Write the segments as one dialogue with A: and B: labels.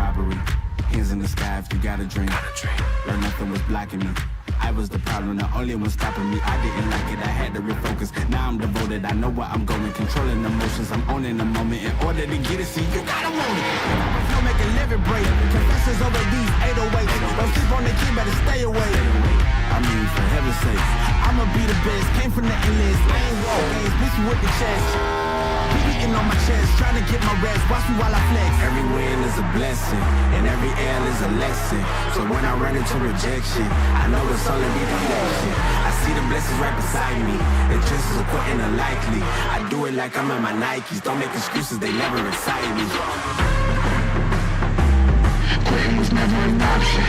A: robbery. Hands in the sky if you got a dream. Learn nothing was blocking me. I was the problem, the only one stopping me. I didn't like it, I had to refocus. Now I'm devoted, I know where I'm going. Controlling emotions, I'm owning the moment. In order to get it, see, you gotta want it. Don't make a living break. Confessions over these 808s. Don't sleep on the key, better stay away. I mean, for heaven's sake, I'ma be the best. Came from the endless, lane walk games, bitch with the chest. Keep beating on my chest, trying to get my rest. Watch me while I flex. Every win is a blessing, and every L is a lesson. So when I run into rejection, I know it's only deflection. I see the blessings right beside me. The chances of quitting are likely. I do it like I'm in my Nikes. Don't make excuses, they never excite me. Quitting was never an option.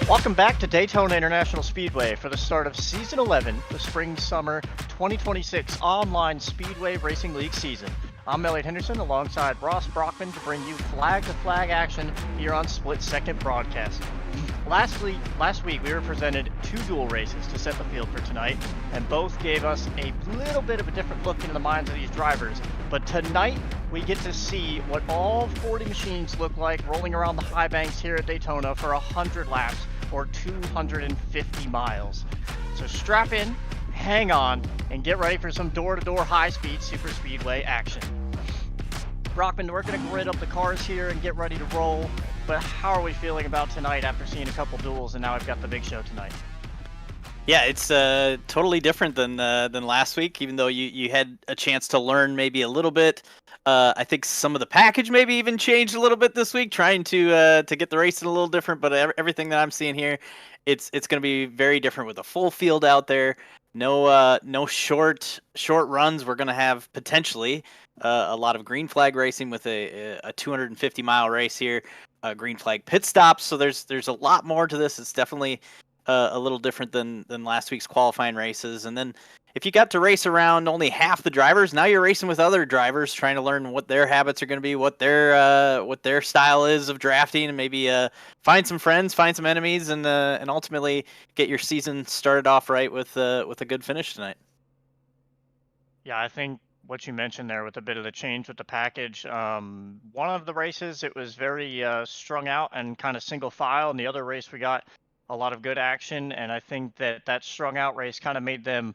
B: Welcome back to Daytona International Speedway for the start of Season 11, the Spring-Summer 2026 Online Speedway Racing League season. I'm Elliot Henderson alongside Ross Brockman to bring you flag-to-flag action here on Split Second Broadcasting. Last week we were presented two dual races to set the field for tonight, and both gave us a little bit of a different look into the minds of these drivers. But tonight we get to see what all 40 machines look like rolling around the high banks here at Daytona for 100 laps or 250 miles. So strap in, hang on, and get ready for some door-to-door high-speed super speedway action. Brockman, we're going to grid up the cars here and get ready to roll, but how are we feeling about tonight after seeing a couple duels and now we've got the big show tonight?
C: Yeah, it's totally different than last week, even though you had a chance to learn maybe a little bit. I think some of the package maybe even changed a little bit this week, trying to get the racing a little different. But everything that I'm seeing here, it's going to be very different with a full field out there. No short runs. We're going to have potentially a lot of green flag racing with a 250-mile race here, green flag pit stops. So there's a lot more to this. It's definitely a little different than last week's qualifying races. And then if you got to race around only half the drivers, now you're racing with other drivers, trying to learn what their habits are going to be, what their style is of drafting, and maybe find some friends, find some enemies, and ultimately get your season started off right with a good finish tonight.
B: Yeah, I think what you mentioned there with a bit of the change with the package, one of the races, it was very strung out and kind of single file, and the other race we got a lot of good action, and I think that strung out race kind of made them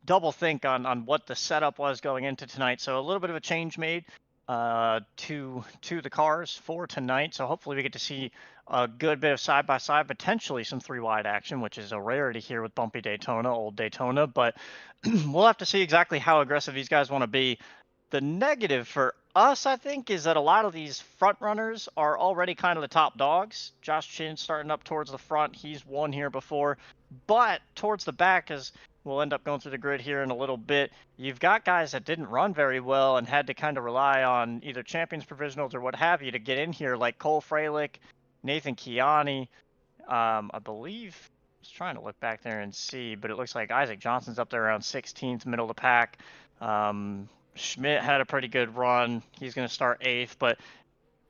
B: double think on what the setup was going into tonight. So a little bit of a change made to the cars for tonight. So hopefully we get to see a good bit of side-by-side, potentially some three-wide action, which is a rarity here with bumpy Daytona, old Daytona. But we'll have to see exactly how aggressive these guys want to be. The negative for us, I think, is that a lot of these front runners are already kind of the top dogs. Josh Chin starting up towards the front. He's won here before. But towards the back, as we'll end up going through the grid here in a little bit, you've got guys that didn't run very well and had to kind of rely on either champions provisionals or what have you to get in here, like Cole Freilich, Nathan Kiani. I believe, I was trying to look back there and see, but it looks like Isaac Johnson's up there around 16th, middle of the pack. Schmidt had a pretty good run. He's going to start 8th, but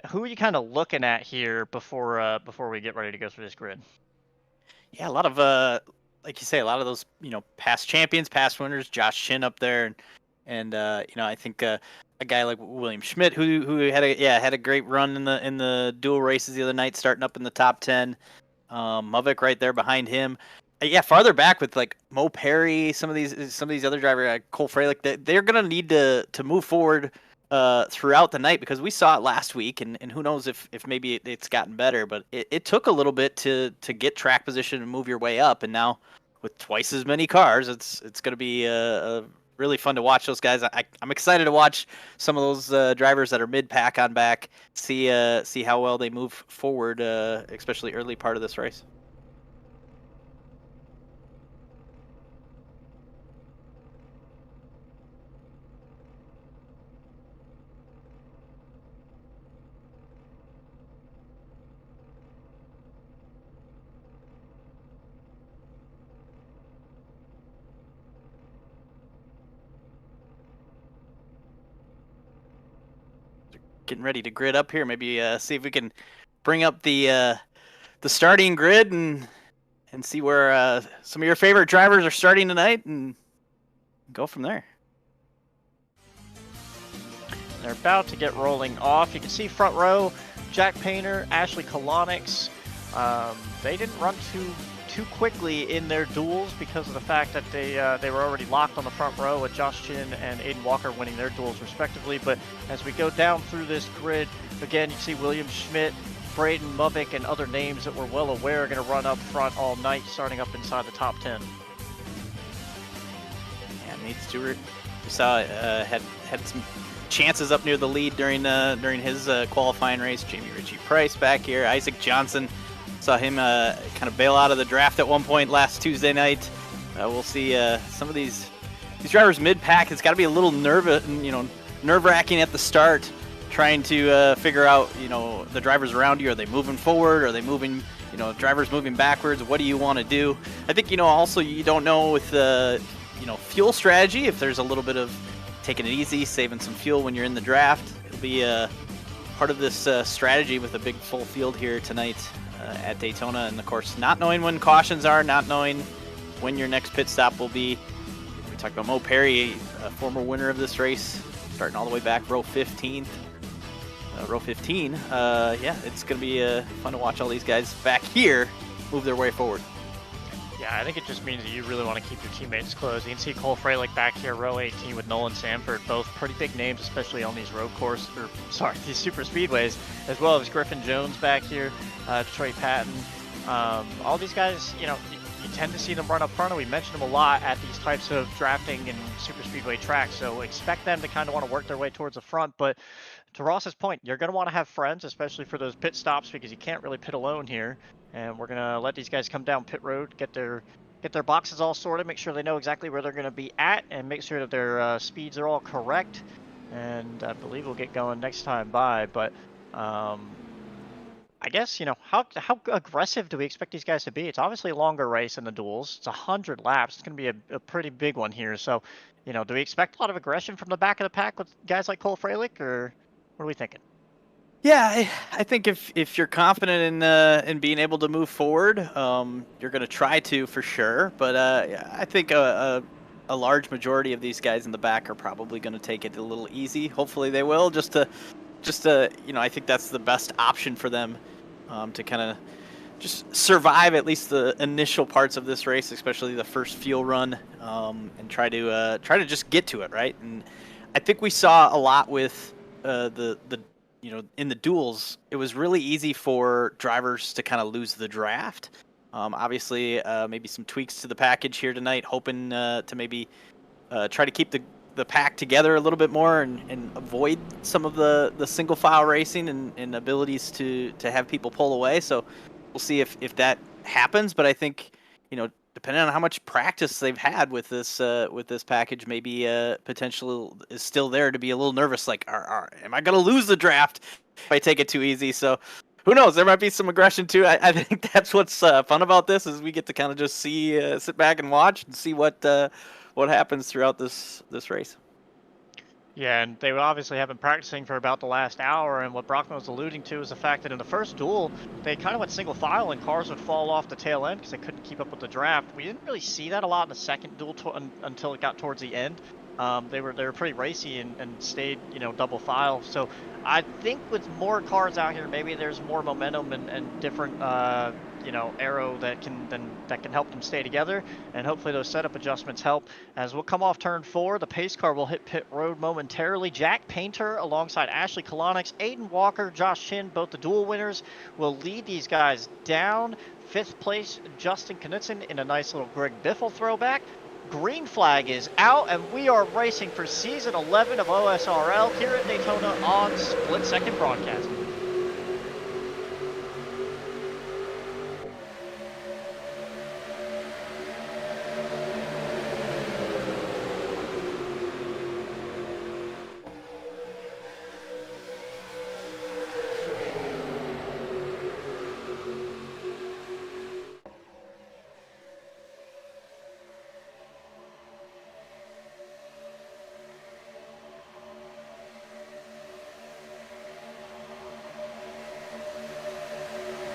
B: who are you kind of looking at here before we get ready to go through this grid?
C: Yeah, a lot of like you say, a lot of those past champions, past winners. Josh Chin up there, and I think a guy like William Schmidt who had a great run in the dual races the other night, starting up in the top 10. Movic right there behind him. Yeah, farther back with like Mo Perry, some of these other drivers, like Cole Freilich, they're gonna need to move forward throughout the night, because we saw it last week, and who knows if maybe it's gotten better, but it took a little bit to get track position and move your way up, and now with twice as many cars, it's gonna be really fun to watch those guys. I'm excited to watch some of those drivers that are mid-pack on back, see how well they move forward, especially early part of this race. Getting ready to grid up here. Maybe see if we can bring up the starting grid and and see where some of your favorite drivers are starting tonight, and go from there.
B: They're about to get rolling off. You can see front row, Jack Painter, Ashley Kolonix. They didn't run too quickly in their duels because of the fact that they were already locked on the front row with Josh Chin and Aiden Walker winning their duels respectively. But as we go down through this grid, again, you see William Schmidt, Braden Mubik, and other names that we're well aware are going to run up front all night, starting up inside the top 10.
C: Yeah, Nate Stewart, we saw had some chances up near the lead during his qualifying race. Jamie Ritchie Price back here. Isaac Johnson, saw him kind of bail out of the draft at one point last Tuesday night. We'll see some of these drivers mid-pack. It's got to be a little nerve-wracking at the start, trying to figure out the drivers around you. Are they moving forward? Are they moving? Drivers moving backwards. What do you want to do? I think also you don't know with fuel strategy if there's a little bit of taking it easy, saving some fuel when you're in the draft. It'll be part of this strategy with a big full field here tonight at Daytona, and of course not knowing when cautions are, not knowing when your next pit stop will be. We talked about Mo Perry, a former winner of this race, starting all the way back row 15. Yeah, it's going to be fun to watch all these guys back here move their way forward.
B: Yeah, I think it just means that you really want to keep your teammates close. You can see Cole Freilich back here, row 18 with Nolan Sanford, both pretty big names, especially on these these super speedways, as well as Griffin Jones back here, Trey Patton. All these guys, you tend to see them run up front, and we mention them a lot at these types of drafting and super speedway tracks, so expect them to kind of want to work their way towards the front. But to Ross's point, you're going to want to have friends, especially for those pit stops, because you can't really pit alone here. And we're going to let these guys come down pit road, get their boxes all sorted, make sure they know exactly where they're going to be at, and make sure that their speeds are all correct. And I believe we'll get going next time by. But I guess, how aggressive do we expect these guys to be? It's obviously a longer race in the duels. It's 100 laps. It's going to be a pretty big one here. So, do we expect a lot of aggression from the back of the pack with guys like Cole Freilich, or what are we thinking?
C: Yeah, I think if you're confident in being able to move forward, you're going to try to for sure. But I think a large majority of these guys in the back are probably going to take it a little easy. Hopefully they will, just to I think that's the best option for them, to kind of just survive at least the initial parts of this race, especially the first fuel run, and try to just get to it, right. And I think we saw a lot with in the duels, it was really easy for drivers to kind of lose the draft. Obviously, maybe some tweaks to the package here tonight, hoping to maybe try to keep the pack together a little bit more and avoid some of the single file racing and abilities to have people pull away. So we'll see if that happens. But I think, depending on how much practice they've had with this package, maybe potential is still there to be a little nervous. Like, am I going to lose the draft if I take it too easy? So who knows? There might be some aggression too. I think that's what's fun about this, is we get to kind of just sit back and watch and see what happens throughout this race.
B: Yeah, and they obviously have been practicing for about the last hour, and what Brockman was alluding to is the fact that in the first duel, they kind of went single file and cars would fall off the tail end because they couldn't keep up with the draft. We didn't really see that a lot in the second duel until it got towards the end. They were pretty racy and stayed, double file. So I think with more cars out here, maybe there's more momentum and different, aero that can help them stay together, and hopefully those setup adjustments help. As we'll come off turn 4, the pace car will hit pit road momentarily. Jack Painter alongside Ashley Kolonix, Aiden Walker, Josh Chin, both the dual winners, will lead these guys down. 5th place, Justin Knudsen in a nice little Greg Biffle throwback. Green flag is out, and we are racing for season 11 of OSRL here at Daytona on Split Second Broadcasting.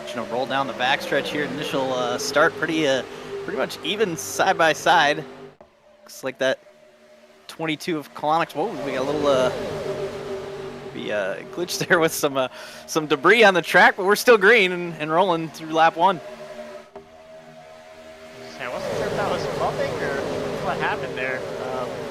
C: Watching them roll down the backstretch here. Initial start pretty much even side by side. Looks like that 22 of Colonics. Whoa, we got a little glitch there with some debris on the track, but we're still green and rolling through lap 1.
B: I wasn't sure if that was bumping or what happened there.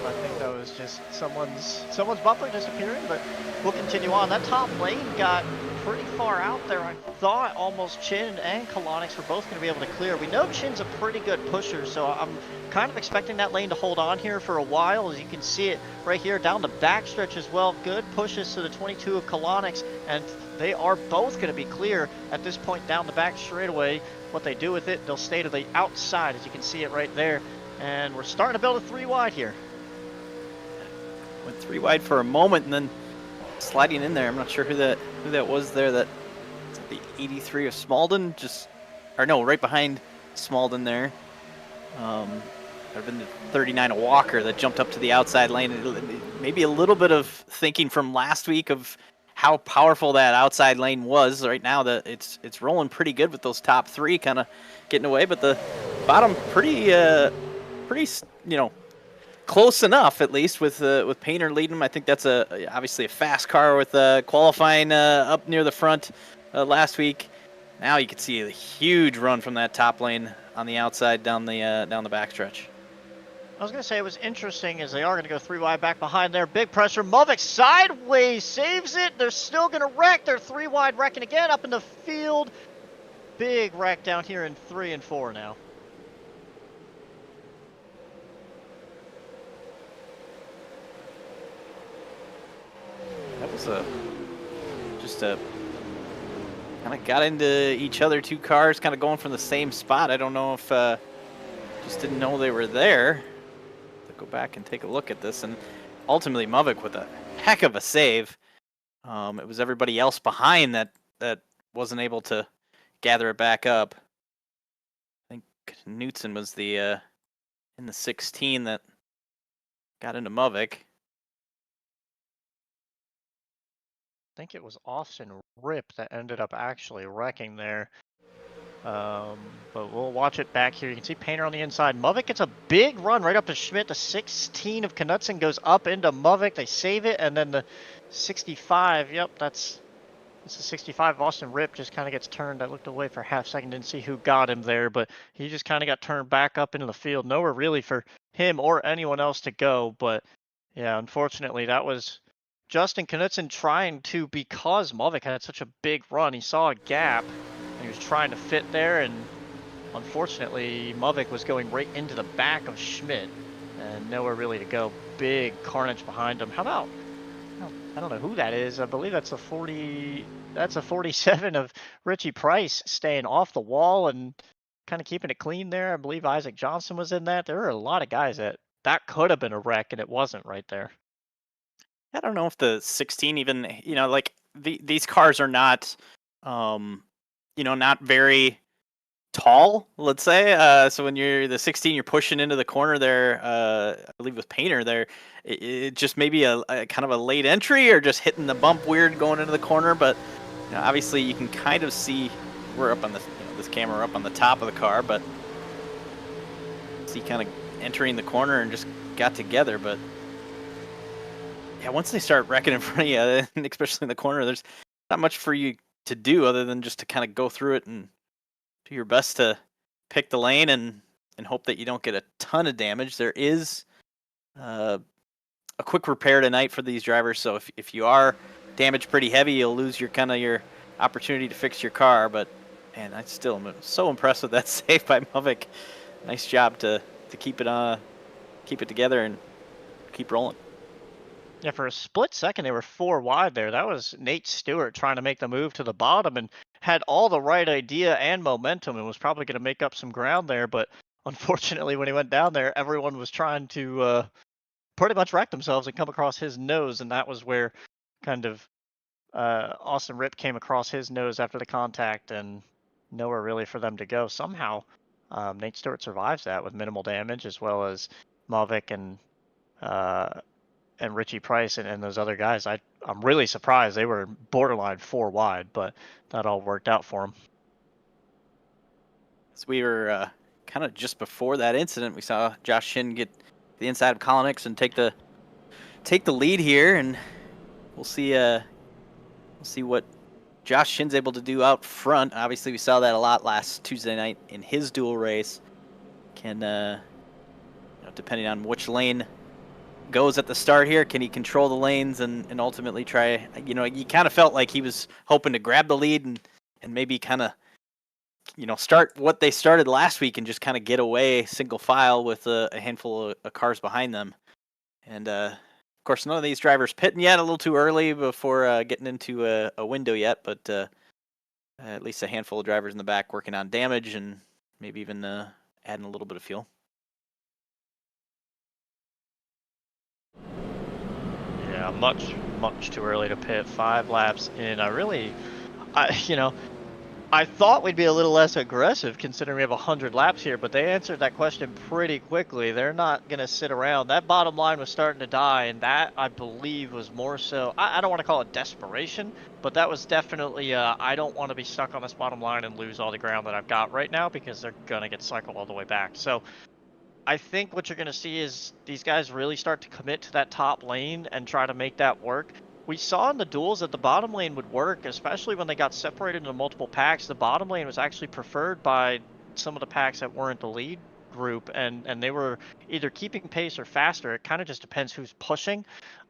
B: I think that was just someone's bumper disappearing, but we'll continue on. That top lane got pretty far out there. I thought almost Chin and Colonics were both going to be able to clear. We know Chin's a pretty good pusher, so I'm kind of expecting that lane to hold on here for a while. As you can see it right here down the backstretch as well. Good pushes to the 22 of Colonics, and they are both going to be clear at this point down the back straightaway. What they do with it, they'll stay to the outside, as you can see it right there. And we're starting to build a 3 wide here.
C: Went 3 wide for a moment and then sliding in there. I'm not sure who that was there. That the 83 of Smalden, right behind Smalden there. There'd have been the 39 of Walker that jumped up to the outside lane. Maybe a little bit of thinking from last week of how powerful that outside lane was. Right now that it's rolling pretty good with those top 3 kind of getting away, but the bottom pretty close enough, at least with Painter leading them. I think that's obviously a fast car with qualifying up near the front last week. Now you can see a huge run from that top lane on the outside down the backstretch.
B: I was going to say it was interesting as they are going to go 3 wide back behind there. Big pressure. Muvik sideways saves it. They're still going to wreck. They're 3 wide wrecking again up in the field. Big wreck down here in 3 and 4 now.
C: That was kind of got into each other, 2 cars kind of going from the same spot. I don't know if just didn't know they were there. Go back and take a look at this, and ultimately Muvik with a heck of a save. It was everybody else behind that wasn't able to gather it back up. I think Knutson was the in the 16 that got into Muvik.
B: I think it was Austin Rip that ended up actually wrecking there. But we'll watch it back here. You can see Painter on the inside. Muvik gets a big run right up to Schmidt. The 16 of Knutson goes up into Muvik. They save it, and then the 65. Yep, it's the 65 of Austin Rip just kind of gets turned. I looked away for a half second, didn't see who got him there, but he just kind of got turned back up into the field. Nowhere really for him or anyone else to go. But yeah, unfortunately, that was Justin Knutson trying to, because Muvik had such a big run, he saw a gap. He was trying to fit there, and unfortunately, Muvik was going right into the back of Schmidt, and nowhere really to go. Big carnage behind him. How about, I don't know who that is. I believe that's a 40. That's a 47 of Richie Price staying off the wall and kind of keeping it clean there. I believe Isaac Johnson was in that. There were a lot of guys that could have been a wreck, and it wasn't right there.
C: I don't know if the 16 even, like these cars are not. Not very tall, let's say. So when you're the 16, you're pushing into the corner there, I believe with Painter there, it just maybe a kind of a late entry or just hitting the bump weird going into the corner. But obviously you can kind of see we're up on this camera up on the top of the car, but see kind of entering the corner and just got together. But yeah, once they start wrecking in front of you, and especially in the corner, there's not much for you to do other than just to kind of go through it and do your best to pick the lane and hope that you don't get a ton of damage. There is a quick repair tonight for these drivers, so if you are damaged pretty heavy, you'll lose your opportunity to fix your car. But man, I still am so impressed with that save by Muvik. Nice job to keep it together and keep rolling.
B: Yeah, for a split second, they were 4 wide there. That was Nate Stewart trying to make the move to the bottom and had all the right idea and momentum and was probably going to make up some ground there. But unfortunately, when he went down there, everyone was trying to pretty much wreck themselves and come across his nose. And that was where kind of Austin Rip came across his nose after the contact and nowhere really for them to go. Somehow, Nate Stewart survives that with minimal damage, as well as Muvik and Richie Price and those other guys. I'm really surprised. They were borderline 4 wide, but that all worked out for them.
C: So we were kind of just before that incident. We saw Josh Shin get the inside of Colin Nixon and take the lead here, and we'll see what Josh Shin's able to do out front. Obviously, we saw that a lot last Tuesday night in his dual race. Can depending on which lane goes at the start here, can he control the lanes and ultimately try? You kind of felt like he was hoping to grab the lead and maybe kind of start what they started last week and just kind of get away single file with a handful of cars behind them. And of course, none of these drivers pitting yet, a little too early before getting into a window yet, but at least a handful of drivers in the back working on damage and maybe even adding a little bit of fuel.
B: Yeah, much too early to pit. 5 laps in. I thought we'd be a little less aggressive considering we have 100 laps here, but they answered that question pretty quickly. They're not going to sit around. That bottom line was starting to die, and that, I believe, was more so, I don't want to call it desperation, but that was definitely, I don't want to be stuck on this bottom line and lose all the ground that I've got right now because they're going to get cycled all the way back. So I think what you're going to see is these guys really start to commit to that top lane and try to make that work. We saw in the duels that the bottom lane would work, especially when they got separated into multiple packs. The bottom lane was actually preferred by some of the packs that weren't the lead group, and they were either keeping pace or faster. It kind of just depends who's pushing.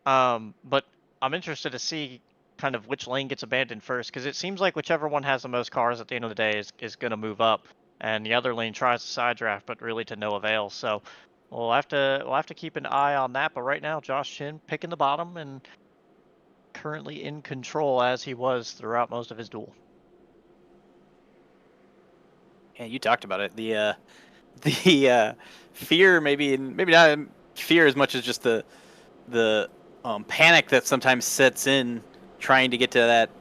B: But I'm interested to see kind of which lane gets abandoned first, because it seems like whichever one has the most cars at the end of the day is going to move up, and the other lane tries to side draft, but really to no avail. So we'll have to keep an eye on that. But right now, Josh Shin picking the bottom and currently in control as he was throughout most of his duel.
C: Yeah, you talked about it. The fear, maybe not fear as much as just the panic that sometimes sets in trying to get to that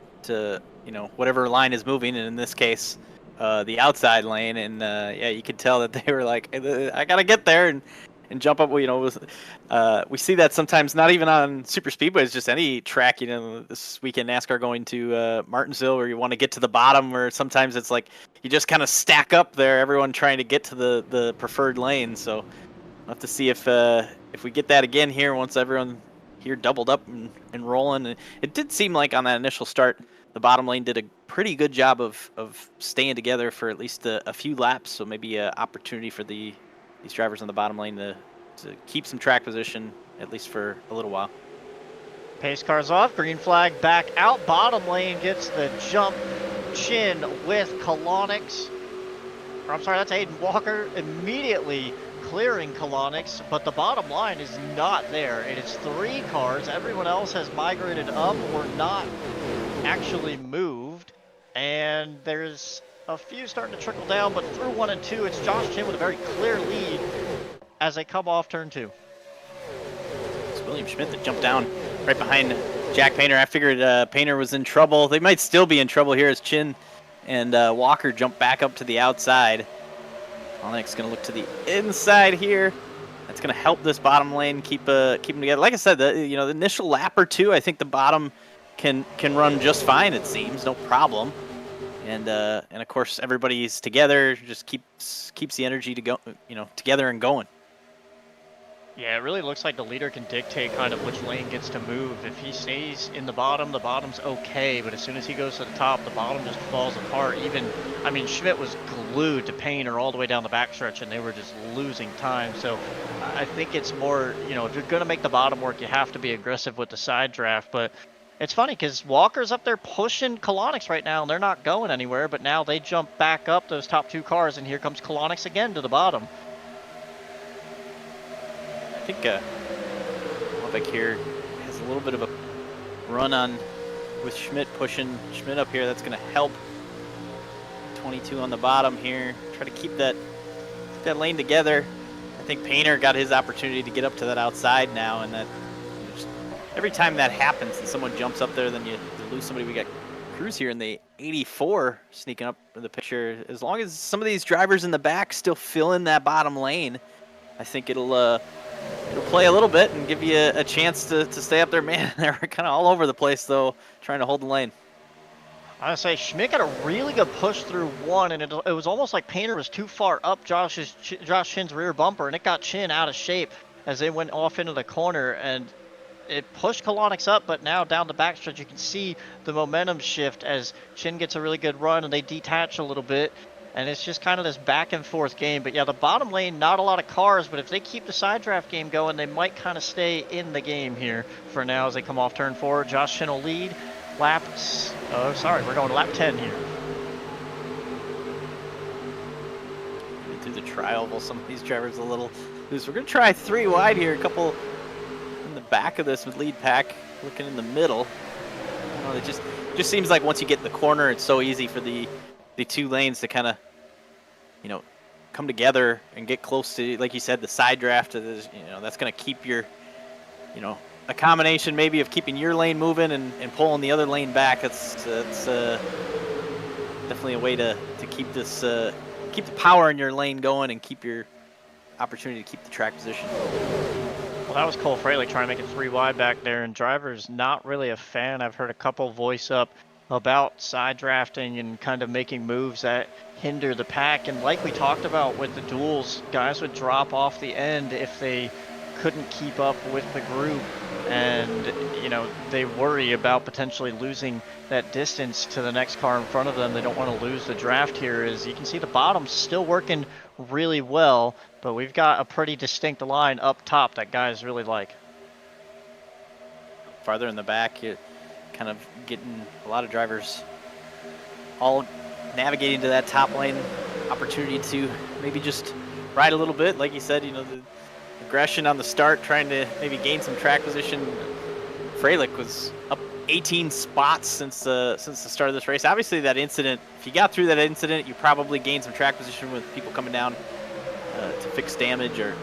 C: whatever line is moving, and in this case, the outside lane. And yeah, you could tell that they were like, I gotta get there and jump up. We see that sometimes, not even on super speedways, just any track. This weekend NASCAR going to Martinsville, where you want to get to the bottom, or sometimes it's like you just kind of stack up there, everyone trying to get to the preferred lane. So we'll have to see if we get that again here once everyone here doubled up and rolling. And it did seem like on that initial start, the bottom lane did a pretty good job of staying together for at least a few laps. So maybe an opportunity for these drivers on the bottom lane to keep some track position, at least for a little while.
B: Pace cars off, green flag back out, bottom lane gets the jump. Chin with Colonix. I'm sorry, that's Aiden Walker immediately clearing Colonix, but the bottom line is not there. It is 3 cars. Everyone else has migrated up or not actually moved, and there's a few starting to trickle down, but through 1 and 2, it's Josh Chin with a very clear lead as they come off turn 2.
C: It's William Schmidt that jumped down right behind Jack Painter. I figured Painter was in trouble. They might still be in trouble here as Chin and Walker jump back up to the outside. Colonix going to look to the inside here. That's going to help this bottom lane keep them together. Like I said, the initial lap or two, I think the bottom can run just fine. It seems no problem. And of course everybody's together, just keeps the energy to go, together and going.
B: Yeah, it really looks like the leader can dictate kind of which lane gets to move. If he stays in the bottom's okay, but as soon as he goes to the top, the bottom just falls apart. Schmidt was glued to Painter all the way down the backstretch, and they were just losing time. So I think it's more, if you're going to make the bottom work, you have to be aggressive with the side draft. But it's funny because Walker's up there pushing Colonix right now, and they're not going anywhere, but now they jump back up those top 2 cars, and here comes Colonix again to the bottom.
C: I think Malbec here has a little bit of a run on with Schmidt, pushing Schmidt up here. That's going to help 22 on the bottom here. Try to keep that lane together. I think Painter got his opportunity to get up to that outside now, and that every time that happens and someone jumps up there, then you lose somebody. We got Cruz here in the 84 sneaking up in the picture. As long as some of these drivers in the back still fill in that bottom lane, I think it'll play a little bit and give you a chance to stay up there. Man, they're kind of all over the place, though, trying to hold the lane.
B: I say Schmidt got a really good push through one, and it was almost like Painter was too far up Josh Chin's rear bumper, and it got Chin out of shape as they went off into the corner, and it pushed Colonics up, but now down the backstretch you can see the momentum shift as Chin gets a really good run and they detach a little bit, and it's just kind of this back and forth game. But yeah, the bottom lane, not a lot of cars, but if they keep the side draft game going, they might kind of stay in the game here for now as they come off turn 4. Josh Chin will lead. We're going to lap 10 here.
C: Through the tri-oval, some of these drivers a little loose. We're going to try 3 wide here, a couple in the back of this with lead pack, looking in the middle. It just seems like once you get in the corner, it's so easy for the 2 lanes to kind of, come together and get close to, like you said, the side draft. That's going to keep your, a combination maybe of keeping your lane moving and pulling the other lane back. That's definitely a way to keep this keep the power in your lane going and keep your opportunity to keep the track position.
B: Well, that was Cole Fraley trying to make it 3 wide back there, and driver's not really a fan. I've heard a couple voice up about side drafting and kind of making moves that hinder the pack, and like we talked about with the duels, guys would drop off the end if they couldn't keep up with the group, and they worry about potentially losing that distance to the next car in front of them. They don't want to lose the draft here. As you can see, the bottom's still working really well, but we've got a pretty distinct line up top that guys really like.
C: Farther in the back, you're kind of getting a lot of drivers all navigating to that top lane opportunity to maybe just ride a little bit. Like you said, the aggression on the start, trying to maybe gain some track position. Freilich was up 18 spots since the start of this race. Obviously, that incident, if you got through that incident, you probably gained some track position with people coming down to fix damage or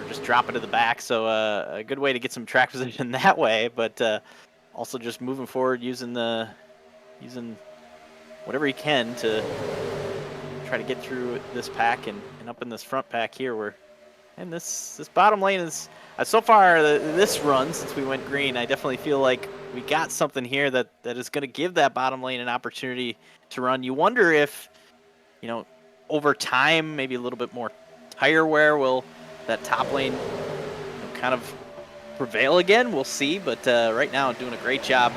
C: just drop it to the back. So a good way to get some track position that way, but also just moving forward, using whatever you can to try to get through this pack and up in this front pack here. And this bottom lane is, so far this run, since we went green, I definitely feel like we got something here that is going to give that bottom lane an opportunity to run. You wonder if, over time, maybe a little bit more tire wear, will that top lane kind of prevail again? We'll see, but right now doing a great job,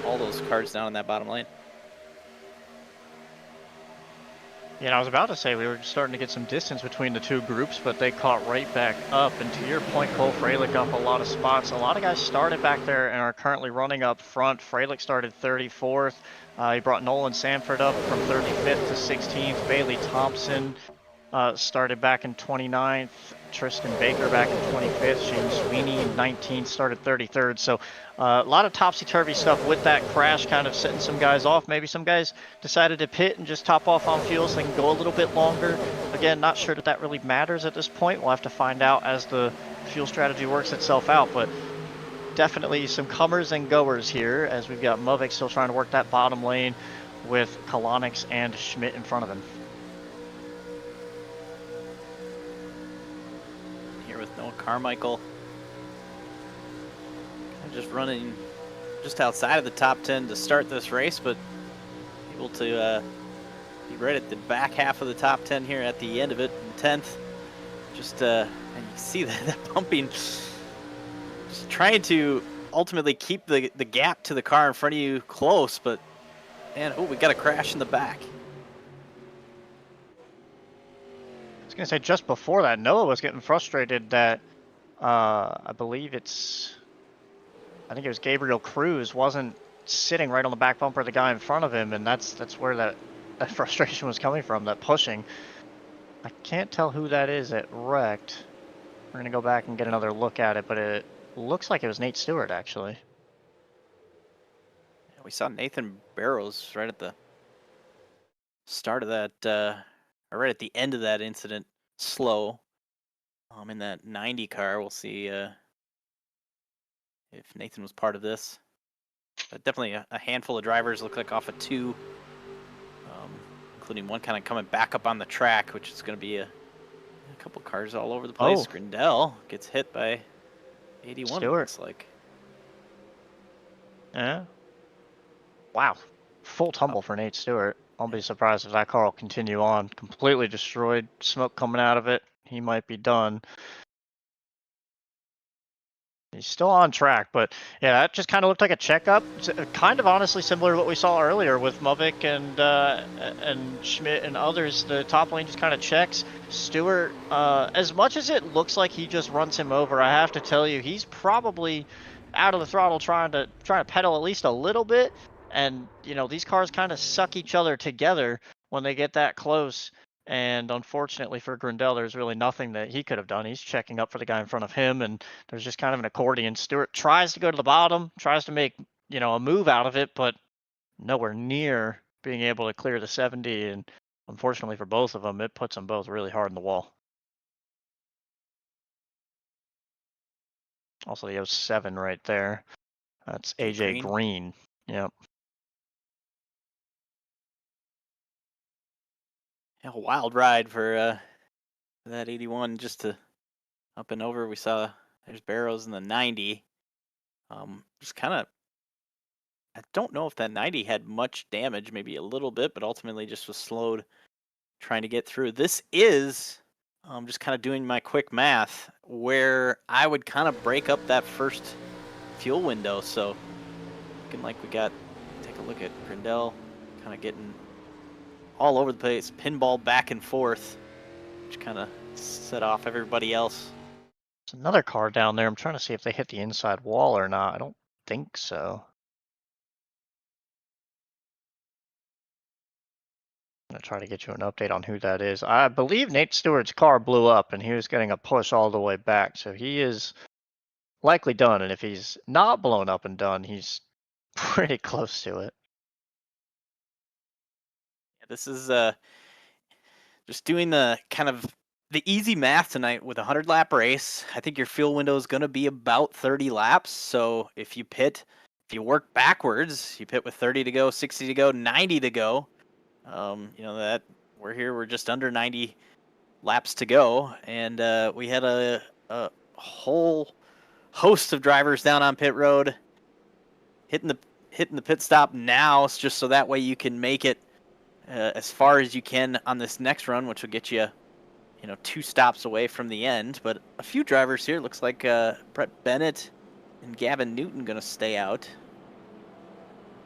C: all those cars down in that bottom lane.
B: Yeah, I was about to say we were starting to get some distance between the 2 groups, but they caught right back up. And to your point, Cole Freilich up a lot of spots. A lot of guys started back there and are currently running up front. Freilich started 34th. He brought Nolan Sanford up from 35th to 16th. Bailey Thompson started back in 29th. Tristan Baker back in 25th. Shane Sweeney in 19th, started 33rd. So a lot of topsy-turvy stuff with that crash, kind of setting some guys off. Maybe some guys decided to pit and just top off on fuel so they can go a little bit longer. Again, not sure that really matters at this point. We'll have to find out as the fuel strategy works itself out, but definitely some comers and goers here, as we've got Movic still trying to work that bottom lane with Kolonix and Schmidt in front of him.
C: With Noah Carmichael just running just outside of the top 10 to start this race, but able to be right at the back half of the top 10 here at the end of it in 10th. Just and you see that bumping, just trying to ultimately keep the gap to the car in front of you close, but man, we got a crash in the back.
B: I was going to say, just before that, Noah was getting frustrated that I think it was Gabriel Cruz wasn't sitting right on the back bumper of the guy in front of him, and that's where that frustration was coming from, that pushing. I can't tell who that is at Wrecked. We're going to go back and get another look at it, but it looks like it was Nate Stewart, actually.
C: We saw Nathan Barrows right at the start of that, or right at the end of that incident, slow. In that 90 car, we'll see if Nathan was part of this. But definitely a handful of drivers look like off of 2, including one kind of coming back up on the track, which is going to be a couple cars all over the place.
B: Oh.
C: Grindel gets hit by 81,
B: Stewart.
C: looks like.
B: Yeah. Wow. Full tumble for Nate Stewart. I'll be surprised if that car will continue on. Completely destroyed. Smoke coming out of it. He might be done. He's still on track, but yeah, that just kind of looked like a checkup. It's kind of honestly similar to what we saw earlier with Muvik and Schmidt and others. The top lane just kind of checks. Stewart, as much as it looks like he just runs him over, I have to tell you, he's probably out of the throttle trying to pedal at least a little bit. And you know, these cars kind of suck each other together when they get that close. And unfortunately for Grindel, there's really nothing that he could have done. He's checking up for the guy in front of him, and there's just kind of an accordion. Stewart tries to go to the bottom, tries to make, you know, a move out of it, but nowhere near being able to clear the 70. And unfortunately for both of them, it puts them both really hard in the wall. Also the 07 right there. That's AJ Green. Yep.
C: A wild ride for that 81 just to up and over. We saw there's Barrows in the 90. Just kind of, I don't know if that 90 had much damage, maybe a little bit, but ultimately just was slowed trying to get through. This is just kind of doing my quick math where I would kind of break up that first fuel window. So looking like we got, take a look at Grindel kind of getting all over the place, pinball back and forth, which kind of set off everybody else.
B: There's another car down there. I'm trying to see if they hit the inside wall or not. I don't think so. I'm going to try to get you an update on who that is. I believe Nate Stewart's car blew up and he was getting a push all the way back. So he is likely done. And if he's not blown up and done, he's pretty close to it.
C: This is just doing the kind of the easy math tonight with a 100-lap race. I think your fuel window is going to be about 30 laps. So if you work backwards, you pit with 30 to go, 60 to go, 90 to go. You know that we're just under 90 laps to go, and we had a whole host of drivers down on pit road hitting the pit stop now, just so that way you can make it as far as you can on this next run, which will get you, 2 stops away from the end. But a few drivers here, looks like Brett Bennett and Gavin Newton going to stay out.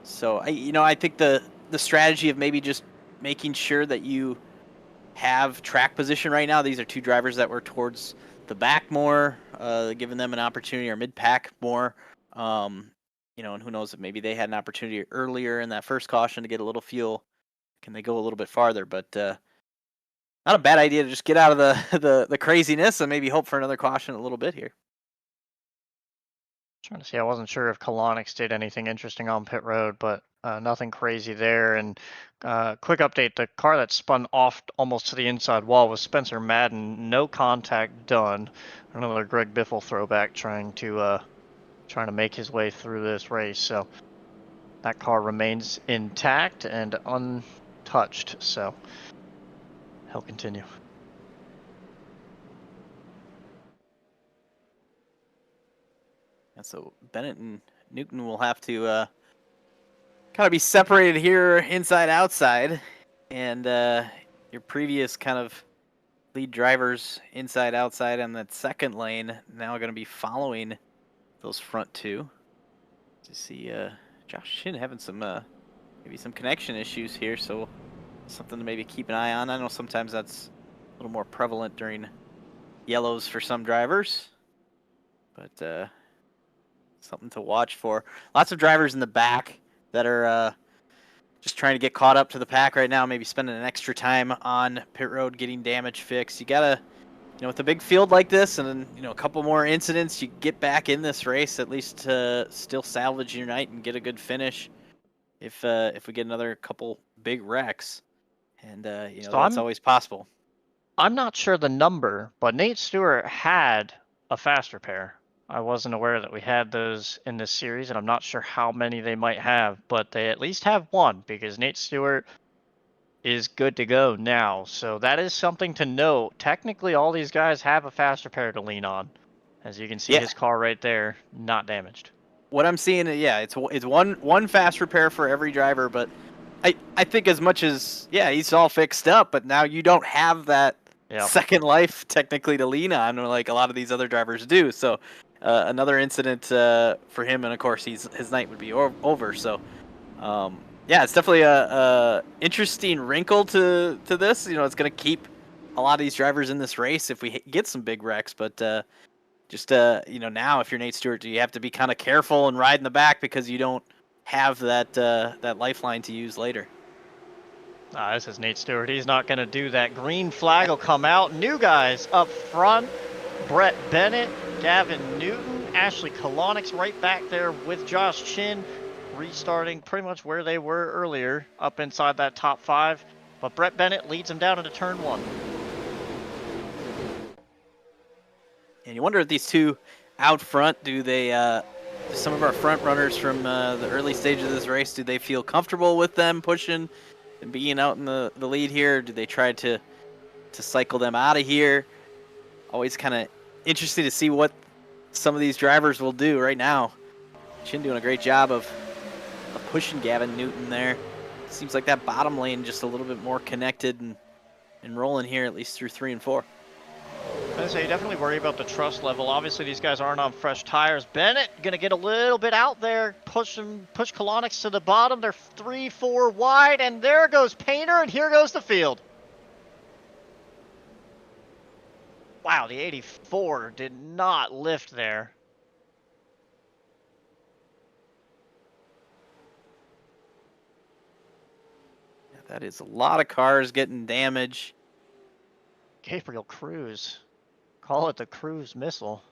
C: So I think the strategy of maybe just making sure that you have track position right now. These are 2 drivers that were towards the back more, giving them an opportunity, or mid-pack more. And who knows if maybe they had an opportunity earlier in that first caution to get a little fuel. Can they go a little bit farther? But not a bad idea to just get out of the craziness and maybe hope for another caution a little bit here.
B: Trying to see, I wasn't sure if Colonics did anything interesting on pit road, but nothing crazy there. And quick update, the car that spun off almost to the inside wall was Spencer Madden. No contact done. Another Greg Biffle throwback trying to make his way through this race. So that car remains intact and untouched. So he'll continue.
C: And so Bennett and Newton will have to kind of be separated here inside outside, and your previous kind of lead drivers inside outside on that second lane now going to be following those front 2. To see Josh Shin having some maybe some connection issues here, so something to maybe keep an eye on. I know sometimes that's a little more prevalent during yellows for some drivers, but something to watch for. Lots of drivers in the back that are just trying to get caught up to the pack right now, maybe spending an extra time on pit road getting damage fixed. You gotta, with a big field like this and then, a couple more incidents, you get back in this race, at least to still salvage your night and get a good finish if we get another couple big wrecks. And, so that's always possible.
B: I'm not sure the number, but Nate Stewart had a fast repair. I wasn't aware that we had those in this series, and I'm not sure how many they might have, but they at least have one, because Nate Stewart is good to go now. So that is something to note. Technically, all these guys have a fast repair to lean on. As you can see, his car right there, not damaged.
C: What I'm seeing, it's one fast repair for every driver, but I think as much as, yeah, he's all fixed up, but now you don't have that
B: Yep.
C: second life technically to lean on like a lot of these other drivers do. So another incident for him, and of course his night would be over. So yeah, it's definitely a interesting wrinkle to this. It's going to keep a lot of these drivers in this race if we get some big wrecks. But just now if you're Nate Stewart, do you have to be kind of careful and ride in the back because you don't have that lifeline to use later?
B: This is Nate Stewart. He's not going to do that. Green flag will come out. New guys up front. Brett Bennett, Gavin Newton, Ashley Kolonix right back there with Josh Chin, restarting pretty much where they were earlier, up inside that top 5. But Brett Bennett leads them down into turn 1.
C: And you wonder if these two out front, do some of our front runners from the early stages of this race, do they feel comfortable with them pushing and being out in the lead here? Or do they try to cycle them out of here? Always kind of interesting to see what some of these drivers will do right now. Chin doing a great job of pushing Gavin Newton there. Seems like that bottom lane just a little bit more connected and rolling here, at least through 3 and 4.
B: I say you definitely worry about the trust level. Obviously, these guys aren't on fresh tires. Bennett gonna get a little bit out there, push Kolonix to the bottom. They're 3-4 wide, and there goes Painter, and here goes the field. Wow, the 84 did not lift there.
C: Yeah, that is a lot of cars getting damage.
B: Gabriel Cruz. Call it the Cruz missile.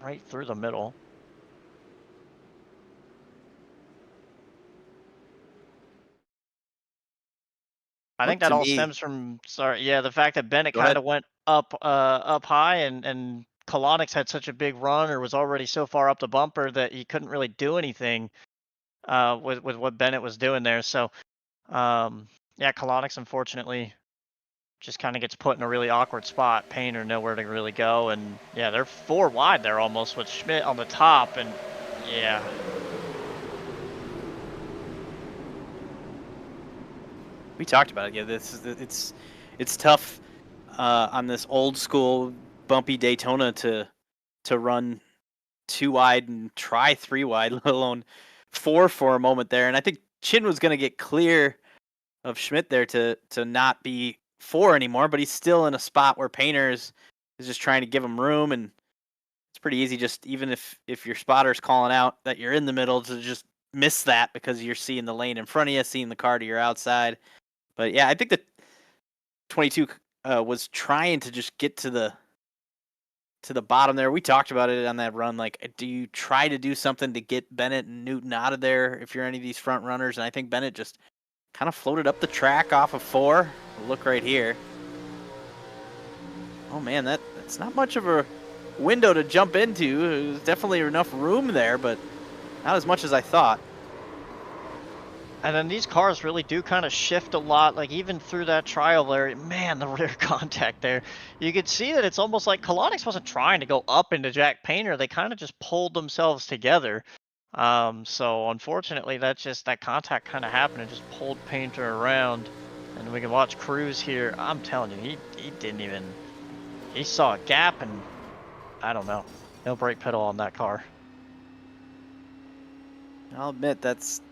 B: Right through the middle. I think that all stems from, the fact that Bennett kind of went up high, and Kolonix had such a big run, or was already so far up the bumper that he couldn't really do anything with what Bennett was doing there. So, yeah, Kolonix unfortunately just kind of gets put in a really awkward spot. Painter nowhere to really go, and yeah, they're 4 wide there almost with Schmidt on the top, and yeah.
C: We talked about it. Yeah, it's tough on this old school bumpy Daytona to run 2 wide and try 3 wide, let alone 4 for a moment there. And I think Chin was going to get clear of Schmidt there to not be 4 anymore, but he's still in a spot where Painter is just trying to give him room, and it's pretty easy, just even if your spotter's calling out that you're in the middle, to just miss that because you're seeing the lane in front of you, seeing the car to your outside. But yeah, I think that 22 was trying to just get to the bottom there. We talked about it on that run. Like, do you try to do something to get Bennett and Newton out of there if you're any of these front runners? And I think Bennett just kind of floated up the track off of 4. Look right here. Oh man, that's not much of a window to jump into. There's definitely enough room there, but not as much as I thought.
B: And then these cars really do kind of shift a lot, like even through that trial there, man, the rear contact there. You could see that it's almost like Kolonix wasn't trying to go up into Jack Painter. They kind of just pulled themselves together. So unfortunately, that contact kind of happened and just pulled Painter around. And we can watch Cruz here. I'm telling you, he didn't even, he saw a gap, and I don't know, no brake pedal on that car.
C: I'll admit that's,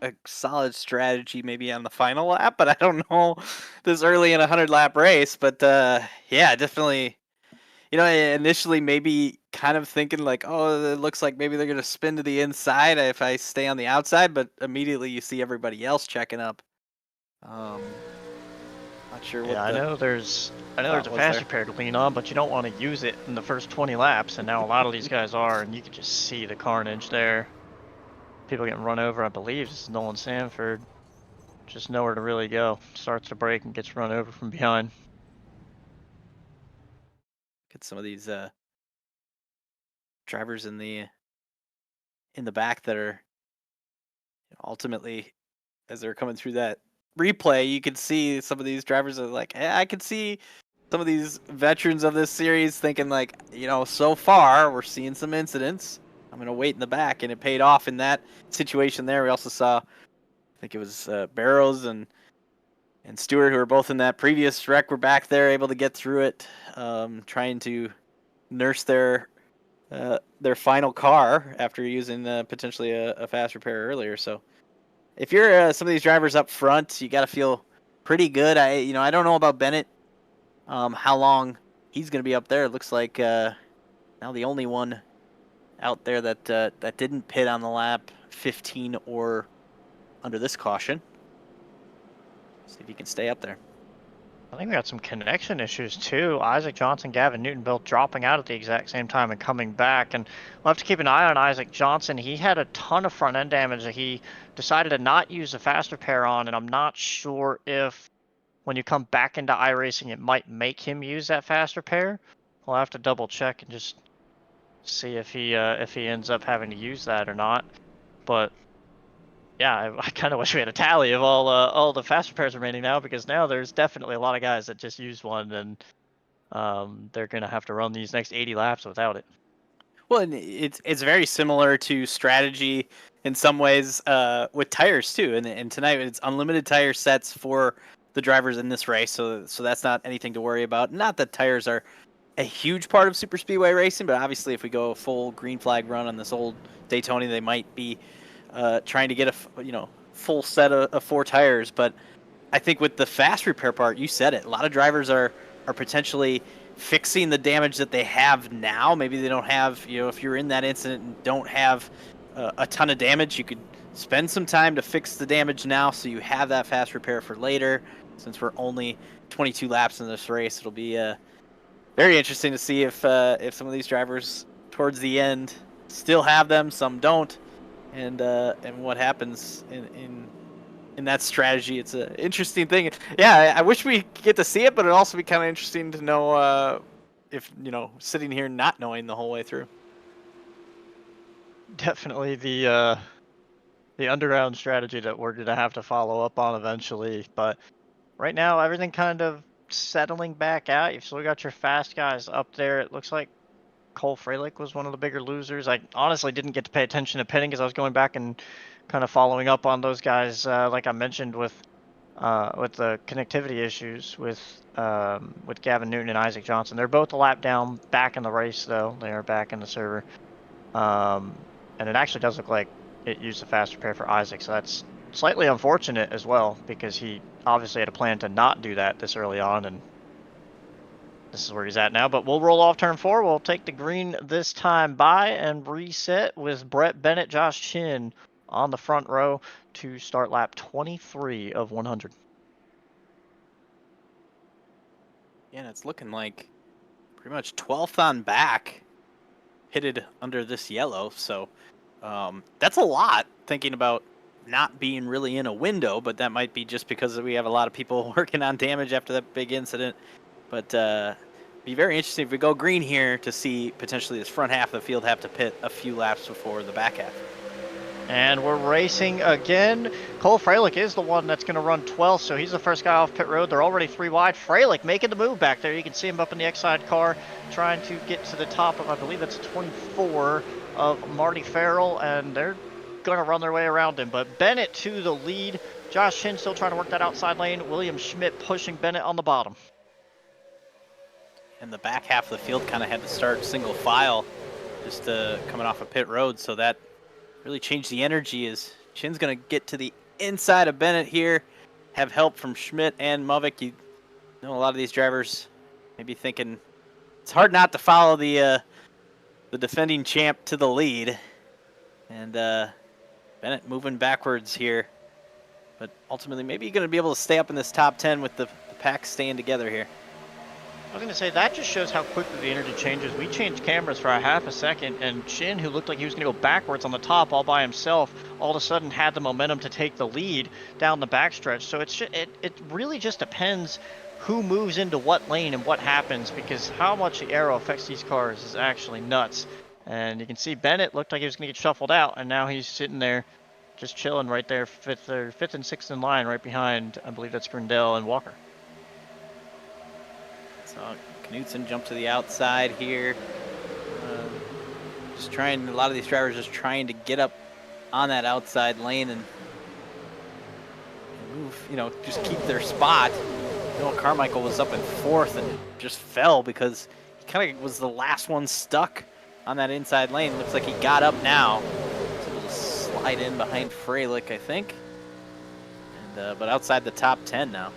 C: a solid strategy maybe on the final lap, but I don't know this early in a 100-lap race. But yeah, definitely, initially maybe kind of thinking like, oh, it looks like maybe they're going to spin to the inside if I stay on the outside, but immediately you see everybody else checking up. Not sure what.
B: Yeah, I know there's a faster pair to lean on, but you don't want to use it in the first 20 laps, and now a lot of these guys are, and you can just see the carnage there. People getting run over, I believe. This is Nolan Sanford. Just nowhere to really go. Starts to brake and gets run over from behind.
C: Get some of these drivers in the back that are ultimately, as they're coming through that replay, you can see some of these drivers are like, hey, I can see some of these veterans of this series thinking like, so far we're seeing some incidents. I'm going to wait in the back, and it paid off in that situation there. We also saw think it was Barrows and Stewart, who were both in that previous wreck, were back there able to get through it, trying to nurse their final car after using potentially a fast repair earlier. So if you're some of these drivers up front, you got to feel pretty good. I don't know about Bennett, how long he's going to be up there. It looks like now the only one out there that didn't pit on the lap 15 or under this caution. See if he can stay up there.
B: I think we got some connection issues too. Isaac Johnson, Gavin Newton both dropping out at the exact same time and coming back. And we'll have to keep an eye on Isaac Johnson. He had a ton of front end damage that he decided to not use a fast repair on. And I'm not sure if when you come back into iRacing, it might make him use that fast repair. We'll have to double check and just see if he ends up having to use that or not. But yeah, I kind of wish we had a tally of all the fast repairs remaining now, because now there's definitely a lot of guys that just use one, and they're gonna have to run these next 80 laps without it.
C: Well, and it's very similar to strategy in some ways with tires too. And tonight it's unlimited tire sets for the drivers in this race, so that's not anything to worry about. Not that tires are a huge part of super speedway racing, but obviously if we go a full green flag run on this old Daytona, they might be trying to get a full set of 4 tires. But I think with the fast repair part, you said it, a lot of drivers are potentially fixing the damage that they have now. Maybe they don't have, if you're in that incident and don't have a ton of damage, you could spend some time to fix the damage now so you have that fast repair for later. Since we're only 22 laps in this race, it'll be very interesting to see if some of these drivers towards the end still have them, some don't. And what happens in that strategy. It's an interesting thing. Yeah, I wish we could get to see it, but it'd also be kind of interesting to know if, sitting here not knowing the whole way through.
B: Definitely the underground strategy that we're going to have to follow up on eventually. But right now, everything kind of settling back out. You've still got your fast guys up there. It looks like Cole Freilich was one of the bigger losers. I honestly didn't get to pay attention to pitting because I was going back and kind of following up on those guys, like I mentioned with the connectivity issues with Gavin Newton and Isaac Johnson. They're both a lap down, back in the race though. They are back in the server, and it actually does look like it used a fast repair for Isaac, so that's slightly unfortunate as well because he obviously had a plan to not do that this early on, and this is where he's at now. But we'll roll off turn 4. We'll take the green this time by and reset with Brett Bennett, Josh Chin on the front row to start lap 23 of 100.
C: Yeah, and it's looking like pretty much 12th on back pitted under this yellow. So that's a lot, thinking about not being really in a window, but that might be just because we have a lot of people working on damage after that big incident. But be very interesting if we go green here to see potentially this front half of the field have to pit a few laps before the back half.
B: And we're racing again. Cole Freilich is the one that's going to run 12th, so he's the first guy off pit road. They're already 3 wide. Freilich making the move back there. You can see him up in the X-side car trying to get to the top of, I believe that's 24 of Marty Farrell, and they're going to run their way around him. But Bennett to the lead. Josh Chin still trying to work that outside lane. William Schmidt pushing Bennett on the bottom.
C: And the back half of the field kind of had to start single file just coming off of pit road, so that really changed the energy as Chin's going to get to the inside of Bennett here, have help from Schmidt and Movick. You know, a lot of these drivers may be thinking it's hard not to follow the defending champ to the lead. And Bennett moving backwards here. But ultimately, maybe you're going to be able to stay up in this top 10 with the pack staying together here.
B: I was going to say, that just shows how quickly the energy changes. We changed cameras for a half a second, and Chin, who looked like he was going to go backwards on the top all by himself, all of a sudden had the momentum to take the lead down the backstretch. So it really just depends who moves into what lane and what happens, because how much the aero affects these cars is actually nuts. And you can see Bennett looked like he was going to get shuffled out, and now he's sitting there just chilling right there, fifth and sixth in line right behind, I believe that's Grindel and Walker.
C: So Knudsen jumped to the outside here. Just trying, a lot of these drivers just trying to get up on that outside lane, and just keep their spot. Noah Carmichael was up in 4th and just fell because he kind of was the last one stuck on that inside lane. Looks like he got up now. So he'll just slide in behind Freilich, I think. And, but outside the top 10 now.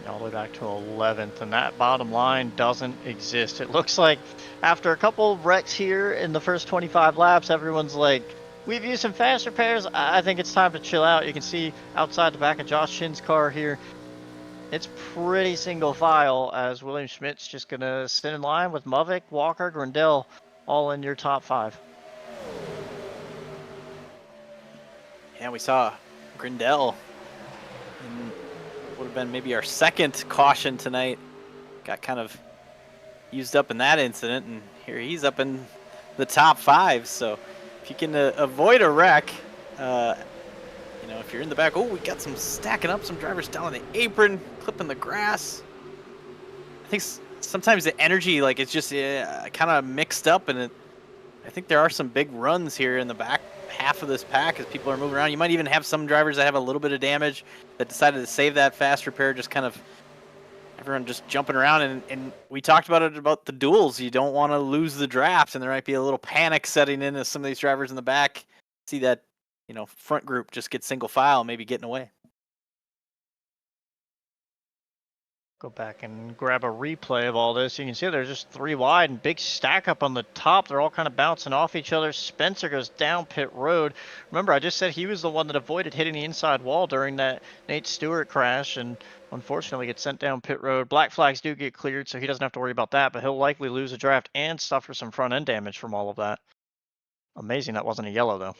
B: All the way back to 11th, and that bottom line doesn't exist. It looks like after a couple wrecks here in the first 25 laps, everyone's like, we've used some fast repairs. I think it's time to chill out. You can see outside the back of Josh Chin's car here, it's pretty single file as William Schmidt's just going to sit in line with Movick, Walker, Grindel, all in your top 5.
C: Yeah, we saw Grindel in would have been maybe our 2nd caution tonight. Got kind of used up in that incident, and here he's up in the top 5. So if you can avoid a wreck, if you're in the back, oh, we got some stacking up, some drivers down on the apron, clipping the grass. I think sometimes the energy, like it's just kind of mixed up, and I think there are some big runs here in the back half of this pack as people are moving around. You might even have some drivers that have a little bit of damage that decided to save that fast repair, just kind of everyone just jumping around. And we talked about the duels. You don't want to lose the draft, and there might be a little panic setting in as some of these drivers in the back see that front group just get single file, maybe getting away.
B: Go back and grab a replay of all this. You can see there's just 3 wide and big stack up on the top. They're all kind of bouncing off each other. Spencer goes down pit road. Remember, I just said he was the one that avoided hitting the inside wall during that Nate Stewart crash, and unfortunately gets sent down pit road. Black flags do get cleared, so he doesn't have to worry about that, but he'll likely lose a draft and suffer some front end damage from all of that. Amazing that wasn't a yellow, though.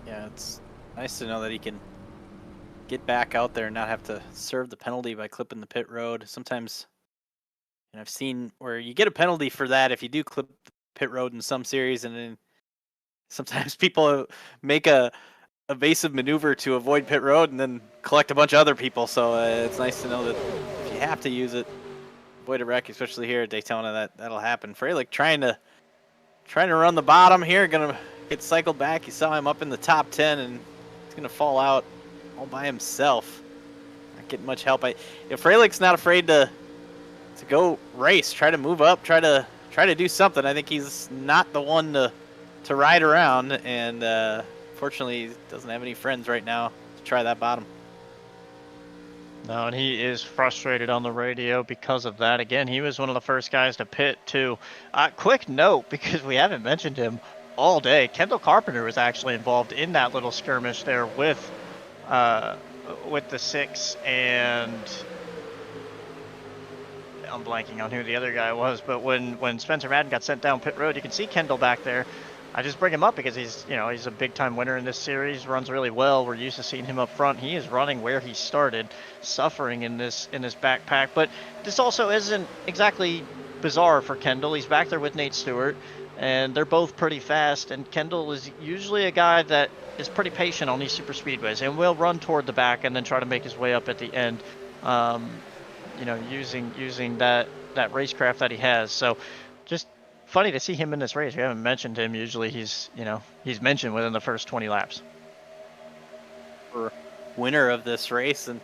C: Yeah, it's nice to know that he can get back out there and not have to serve the penalty by clipping the pit road. Sometimes, and I've seen where you get a penalty for that if you do clip the pit road in some series, and then sometimes people make a evasive maneuver to avoid pit road and then collect a bunch of other people. So it's nice to know that if you have to use it, avoid a wreck, especially here at Daytona, that'll happen. Freilich trying to run the bottom here, gonna get cycled back. You saw him up in the top 10, and he's gonna fall out all by himself. Not getting much help. Freilich's not afraid to go race, try to move up, try to do something. I think he's not the one to ride around, and fortunately, he doesn't have any friends right now to try that bottom.
B: No, and he is frustrated on the radio because of that. Again, he was one of the first guys to pit, too. Quick note, because we haven't mentioned him all day, Kendall Carpenter was actually involved in that little skirmish there with the 6, and I'm blanking on who the other guy was, but when Spencer Madden got sent down pit road, you can see Kendall back there. I just bring him up because he's a big-time winner in this series, runs really well. We're used to seeing him up front. He is running where he started, suffering in this backpack. But this also isn't exactly bizarre for Kendall. He's back there with Nate Stewart, and they're both pretty fast. And Kendall is usually a guy that is pretty patient on these super speedways and will run toward the back and then try to make his way up at the end, using that racecraft that he has. So just funny to see him in this race. We haven't mentioned him. Usually he's mentioned within the first 20 laps.
C: For winner of this race, and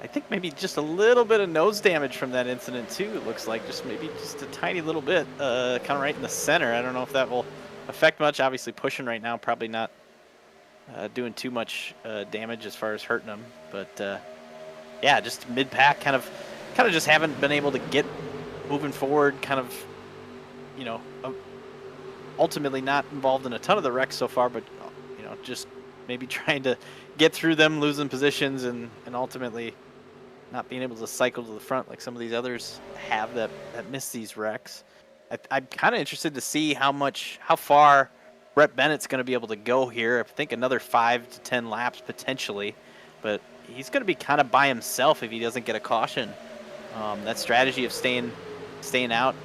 C: I think maybe just a little bit of nose damage from that incident too. It looks like just a tiny little bit, kind of right in the center. I don't know if that will affect much. Obviously pushing right now, probably not doing too much damage as far as hurting him. But yeah, just mid-pack, kind of just haven't been able to get moving forward. Kind of, ultimately not involved in a ton of the wrecks so far, but just maybe trying to get through them, losing positions, and ultimately not being able to cycle to the front like some of these others have that miss these wrecks. I'm kind of interested to see how far Brett Bennett's going to be able to go here. I think another 5 to 10 laps potentially, but he's going to be kind of by himself if he doesn't get a caution. That strategy of staying out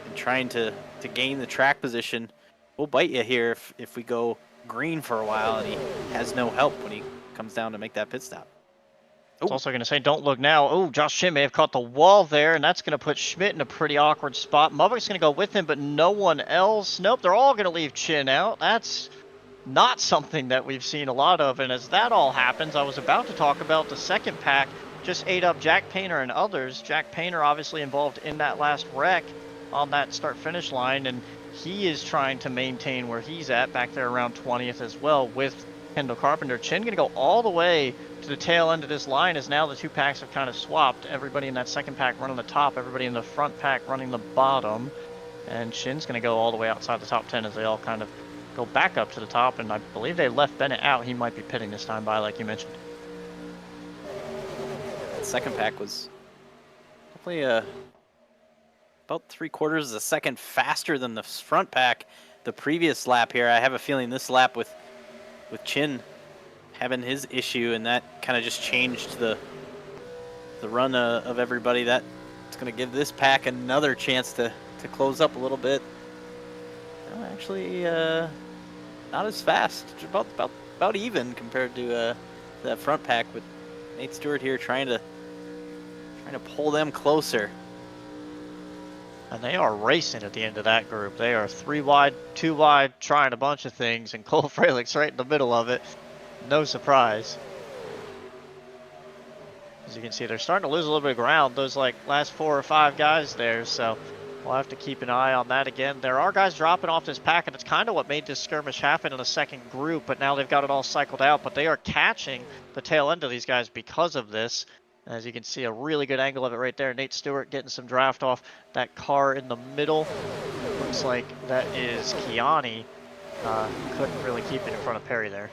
C: and trying to gain the track position will bite you here if we go green for a while and he has no help when he comes down to make that pit stop.
B: was also going to say, don't look now. Oh, Josh Chin may have caught the wall there, and that's going to put Schmidt in a pretty awkward spot. Mubbock's going to go with him, but no one else. Nope, they're all going to leave Chin out. That's not something that we've seen a lot of, and as that all happens, I was about to talk about the second pack just ate up Jack Painter and others. Jack Painter obviously involved in that last wreck on that start-finish line, and he is trying to maintain where he's at back there around 20th as well with Kendall Carpenter. Chin going to go all the way to the tail end of this line as now the two packs have kind of swapped. Everybody in that second pack running the top, everybody in the front pack running the bottom, and Chin's going to go all the way outside the top 10 as they all kind of go back up to the top, and I believe they left Bennett out. He might be pitting this time by, like you mentioned.
C: That second pack was definitely about 3/4 of a second faster than the front pack the previous lap here. I have a feeling this lap with Chin having his issue, and that kind of just changed the run of everybody. That it's going to give this pack another chance to close up a little bit. Well, actually, not as fast. About even compared to that front pack. With Nate Stewart here trying to pull them closer.
B: And they are racing at the end of that group. They are 3 wide, 2 wide, trying a bunch of things, and Cole Frelick's right in the middle of it. No surprise. As you can see, they're starting to lose a little bit of ground, those like last 4 or 5 guys there, so we'll have to keep an eye on that again. There are guys dropping off this pack, and it's kind of what made this skirmish happen in the second group, but now they've got it all cycled out, but they are catching the tail end of these guys because of this. As you can see, a really good angle of it right there. Nate Stewart getting some draft off that car in the middle. Looks like that is Kiani. Couldn't really keep it in front of Perry there.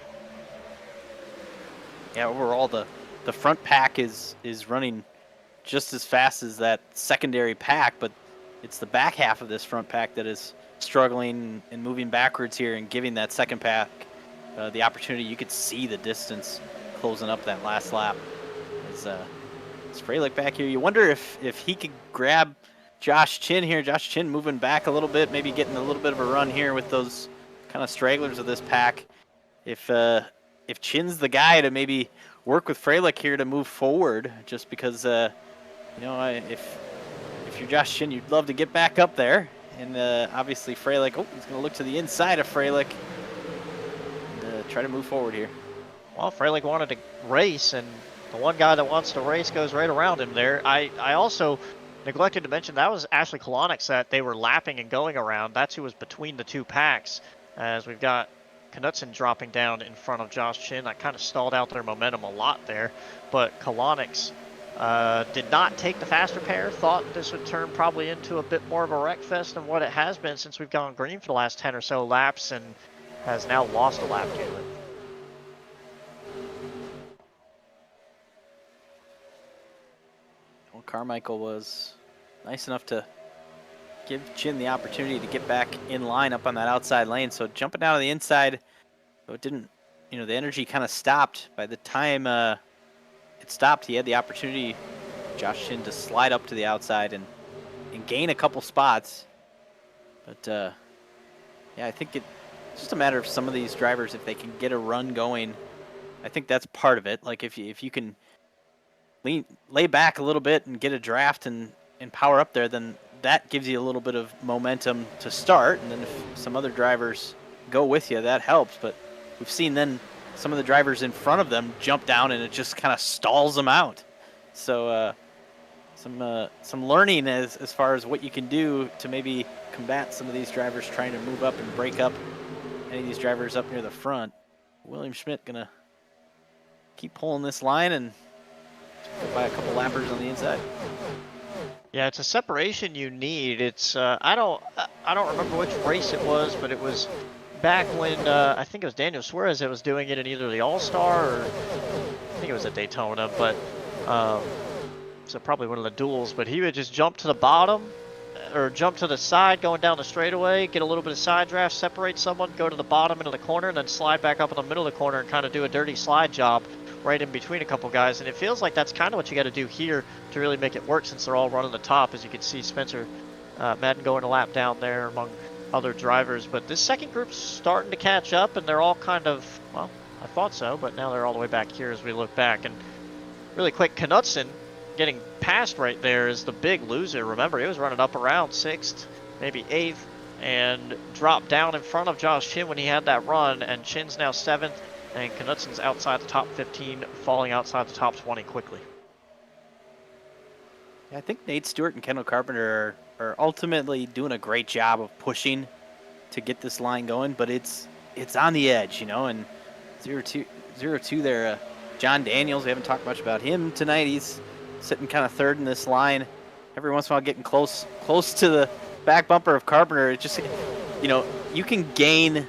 C: Yeah, overall the front pack is running just as fast as that secondary pack, but it's the back half of this front pack that is struggling and moving backwards here and giving that second pack the opportunity. You could see the distance closing up that last lap. It's Frelick back here. You wonder if he could grab Josh Chin here. Josh Chin moving back a little bit, maybe getting a little bit of a run here with those kind of stragglers of this pack. If Chin's the guy to maybe work with Frelick here to move forward, just because if you're Josh Chin, you'd love to get back up there. And obviously Frelick, he's going to look to the inside of Frelick and try to move forward here.
B: Well, Frelick wanted to race, and the one guy that wants to race goes right around him there. I also neglected to mention that was Ashley Kolonix that they were lapping and going around. That's who was between the two packs, as we've got Knutson dropping down in front of Josh Chin. That kind of stalled out their momentum a lot there, but Kolonix did not take the faster pair. Thought this would turn probably into a bit more of a wreck fest than what it has been since we've gone green for the last 10 or so laps, and has now lost a lap to it.
C: Carmichael was nice enough to give Chin the opportunity to get back in line up on that outside lane. So jumping down to the inside, it didn't, the energy kind of stopped. By the time it stopped, he had the opportunity, Josh Chin, to slide up to the outside and gain a couple spots. But yeah, I think it's just a matter of some of these drivers, if they can get a run going. I think that's part of it. Like if you can lay back a little bit and get a draft and power up there, then that gives you a little bit of momentum to start. And then if some other drivers go with you, that helps. But we've seen then some of the drivers in front of them jump down, and it just kind of stalls them out. So some learning as far as what you can do to maybe combat some of these drivers trying to move up and break up any of these drivers up near the front. William Schmidt gonna keep pulling this line and by a couple lappers on the inside.
B: Yeah, it's a separation you need. It's I don't remember which race it was, but it was back when I think it was Daniel Suarez that was doing it in either the All-Star or I think it was at Daytona, but so probably one of the duels. But he would just jump to the bottom or jump to the side going down the straightaway, get a little bit of side draft, separate someone, go to the bottom into the corner, and then slide back up in the middle of the corner and kind of do a dirty slide job right in between a couple guys. And it feels like that's kind of what you got to do here to really make it work, since they're all running the top. As you can see, Spencer Madden going a lap down there among other drivers. But this second group's starting to catch up, and they're all kind of, well, I thought so, but now they're all the way back here as we look back. And Really quick, Knutson getting passed right there is the big loser. Remember, he was running up around 6th, maybe 8th, and dropped down in front of Josh Chin when he had that run, and Chin's now 7th, and Knutson's outside the top 15, falling outside the top 20 quickly.
C: Yeah, I think Nate Stewart and Kendall Carpenter are ultimately doing a great job of pushing to get this line going, but it's on the edge, you know, and 0-2 there. John Daniels, we haven't talked much about him tonight. He's sitting kind of third in this line. Every once in a while getting close to the back bumper of Carpenter. It just, you know, you can gain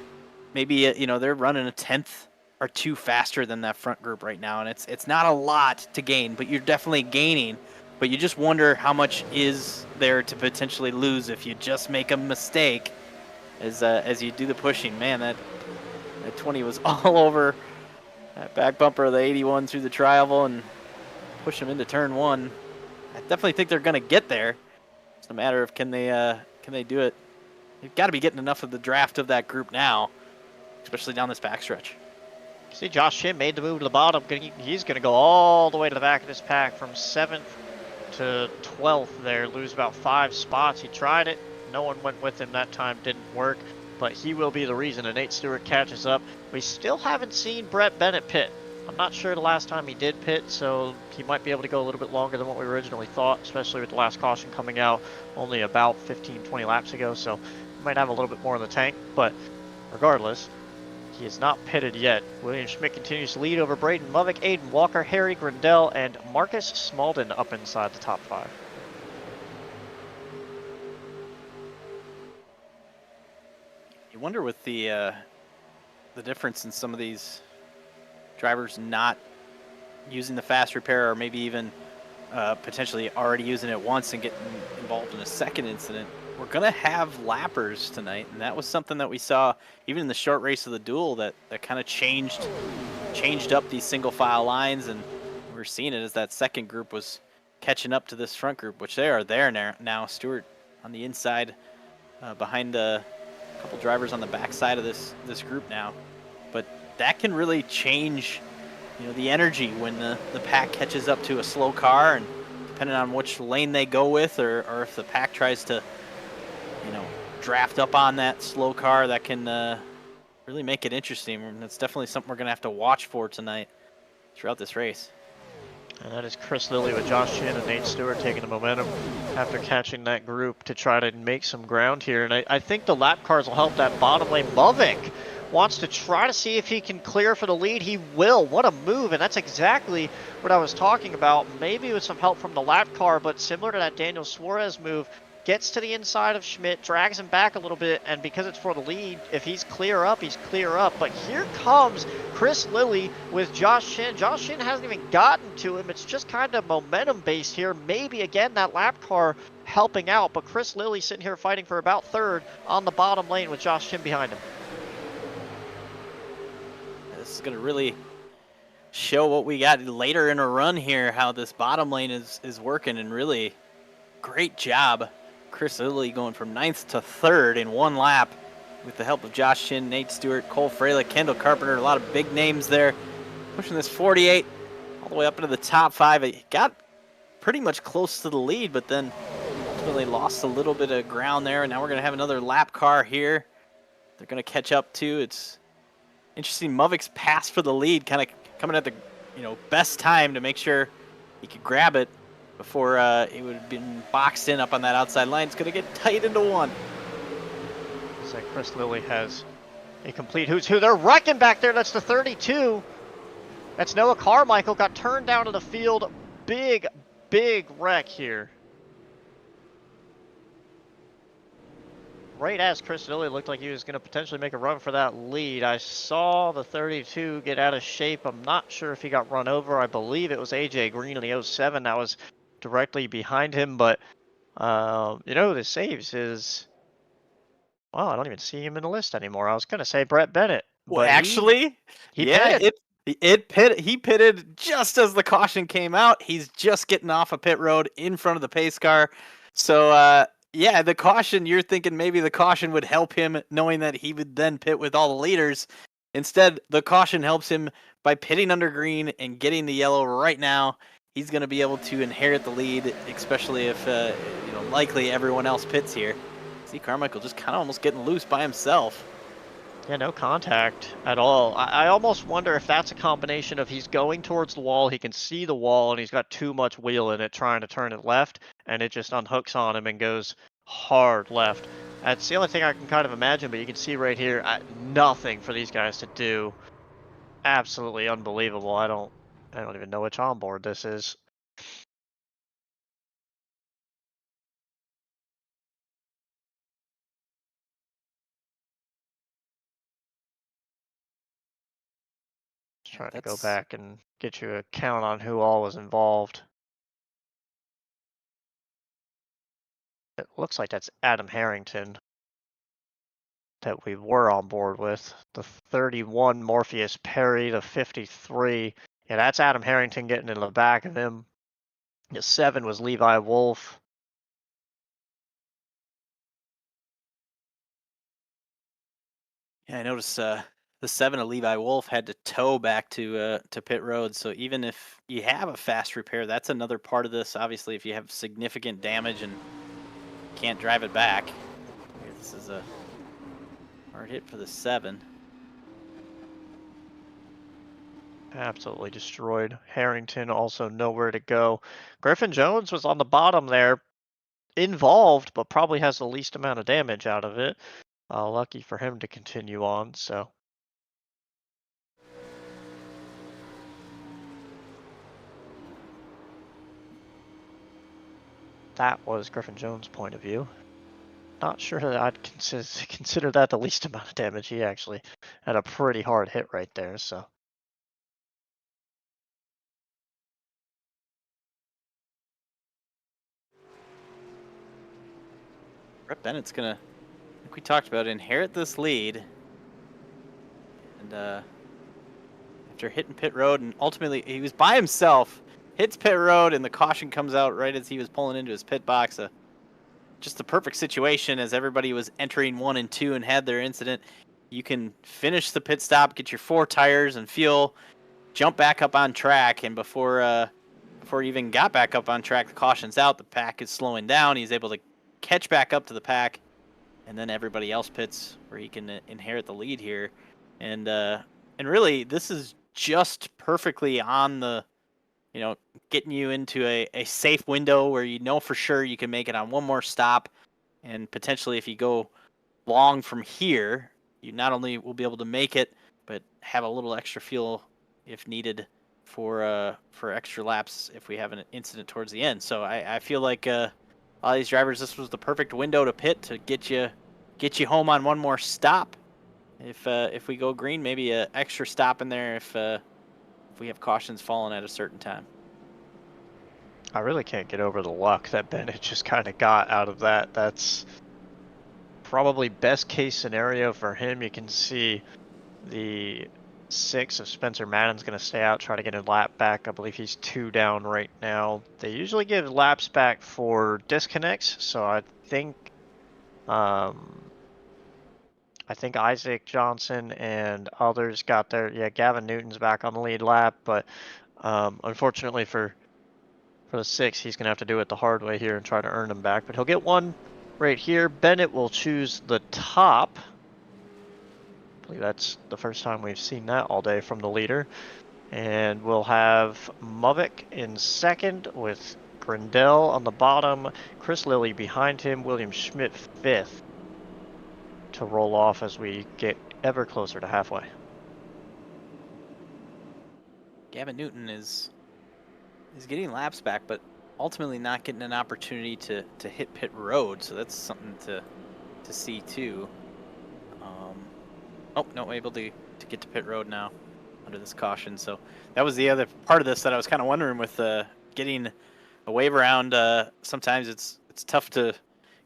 C: maybe, you know, they're running a 10th or 2 faster than that front group right now, and it's not a lot to gain, but you're definitely gaining. But you just wonder how much is there to potentially lose if you just make a mistake as you do the pushing. Man, that 20 was all over that back bumper of the 81 through the tri-oval and push them into turn 1. I definitely think they're going to get there. It's a matter of can they do it. They've got to be getting enough of the draft of that group now, especially down this backstretch.
B: See, Josh Chin made the move to the bottom. He's going to go all the way to the back of this pack from 7th to 12th there, lose about 5 spots. He tried it. No one went with him that time. Didn't work. But he will be the reason. And Nate Stewart catches up. We still haven't seen Brett Bennett pit. I'm not sure the last time he did pit, so he might be able to go a little bit longer than what we originally thought, especially with the last caution coming out only about 15-20 laps ago. So he might have a little bit more in the tank. But regardless, he is not pitted yet. William Schmidt continues to lead over Braden Movick, Aiden Walker, Harry Grindell, and Marcus Smalden up inside the top 5.
C: You wonder with the difference in some of these drivers not using the fast repair, or maybe even potentially already using it once and getting involved in a second incident. We're going to have lappers tonight, and that was something that we saw even in the short race of the duel that kind of changed up these single file lines, and we're seeing it as that second group was catching up to this front group, which they are there now. Stewart on the inside behind a couple drivers on the back side of this group now. But that can really change, you know, the energy when the pack catches up to a slow car, and depending on which lane they go with, or if the pack tries to, you know, draft up on that slow car, that can really make it interesting. And that's definitely something we're going to have to watch for tonight throughout this race.
B: And that is Chris Lilly with Josh Chin and Nate Stewart taking the momentum after catching that group to try to make some ground here. And I think the lap cars will help that bottom lane. Movick wants to try to see if he can clear for the lead. He will. What a move. And that's exactly what I was talking about. Maybe with some help from the lap car, but similar to that Daniel Suarez move, gets to the inside of Schmidt, drags him back a little bit, and because it's for the lead, if he's clear up, he's clear up. But here comes Chris Lilly with Josh Chin. Josh Chin hasn't even gotten to him. It's just kind of momentum based here. Maybe, again, that lap car helping out, but Chris Lilly sitting here fighting for about 3rd on the bottom lane with Josh Chin behind him.
C: This is going to really show what we got later in a run here, how this bottom lane is working, and really great job. Chris Lilly going from 9th to 3rd in 1 lap with the help of Josh Chin, Nate Stewart, Cole Fralick, Kendall Carpenter, a lot of big names there. Pushing this 48 all the way up into the top 5. It got pretty much close to the lead, but then ultimately lost a little bit of ground there. And now we're going to have another lap car here. They're going to catch up to. It's interesting. Movick's pass for the lead, kind of coming at the best time to make sure he could grab it before it would have been boxed in up on that outside line. It's going to get tight into 1.
B: So Chris Lilly has a complete who's who. They're wrecking back there. That's the 32. That's Noah Carmichael. Got turned down to the field. Big wreck here. Right as Chris Lilly looked like he was going to potentially make a run for that lead. I saw the 32 get out of shape. I'm not sure if he got run over. I believe it was AJ Green in the 07 that was directly behind him. But, the saves is... Well, I don't even see him in the list anymore. I was going to say Brett Bennett.
C: Well, actually,
B: he pitted.
C: He pitted just as the caution came out. He's just getting off a pit road in front of the pace car. So, yeah, the caution, you're thinking maybe the caution would help him knowing that he would then pit with all the leaders. Instead, the caution helps him by pitting under green and getting the yellow right now. he's going to be able to inherit the lead, especially if, you know, likely everyone else pits here. See Carmichael just kind of almost getting loose by himself.
B: Yeah, no contact at all. I almost wonder if that's a combination of he's going towards the wall, he can see the wall, and he's got too much wheel in it trying to turn it left, and it just unhooks on him and goes hard left. That's the only thing I can kind of imagine, but you can see right here, nothing for these guys to do. Absolutely unbelievable. I don't even know which onboard this is. Trying to go back and get you a count on who all was involved. It looks like that's Adam Harrington that we were on board with. The 31 Morpheus Perry, the 53. Yeah, that's Adam Harrington getting in the back of him. The 7 was Levi Wolf.
C: Yeah, I noticed the 7 of Levi Wolf had to tow back to pit road. So even if you have a fast repair, that's another part of this. Obviously, if you have significant damage and can't drive it back, this is a hard hit for the 7.
B: Absolutely destroyed. Harrington also nowhere to go. Griffin Jones was on the bottom there, involved, but probably has the least amount of damage out of it. Lucky for him to continue on, so. That was Griffin Jones' point of view. Not sure that I'd consider that the least amount of damage. He actually had a pretty hard hit right there, so.
C: Brett Bennett's gonna, like we talked about, inherit this lead. And after hitting pit road, and ultimately he was by himself, hits pit road, and the caution comes out right as he was pulling into his pit box. Just the perfect situation as everybody was entering 1 and 2 and had their incident. You can finish the pit stop, get your 4 tires and fuel, jump back up on track, and before he even got back up on track, the caution's out, the pack is slowing down, he's able to catch back up to the pack, and then everybody else pits where he can inherit the lead here. And really, this is just perfectly on the, you know, getting you into a safe window where you know for sure you can make it on one more stop. And potentially if you go long from here, you not only will be able to make it, but have a little extra fuel if needed for extra laps if we have an incident towards the end. So I feel like a lot of these drivers, this was the perfect window to pit to get you home on one more stop. If we go green, maybe an extra stop in there if we have cautions falling at a certain time.
B: I really can't get over the luck that Bennett just kind of got out of that. That's probably best case scenario for him. You can see the 6 of Spencer Madden's going to stay out, try to get a lap back. I believe he's 2 down right now. They usually give laps back for disconnects, so I think Isaac Johnson and others got their, yeah, Gavin Newton's back on the lead lap, but unfortunately for the 6, he's going to have to do it the hard way here and try to earn them back, but he'll get one right here. Bennett will choose the top. I believe that's the first time we've seen that all day from the leader. And we'll have Movick in second with Grindel on the bottom, Chris Lilly behind him, William Schmidt 5th to roll off as we get ever closer to halfway.
C: Gavin Newton is getting laps back, but ultimately not getting an opportunity to hit pit road, so that's something to see too. Oh, no, able to get to pit road now under this caution. So that was the other part of this that I was kind of wondering with getting a wave around. Sometimes it's tough to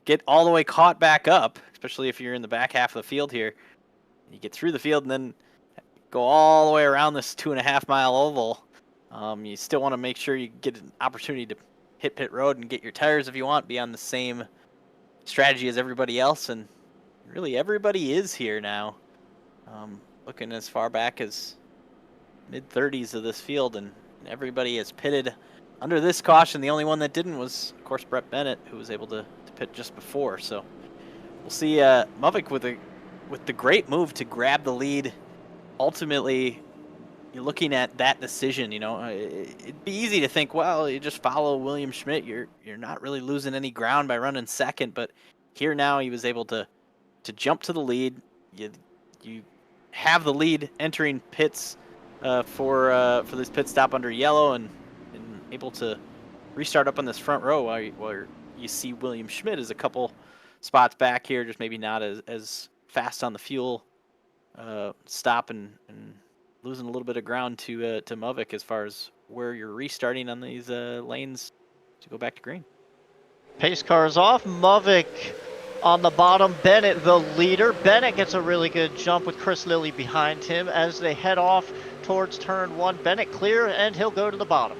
C: get all the way caught back up, especially if you're in the back half of the field here. You get through the field and then go all the way around this 2.5 mile oval. You still want to make sure you get an opportunity to hit pit road and get your tires if you want, be on the same strategy as everybody else, and really everybody is here now. Looking as far back as mid-30s of this field, and everybody has pitted under this caution, the only one that didn't was, of course, Brett Bennett, who was able to pit just before. So we'll see Muvik with the great move to grab the lead. Ultimately, you're looking at that decision. It'd be easy to think, well, you just follow William Schmidt. You're not really losing any ground by running second. But here now, he was able to jump to the lead. You have the lead entering pits for this pit stop under yellow, and able to restart up on this front row while you see William Schmidt is a couple spots back here, just maybe not as fast on the fuel stop and losing a little bit of ground to Muvik as far as where you're restarting on these lanes to go back to green.
B: Pace cars off. Muvik on the bottom. Bennett the leader. Bennett gets a really good jump with Chris Lilly behind him as they head off towards turn 1. Bennett clear, and he'll go to the bottom.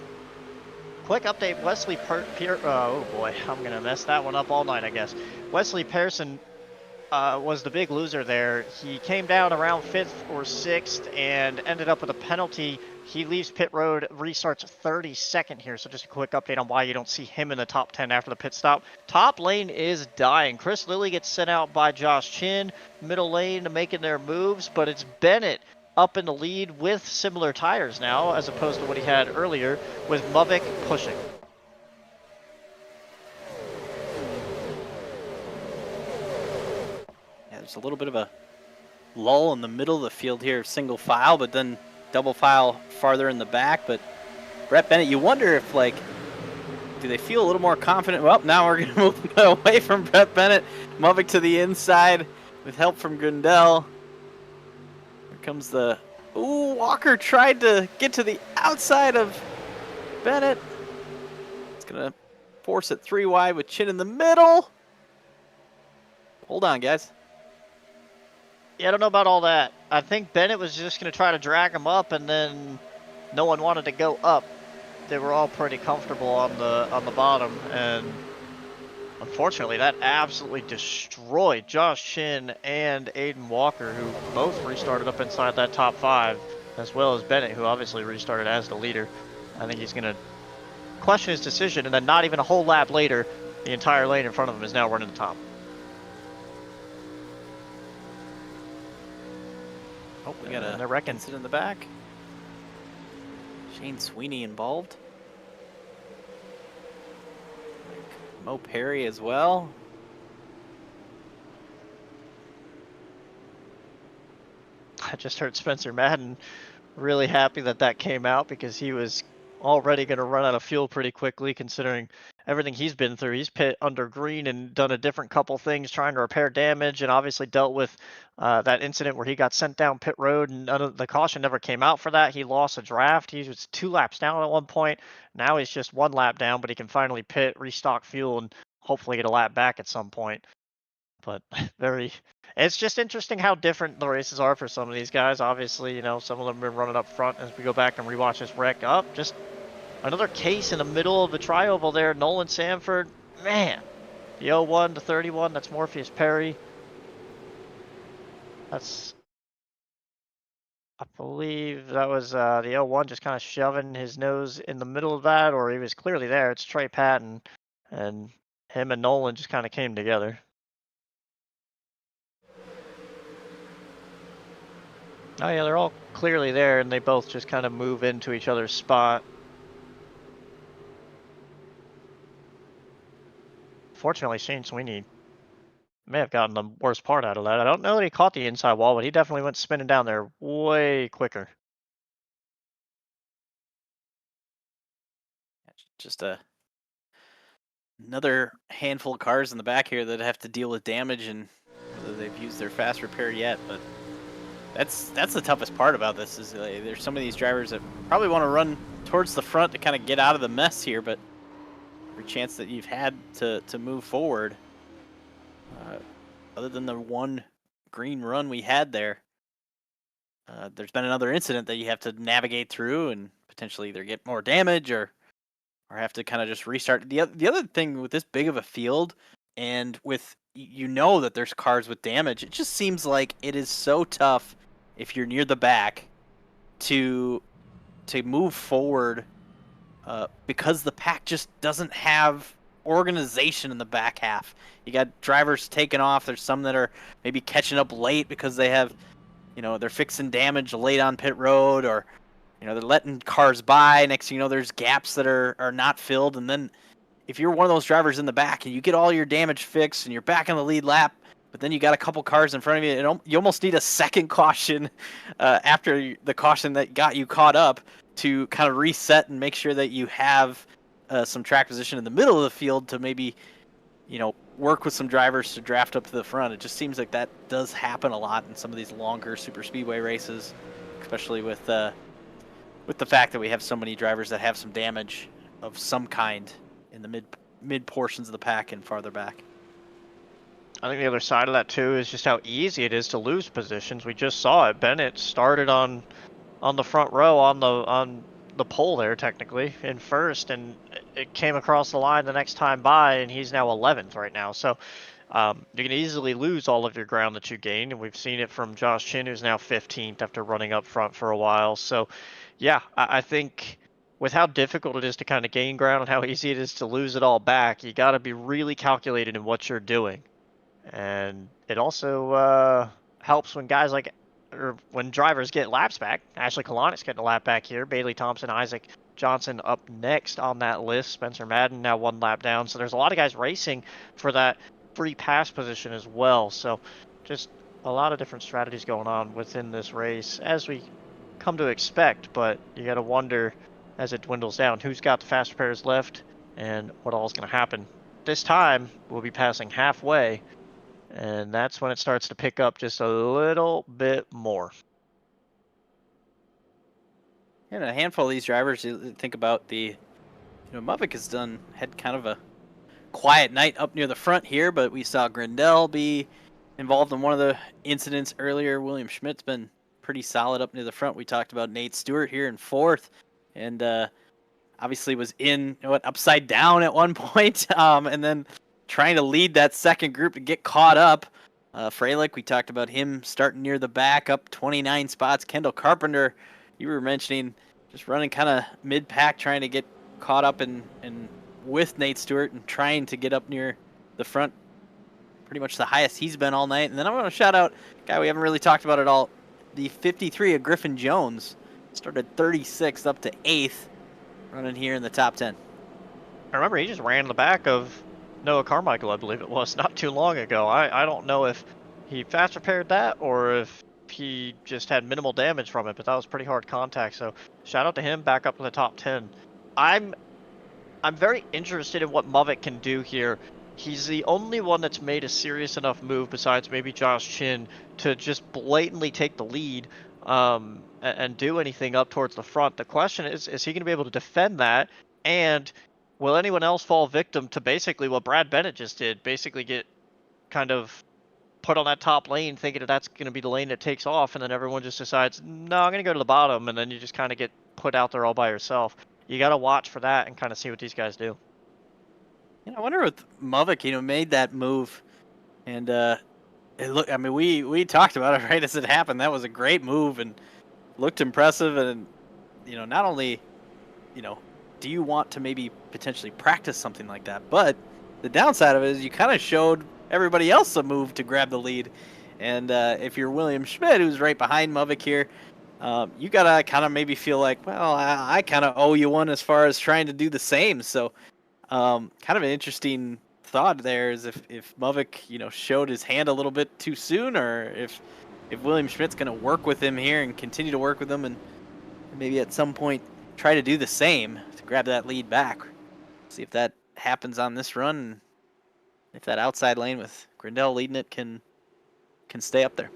B: Quick update, Wesley oh boy, I'm going to mess that one up all night, I guess. Wesley Pearson was the big loser there. He came down around 5th or 6th and ended up with a penalty. He leaves pit road, restarts 32nd here. So just a quick update on why you don't see him in the top 10 after the pit stop. Top lane is dying. Chris Lilly gets sent out by Josh Chin. Middle lane making their moves, but it's Bennett up in the lead with similar tires now, as opposed to what he had earlier, with Muvik pushing.
C: Yeah, there's a little bit of a lull in the middle of the field here, single file, but then double file farther in the back. But Brett Bennett, you wonder if, do they feel a little more confident? Well, now we're going to move away from Brett Bennett. Muvik to the inside with help from Gundel. Comes the Walker tried to get to the outside of Bennett. It's gonna force it 3 wide with Chin in the middle. Hold on, guys.
B: Yeah, I don't know about all that. I think Bennett was just gonna try to drag him up, and then no one wanted to go up. They were all pretty comfortable on the bottom, and unfortunately, that absolutely destroyed Josh Chin and Aiden Walker, who both restarted up inside that top 5, as well as Bennett, who obviously restarted as the leader. I think he's going to question his decision, and then not even a whole lap later, the entire lane in front of him is now running the top.
C: Oh, we got a wreck incident in the back. Shane Sweeney involved. Mo Perry as well.
B: I just heard Spencer Madden really happy that came out, because he was already going to run out of fuel pretty quickly, considering everything he's been through. He's pit under green and done a different couple things trying to repair damage, and obviously dealt with that incident where he got sent down pit road, and the caution never came out for that. He lost a draft. He was 2 laps down at one point. Now he's just 1 lap down, but he can finally pit, restock fuel, and hopefully get a lap back at some point. But it's just interesting how different the races are for some of these guys. Obviously, some of them have been running up front. As we go back and rewatch this wreck up, just another case in the middle of the tri-oval there. Nolan Sanford, man, the 01 to 31, that's Morpheus Perry. I believe that was the 01 just kind of shoving his nose in the middle of that, or he was clearly there. It's Trey Patton, and him and Nolan just kind of came together. Oh yeah, they're all clearly there, and they both just kind of move into each other's spot. Fortunately, Shane Sweeney may have gotten the worst part out of that. I don't know that he caught the inside wall, but he definitely went spinning down there way quicker.
C: Just another handful of cars in the back here that have to deal with damage, and whether they've used their fast repair yet, but that's the toughest part about this is there's some of these drivers that probably want to run towards the front to kind of get out of the mess here, but every chance that you've had to move forward, other than the 1 green run we had there, there's been another incident that you have to navigate through and potentially either get more damage or have to kind of just restart. The other thing with this big of a field, and with that there's cars with damage, it just seems like it is so tough if you're near the back to move forward because the pack just doesn't have organization in the back half. You got drivers taking off. There's some that are maybe catching up late because they have, they're fixing damage late on pit road, or they're letting cars by. Next thing you know, there's gaps that are not filled. And then if you're one of those drivers in the back and you get all your damage fixed and you're back in the lead lap, but then you got a couple cars in front of you, you almost need a second caution after the caution that got you caught up to kind of reset and make sure that you have some track position in the middle of the field to maybe, work with some drivers to draft up to the front. It just seems like that does happen a lot in some of these longer super speedway races, especially with the fact that we have so many drivers that have some damage of some kind in the mid portions of the pack and farther back.
B: I think the other side of that too is just how easy it is to lose positions. We just saw it. Bennett started on the front row on the pole there, technically in first, and it came across the line the next time by, and he's now 11th right now. So you can easily lose all of your ground that you gained, and we've seen it from Josh Chin, who's now 15th after running up front for a while. So yeah, I think with how difficult it is to kind of gain ground and how easy it is to lose it all back, you got to be really calculated in what you're doing. And it also helps when guys or when drivers get laps back. Ashley Kalanik's getting a lap back here. Bailey Thompson, Isaac Johnson up next on that list. Spencer Madden now 1 lap down. So there's a lot of guys racing for that free pass position as well. So just a lot of different strategies going on within this race, as we come to expect. But you got to wonder, as it dwindles down, who's got the fast pairs left and what all is going to happen. This time, we'll be passing halfway, and that's when it starts to pick up just a little bit more.
C: And a handful of these drivers, you think about Muvik had kind of a quiet night up near the front here, but we saw Grindel be involved in one of the incidents earlier. William Schmidt's been pretty solid up near the front. We talked about Nate Stewart here in 4th, and obviously was upside down at one point, and then trying to lead that second group to get caught up. Freilich, we talked about him starting near the back, up 29 spots. Kendall Carpenter, you were mentioning, just running kind of mid-pack, trying to get caught up and with Nate Stewart and trying to get up near the front, pretty much the highest he's been all night. And then I'm going to shout out a guy we haven't really talked about at all, the 53 of Griffin Jones. Started 36th up to 8th, running here in the top 10.
B: I remember he just ran the back of Noah Carmichael, I believe it was, not too long ago. I don't know if he fast repaired that or if he just had minimal damage from it, but that was pretty hard contact. So shout out to him, back up to the top 10. I'm very interested in what Muvik can do here. He's the only one that's made a serious enough move, besides maybe Josh Chin, to just blatantly take the lead and do anything up towards the front. The question is he going to be able to defend that? And will anyone else fall victim to basically what Brad Bennett just did? Basically get kind of put on that top lane thinking that that's going to be the lane that takes off, and then everyone just decides, no, I'm going to go to the bottom, and then you just kind of get put out there all by yourself. You got to watch for that and kind of see what these guys do.
C: I wonder with Muvik, made that move, and we talked about it right as it happened. That was a great move and looked impressive, and not only do you want to maybe potentially practice something like that, but the downside of it is you kind of showed everybody else a move to grab the lead. And if you're William Schmidt, who's right behind Muvik here, you gotta kind of maybe feel like, well, I kind of owe you one as far as trying to do the same. So kind of an interesting thought there is if Muvik showed his hand a little bit too soon, or if William Schmidt's going to work with him here and continue to work with him and maybe at some point try to do the same to grab that lead back. See if that happens on this run, and if that outside lane with Grindel leading it can stay up there.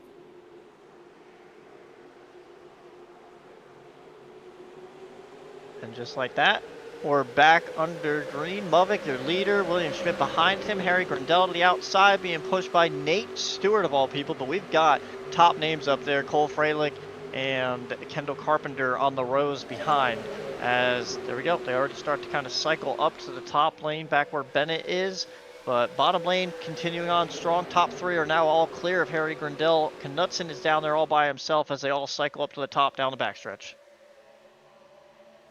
B: And just like that, we're back under green. Muvik, your leader. William Schmidt behind him. Harry Grindel to the outside, being pushed by Nate Stewart of all people. But we've got top names up there. Cole Freilich and Kendall Carpenter on the rows behind. As, there we go, they already start to kind of cycle up to the top lane, back where Bennett is. But bottom lane continuing on strong. Top 3 are now all clear of Harry Grindel. Knutson is down there all by himself as they all cycle up to the top down the backstretch.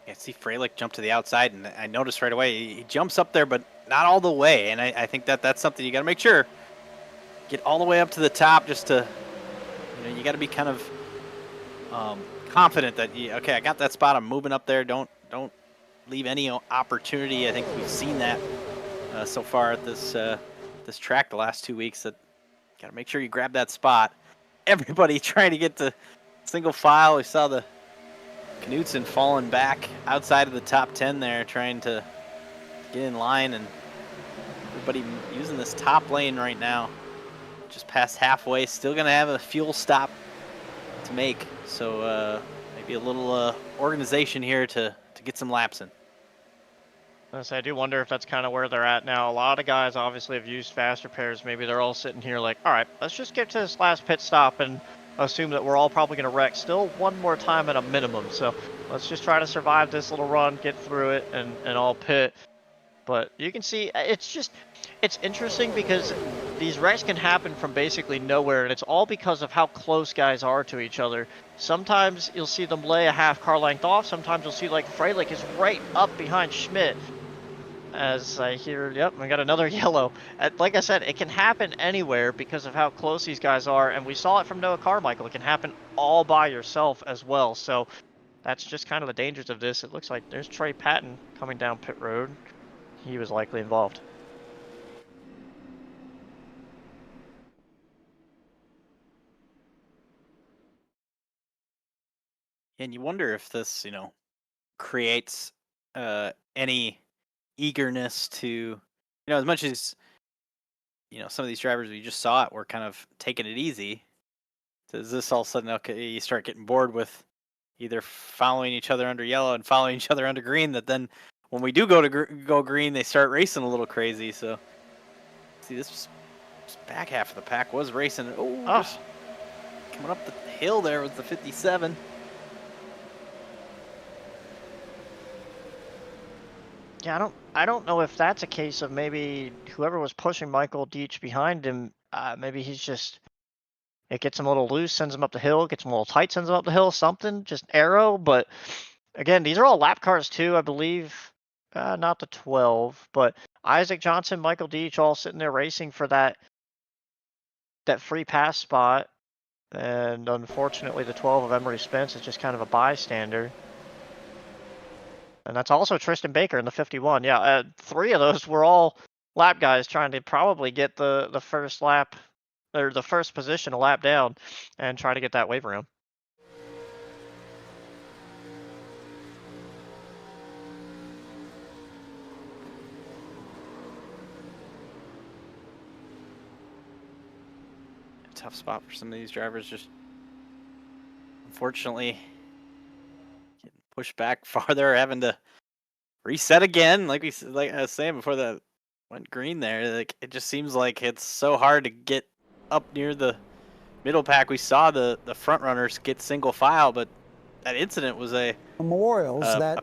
C: I see Freilich jump to the outside, and I noticed right away he jumps up there, but not all the way. And I think that's something you got to make sure get all the way up to the top, just to you got to be kind of confident that okay, I got that spot. I'm moving up there. Don't leave any opportunity. I think we've seen that so far at this track the last 2 weeks. That got to make sure you grab that spot. Everybody trying to get to single file. We saw the Knudsen falling back outside of the top 10 there, trying to get in line, and everybody using this top lane right now. Just past halfway, still gonna have a fuel stop to make, so maybe a little organization here to get some laps in.
B: I do wonder if that's kind of where they're at now. A lot of guys obviously have used faster pairs. Maybe they're all sitting here like, all right, let's just get to this last pit stop and assume that we're all probably going to wreck still one more time at a minimum. So let's just try to survive this little run, get through it, and all pit. But you can see it's interesting because these wrecks can happen from basically nowhere, and it's all because of how close guys are to each other. Sometimes you'll see them lay a half car length off. Sometimes you'll see like Freilich is right up behind Schmidt. As I hear, yep, I got another yellow. Like I said, it can happen anywhere because of how close these guys are, and we saw it from Noah Carmichael. It can happen all by yourself as well. So that's just kind of the dangers of this. It looks like there's Trey Patton coming down pit road. He was likely involved.
C: And you wonder if this, creates any eagerness to, as much as, some of these drivers we just saw it were kind of taking it easy. Does this all of a sudden, okay, you start getting bored with either following each other under yellow and following each other under green, that then when we do go green, they start racing a little crazy. So, see, this back half of the pack was racing. Just coming up the hill there with the 57.
B: Yeah, I don't know if that's a case of maybe whoever was pushing Michael Deach behind him, maybe he's just, it gets him a little loose, sends him up the hill, gets him a little tight, sends him up the hill, something, just arrow. But again, these are all lap cars too, I believe. Not the 12, but Isaac Johnson, Michael Deach, all sitting there racing for that free pass spot. And unfortunately, the 12 of Emery Spence is just kind of a bystander. And that's also Tristan Baker in the 51. Yeah, 3 of those were all lap guys trying to probably get the first lap, or the first position a lap down, and try to get that wave around.
C: Tough spot for some of these drivers, just unfortunately getting pushed back farther, having to reset again. Like I was saying before that went green there, like it just seems like it's so hard to get up near the middle pack. We saw the front runners get single file, but that incident was a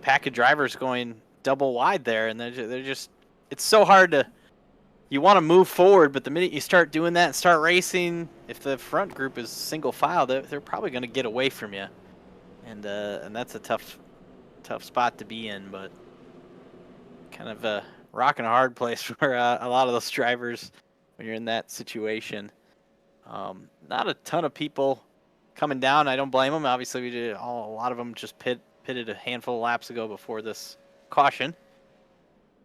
C: pack of drivers going double wide there, and they're just it's so hard to. You want to move forward, but the minute you start doing that and start racing, if the front group is single file, they're probably going to get away from you, and that's a tough spot to be in. But kind of a rock and a hard place for a lot of those drivers when you're in that situation. Not a ton of people coming down. I don't blame them. Obviously, a lot of them just pitted a handful of laps ago before this caution,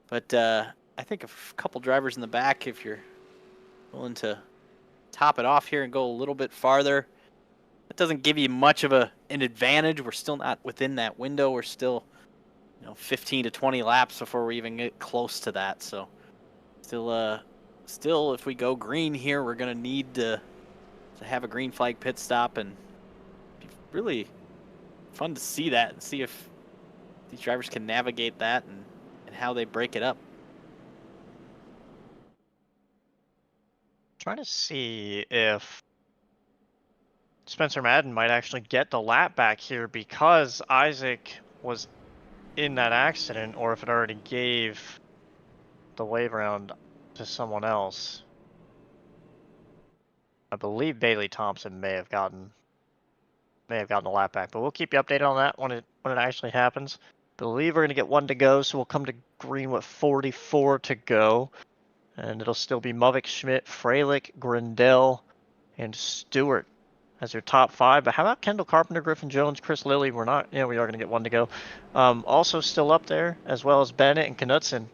C: but. I think a couple drivers in the back, if you're willing to top it off here and go a little bit farther, that doesn't give you much of an advantage. We're still not within that window. We're still, 15 to 20 laps before we even get close to that. So, still, if we go green here, we're gonna need to have a green flag pit stop, and it'd be really fun to see that and see if these drivers can navigate that and how they break it up.
B: Trying to see if Spencer Madden might actually get the lap back here because Isaac was in that accident, or if it already gave the wave round to someone else. I believe Bailey Thompson may have gotten the lap back, but we'll keep you updated on that when it actually happens. believe we're going to get 1 to go, so we'll come to green with 44 to go. And it'll still be Muvik, Schmidt, Freilich, Grindel, and Stewart as your top 5. But how about Kendall Carpenter, Griffin Jones, Chris Lilly? We're not, yeah, we are going to get 1 to go. Also still up there, as well as Bennett and Knutson,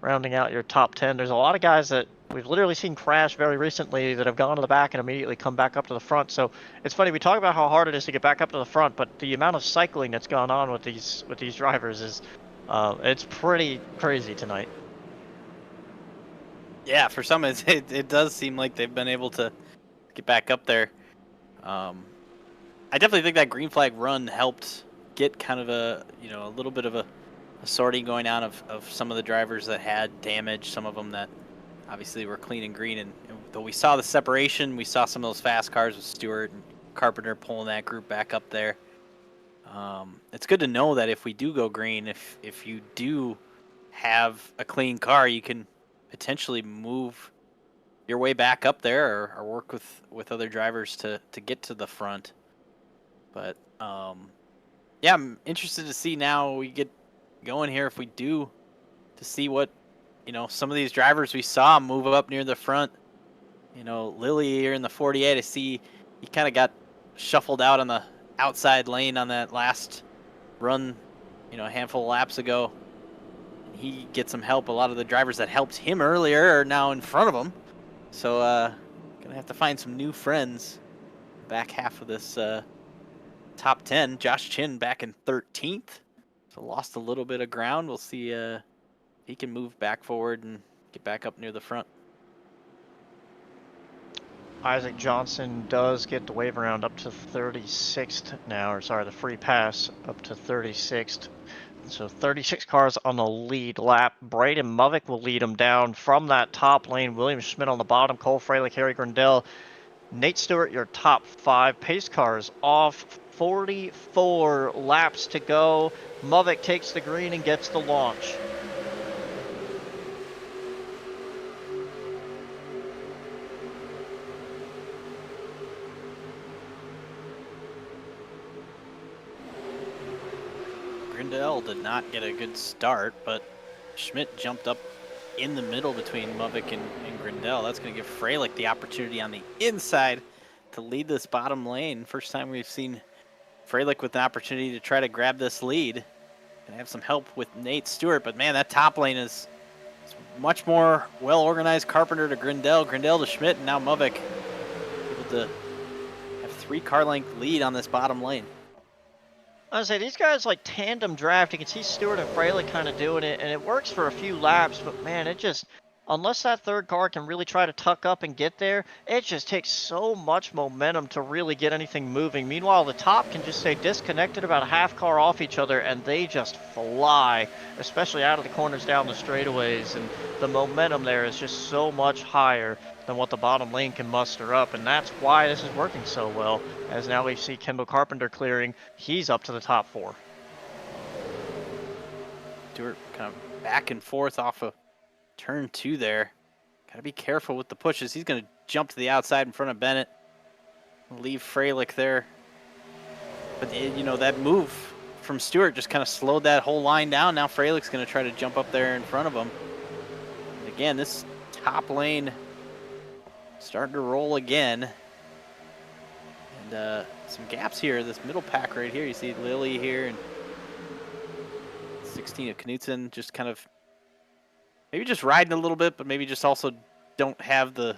B: rounding out your top 10. There's a lot of guys that we've literally seen crash very recently that have gone to the back and immediately come back up to the front. So it's funny, we talk about how hard it is to get back up to the front, but the amount of cycling that's gone on with these drivers is it's pretty crazy tonight.
C: Yeah, for some it does seem like they've been able to get back up there. I definitely think that green flag run helped get kind of a little bit of a sorting going on of some of the drivers that had damage, some of them that obviously were clean and green. And though we saw the separation, we saw some of those fast cars with Stewart and Carpenter pulling that group back up there. It's good to know that if we do go green, if you do have a clean car, you can potentially move your way back up there or work with other drivers to get to the front. But yeah, I'm interested to see now we get going here if we do, to see what some of these drivers we saw move up near the front. Lilly here in the 48, I see he kind of got shuffled out on the outside lane on that last run a handful of laps ago. He gets some help. A lot of the drivers that helped him earlier are now in front of him. So gonna have to find some new friends back half of this top 10. Josh Chin back in 13th. So lost a little bit of ground. We'll see if he can move back forward and get back up near the front.
B: Isaac Johnson does get the wave around up to 36th now, or sorry, the free pass up to 36th. So 36 cars on the lead lap. Braden Muvik will lead them down from that top lane. William Schmidt on the bottom. Cole Freilich, Harry Grindel, Nate Stewart, your top 5. Pace cars off. 44 laps to go. Muvik takes the green and gets the launch.
C: Grindel did not get a good start, but Schmidt jumped up in the middle between Muvik and Grindel. That's going to give Freilich the opportunity on the inside to lead this bottom lane. First time we've seen Freilich with an opportunity to try to grab this lead. Gonna have some help with Nate Stewart, but man, that top lane is much more well-organized. Carpenter to Grindel, Grindel to Schmidt, and now Muvik able to have 3 car length lead on this bottom lane.
B: I was say these guys like tandem draft. You can see Stewart and Freilich kind of doing it, and it works for a few laps. But man, it just, unless that third car can really try to tuck up and get there, it just takes so much momentum to really get anything moving. Meanwhile, the top can just stay disconnected about a half car off each other, and they just fly, especially out of the corners down the straightaways. And the momentum there is just so much higher than what the bottom lane can muster up, and that's why this is working so well, as now we see Kendall Carpenter clearing. He's up to the top 4.
C: Stewart kind of back and forth off of turn 2 there. Gotta be careful with the pushes. He's gonna jump to the outside in front of Bennett. Leave Freilich there. But that move from Stewart just kind of slowed that whole line down. Now Freilich's gonna try to jump up there in front of him. And again, this top lane starting to roll again. And some gaps here. This middle pack right here. You see Lilly here and 16 of Knutson just kind of maybe just riding a little bit, but maybe just also don't have the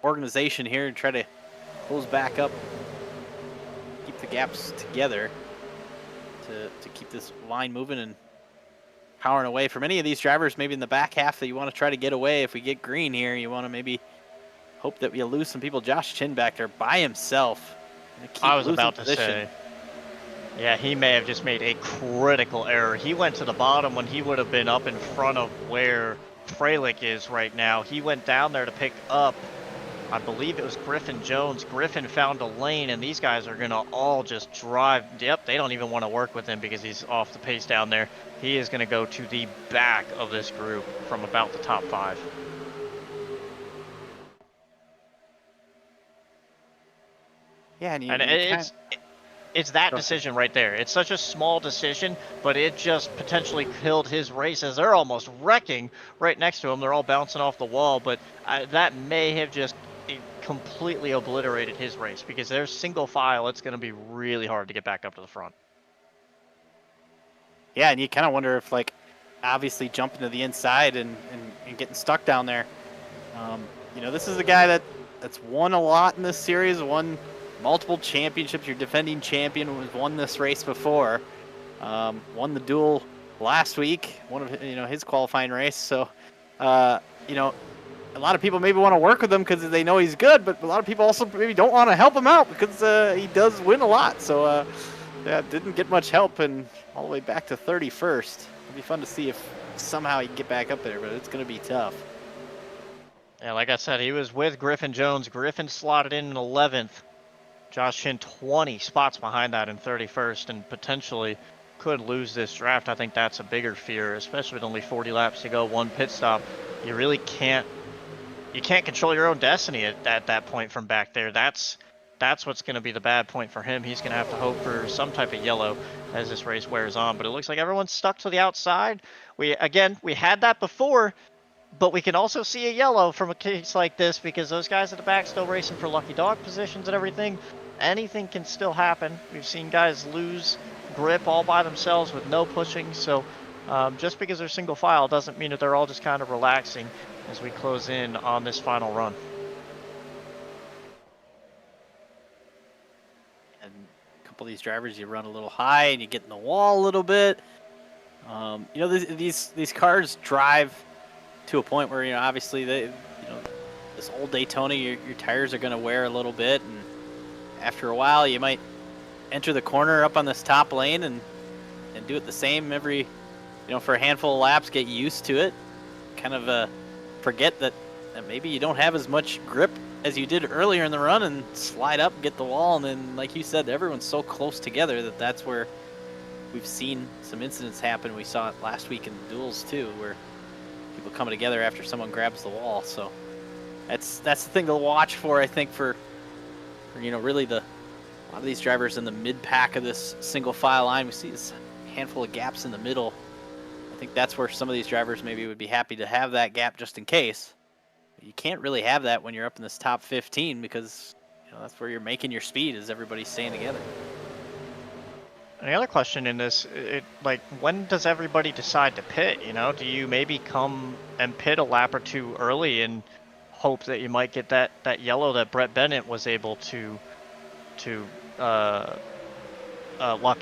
C: organization here and try to close back up, keep the gaps together to keep this line moving and powering away. For many of these drivers, maybe in the back half that you want to try to get away, if we get green here, you want to maybe hope that we lose some people. Josh Chin back there by himself.
B: I was about to say. Yeah, he may have just made a critical error. He went to the bottom when he would have been up in front of where Freilich is right now. He went down there to pick up, I believe it was Griffin Jones. Griffin found a lane, and these guys are going to all just drive. Yep, they don't even want to work with him because he's off the pace down there. He is going to go to the back of this group from about the top 5.
C: Yeah, and
B: It's that decision right there. It's such a small decision, but it just potentially killed his race as they're almost wrecking right next to him. They're all bouncing off the wall, but that may have just completely obliterated his race because there's single file. It's going to be really hard to get back up to the front.
C: Yeah, and you kind of wonder if, like, obviously jumping to the inside and getting stuck down there. You know, this is a guy that's won a lot in this series, won multiple championships. Your defending champion was won this race before, won the duel last week, one of his qualifying race. So, you know, a lot of people maybe want to work with him because they know he's good, but a lot of people also maybe don't want to help him out because he does win a lot. So, yeah, didn't get much help and all the way back to 31st. It'll be fun to see if somehow he can get back up there, but it's going to be tough.
B: Yeah, like I said, he was with Griffin Jones. Griffin slotted in 11th. Josh Chin 20 spots behind that in 31st and potentially could lose this draft. I think that's a bigger fear, especially with only 40 laps to go, one pit stop. You really can't control your own destiny at that point from back there. That's what's going to be the bad point for him. He's going to have to hope for some type of yellow as this race wears on. But it looks like everyone's stuck to the outside. We had that before, but we can also see a yellow from a case like this because those guys at the back still racing for lucky dog positions and everything. Anything can still happen. We've seen guys lose grip all by themselves with no pushing. So just because they're single file doesn't mean that they're all just kind of relaxing as we close in on this final run.
C: Of these drivers, you run a little high and you get in the wall a little bit. You know, these cars drive to a point where, you know, obviously this old Daytona, your tires are going to wear a little bit, and after a while you might enter the corner up on this top lane and do it the same every, you know, for a handful of laps, get used to it, kind of forget that maybe you don't have as much grip as you did earlier in the run and slide up, get the wall, and then, like you said, everyone's so close together that's where we've seen some incidents happen. We saw it last week in the duels too, where people coming together after someone grabs the wall. So that's the thing to watch for, I think, for you know, really a lot of these drivers in the mid pack of this single file line. We see this handful of gaps in the middle. I think that's where some of these drivers maybe would be happy to have that gap just in case. You can't really have that when you're up in this top 15 because, you know, that's where you're making your speed, is everybody staying together.
B: And the other question in this, like, when does everybody decide to pit? You know, do you maybe come and pit a lap or two early and hope that you might get that yellow that Brett Bennett was able to luck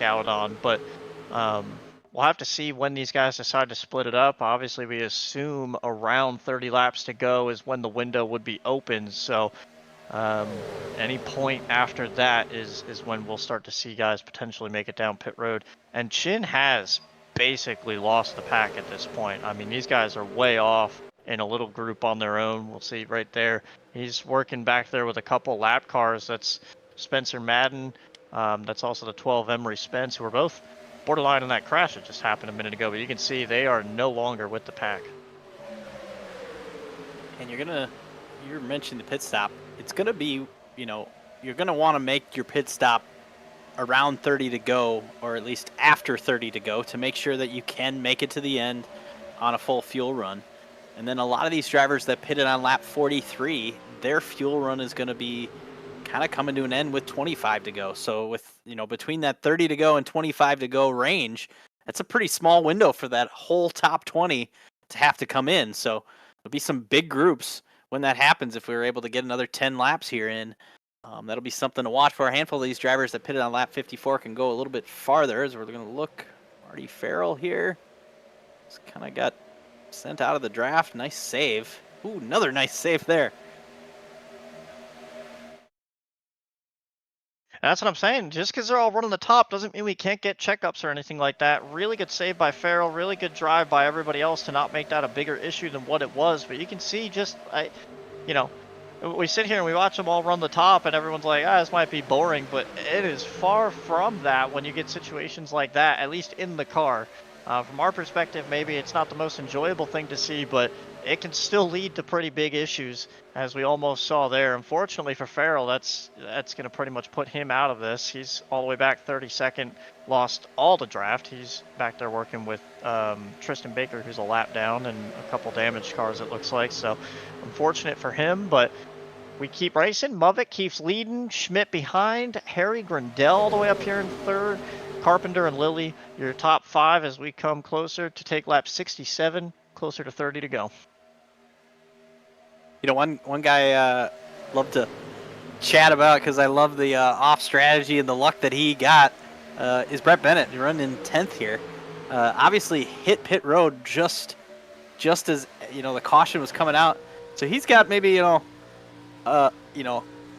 B: out on? But we'll have to see when these guys decide to split it up. Obviously, we assume around 30 laps to go is when the window would be open. So any point after that is when we'll start to see guys potentially make it down pit road. And Chin has basically lost the pack at this point. I mean, these guys are way off in a little group on their own. We'll see right there. He's working back there with a couple lap cars. That's Spencer Madden. That's also the 12 Emery Spence, who are both borderline in that crash that just happened a minute ago, but you can see they are no longer with the pack.
C: And you're mentioning the pit stop. It's gonna be, you know, you're gonna want to make your pit stop around 30 to go, or at least after 30 to go, to make sure that you can make it to the end on a full fuel run. And then a lot of these drivers that pitted on lap 43, their fuel run is gonna be kind of coming to an end with 25 to go. So with, you know, between that 30 to go and 25 to go range, that's a pretty small window for that whole top 20 to have to come in. So there'll be some big groups when that happens. If we were able to get another 10 laps here in, that'll be something to watch for. A handful of these drivers that pitted on lap 54 can go a little bit farther, as we're going to look. Marty Farrell here. Just kind of got sent out of the draft. Nice save. Ooh, another nice save there.
B: That's what I'm saying. Just because they're all running the top doesn't mean we can't get checkups or anything like that. Really good save by Farrell. Really good drive by everybody else to not make that a bigger issue than what it was. But you can see just, you know, we sit here and we watch them all run the top and everyone's like, this might be boring. But it is far from that when you get situations like that, at least in the car. From our perspective, maybe it's not the most enjoyable thing to see, but it can still lead to pretty big issues, as we almost saw there. Unfortunately for Farrell, that's going to pretty much put him out of this. He's all the way back 32nd, lost all the draft. He's back there working with Tristan Baker, who's a lap down, and a couple damaged cars, it looks like. So unfortunate for him, but we keep racing. Movick keeps leading. Schmidt behind. Harry Grindell all the way up here in third. Carpenter and Lilly, your top 5 as we come closer to take lap 67, closer to 30 to go.
C: You know, one guy love to chat about, because I love the off strategy and the luck that he got, is Brett Bennett. He's running in 10th here. Obviously hit pit road just as, you know, the caution was coming out. So he's got maybe,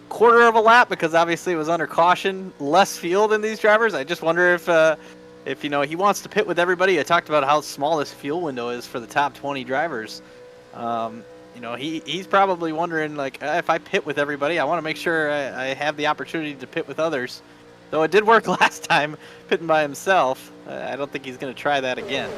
C: quarter of a lap, because obviously it was under caution, less fuel than these drivers. I just wonder if he wants to pit with everybody. I talked about how small this fuel window is for the top 20 drivers. He's probably wondering, like, if I pit with everybody, I want to make sure I have the opportunity to pit with others. Though it did work last time, pitting by himself. I don't think he's going to try that again.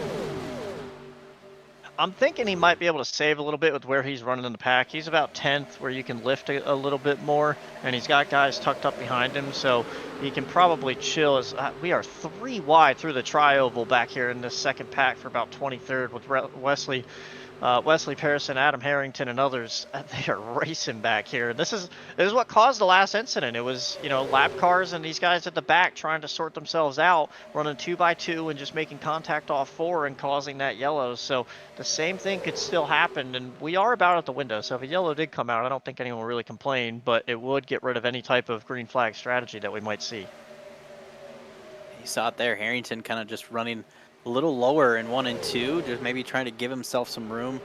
B: I'm thinking he might be able to save a little bit with where he's running in the pack. He's about 10th, where you can lift a little bit more, and he's got guys tucked up behind him, so he can probably chill. As we are 3 wide through the tri-oval back here in this second pack for about 23rd with Wesley Pearson, Adam Harrington, and others. They are racing back here. This is what caused the lap incident. It was, lap cars and these guys at the back trying to sort themselves out, running 2x2 and just making contact off 4 and causing that yellow. So the same thing could still happen, and we are about at the window. So if a yellow did come out, I don't think anyone will really complain, but it would get rid of any type of green flag strategy that we might see.
C: You saw it there. Harrington kind of just running a little lower in 1 and 2, just maybe trying to give himself some room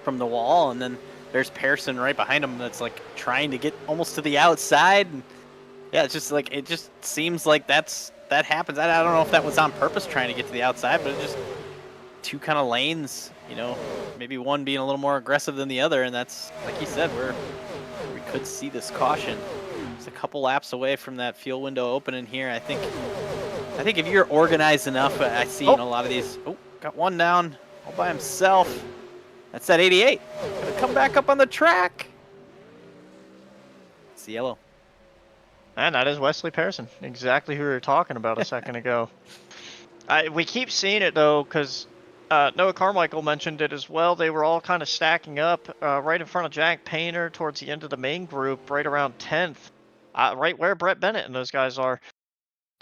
C: from the wall. And then there's Pearson right behind him that's like trying to get almost to the outside. And yeah, it's just like, it just seems like that happens. I don't know if that was on purpose, trying to get to the outside, but it just 2 kind of lanes, maybe one being a little more aggressive than the other. And that's, like you said, we could see this caution. It's a couple laps away from that fuel window opening here. I think if you're organized enough, I see a lot of these. Oh, got one down all by himself. That's that 88. Gonna come back up on the track. It's the yellow.
B: And that is Wesley Pearson, exactly who we were talking about a second ago. We keep seeing it, though, because Noah Carmichael mentioned it as well. They were all kind of stacking up right in front of Jack Painter towards the end of the main group, right around 10th, right where Brett Bennett and those guys are.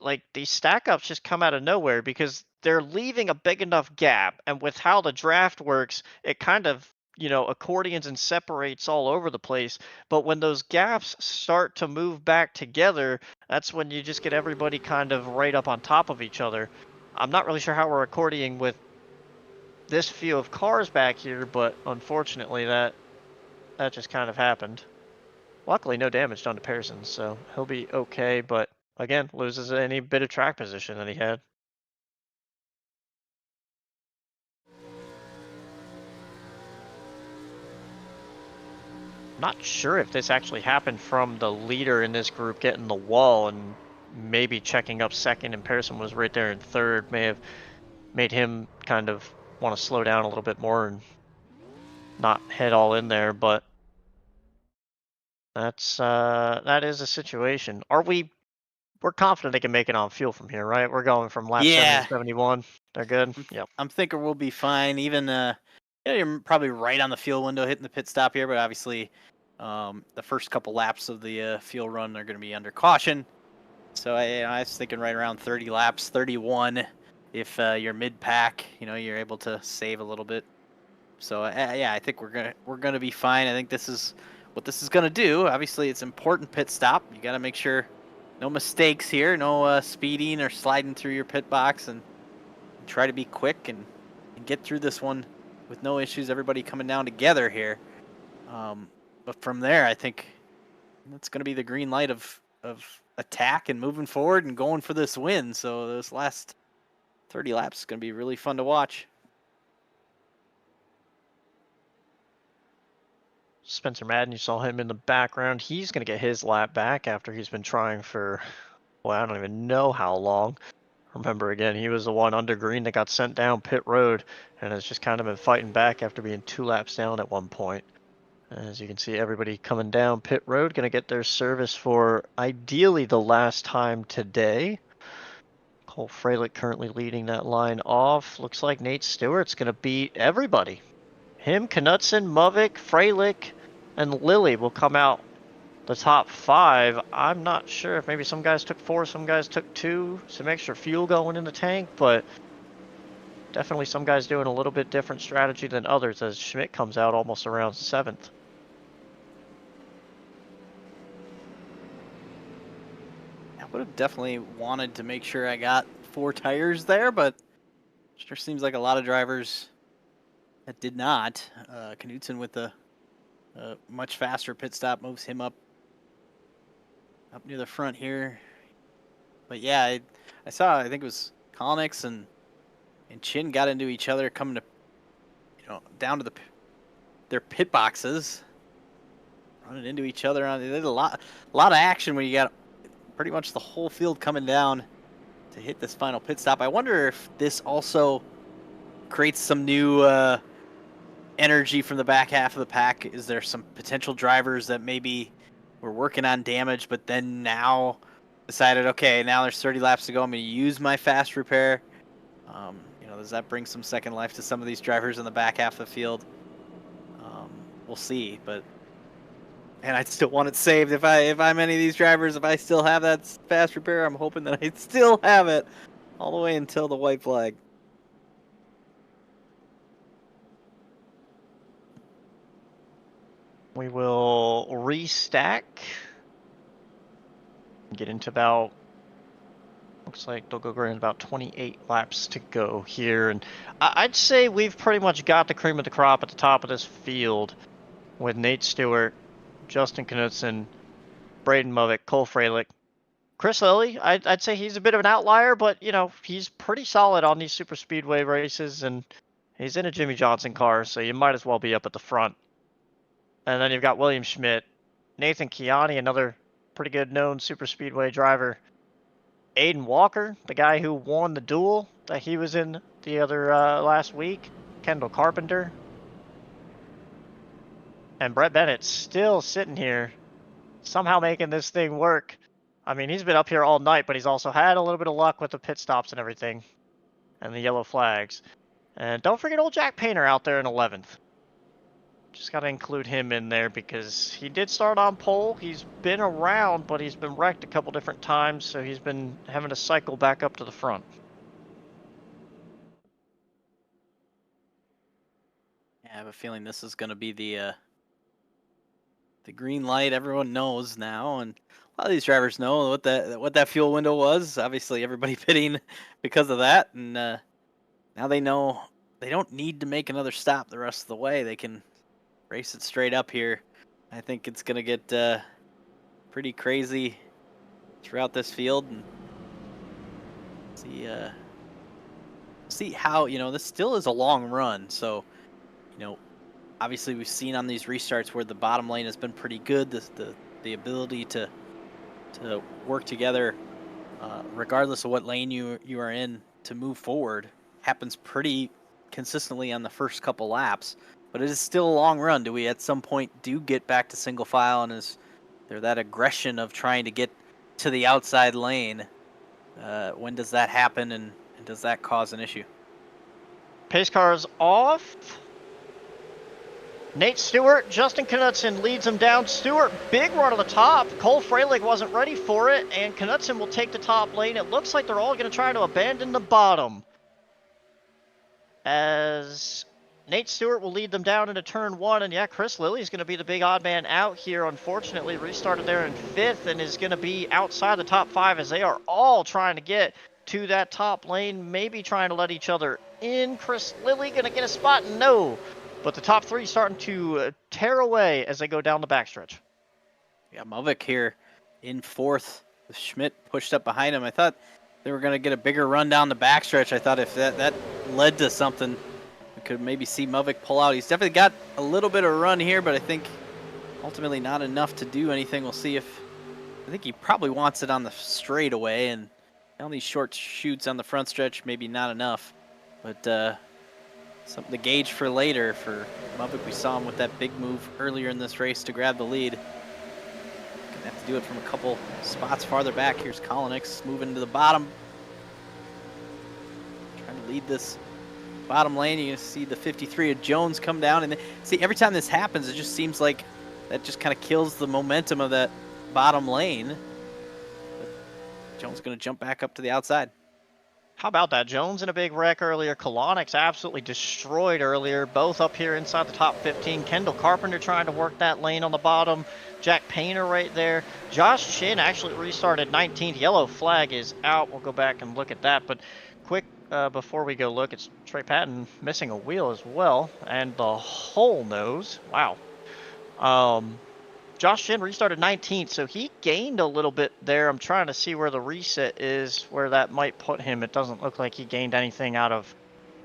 B: Like, these stack ups just come out of nowhere because they're leaving a big enough gap, and with how the draft works, it kind of accordions and separates all over the place. But when those gaps start to move back together, that's when you just get everybody kind of right up on top of each other. I'm not really sure how we're accordioning with this few of cars back here, but unfortunately that just kind of happened. Luckily no damage done to Pearson, so he'll be okay, but again, loses any bit of track position that he had. Not sure if this actually happened from the leader in this group getting the wall and maybe checking up second, and Pearson was right there in third. May have made him kind of want to slow down a little bit more and not head all in there, but that is a situation. We're confident they can make it on fuel from here, right? We're going from lap 70 to 71. They're good. Yep.
C: I'm thinking we'll be fine. Even you're probably right on the fuel window hitting the pit stop here, but obviously the first couple laps of the fuel run are going to be under caution. So I was thinking right around 30 laps, 31. If you're mid-pack, you're able to save a little bit. So I think we're gonna be fine. I think this is what this is gonna do. Obviously, it's important pit stop. You got to make sure no mistakes here, no speeding or sliding through your pit box, and try to be quick and get through this one with no issues. Everybody coming down together here. But from there, I think that's going to be the green light of attack and moving forward and going for this win. So those last 30 laps is going to be really fun to watch.
B: Spencer Madden, you saw him in the background. He's going to get his lap back after he's been trying for, well, I don't even know how long. Remember, again, he was the one under green that got sent down pit road and has just kind of been fighting back after being 2 laps down at one point. As you can see, everybody coming down pit road, going to get their service for ideally the last time today. Cole Freilich currently leading that line off. Looks like Nate Stewart's going to beat everybody. Him, Knutson, Movick, Freilich, and Lilly will come out the top 5. I'm not sure if maybe some guys took 4, some guys took 2, some extra fuel going in the tank, but definitely some guys doing a little bit different strategy than others as Schmidt comes out almost around 7th.
C: I would have definitely wanted to make sure I got 4 tires there, but sure seems like a lot of drivers that did not. Knutson with the much faster pit stop moves him up near the front here. But yeah, I saw, I think it was Kolnix and Chin got into each other coming to, down to their pit boxes, running into each other. There's a lot of action when you got pretty much the whole field coming down to hit this final pit stop. I wonder if this also creates some new energy from the back half of the pack. Is there some potential drivers that maybe were working on damage, but then now decided, okay, now there's 30 laps to go, I'm going to use my fast repair? Does that bring some second life to some of these drivers in the back half of the field? We'll see, but and I'd still want it saved if I'm any of these drivers. If I still have that fast repair, I'm hoping that I still have it all the way until the white flag.
B: We will restack. Get into about, looks like they'll go around about 28 laps to go here. And I'd say we've pretty much got the cream of the crop at the top of this field with Nate Stewart, Justin Knutson, Braden Movick, Cole Freilich. Chris Lilly, I'd say he's a bit of an outlier, but, he's pretty solid on these super speedway races, and he's in a Jimmy Johnson car, so you might as well be up at the front. And then you've got William Schmidt, Nathan Kiani, another pretty good known super speedway driver. Aiden Walker, the guy who won the duel that he was in the other last week. Kendall Carpenter. And Brett Bennett still sitting here, somehow making this thing work. I mean, he's been up here all night, but he's also had a little bit of luck with the pit stops and everything. And the yellow flags. And don't forget old Jack Painter out there in 11th. Just got to include him in there because he did start on pole. He's been around, but he's been wrecked a couple different times, so he's been having to cycle back up to the front.
C: Yeah, I have a feeling this is going to be the green light everyone knows now, and a lot of these drivers know what that fuel window was. Obviously, everybody pitting because of that, and now they know they don't need to make another stop the rest of the way. They can race it straight up here. I think it's going to get pretty crazy throughout this field, and see how, this still is a long run. So, obviously we've seen on these restarts where the bottom lane has been pretty good. The ability to work together, regardless of what lane you are in, to move forward happens pretty consistently on the first couple laps. But it is still a long run. Do we at some point get back to single file, and is there that aggression of trying to get to the outside lane? When does that happen, and does that cause an issue?
B: Pace cars off. Nate Stewart, Justin Knutson leads him down. Stewart, big run to the top. Cole Freilich wasn't ready for it, and Knutson will take the top lane. It looks like they're all going to try to abandon the bottom, as Nate Stewart will lead them down into turn 1, and yeah, Chris Lilly's going to be the big odd man out here. Unfortunately, restarted there in 5th and is going to be outside the top 5 as they are all trying to get to that top lane, maybe trying to let each other in. Chris Lilly going to get a spot? No. But the top 3 starting to tear away as they go down the backstretch.
C: Yeah, Movick here in 4th with Schmidt pushed up behind him. I thought they were going to get a bigger run down the backstretch. I thought if that led to something, we could maybe see Movick pull out. He's definitely got a little bit of run here, but I think ultimately not enough to do anything. We'll see if, I think he probably wants it on the straightaway, and On these short shoots on the front stretch, maybe not enough, but something to gauge for later for Mubik. We saw him with that big move earlier in this race to grab the lead. Gonna have to do it from a couple spots farther back. Here's Kolonix moving to the bottom, trying to lead this bottom lane. You see the 53 of Jones come down, and see, every time this happens, it just seems like that just kind of kills the momentum of that bottom lane. Jones going to jump back up to the outside.
B: How about that? Jones in a big wreck earlier. Kolonix absolutely destroyed earlier. Both up here inside the top 15. Kendall Carpenter trying to work that lane on the bottom. Jack Painter right there. Josh Chin actually restarted 19th. Yellow flag is out. We'll go back and look at that. But quick, before we go look, it's Trey Patton missing a wheel as well. And the whole nose. Wow. Josh Chin restarted 19th, so he gained a little bit there. I'm trying to see where the reset is, where that might put him. It doesn't look like he gained anything out of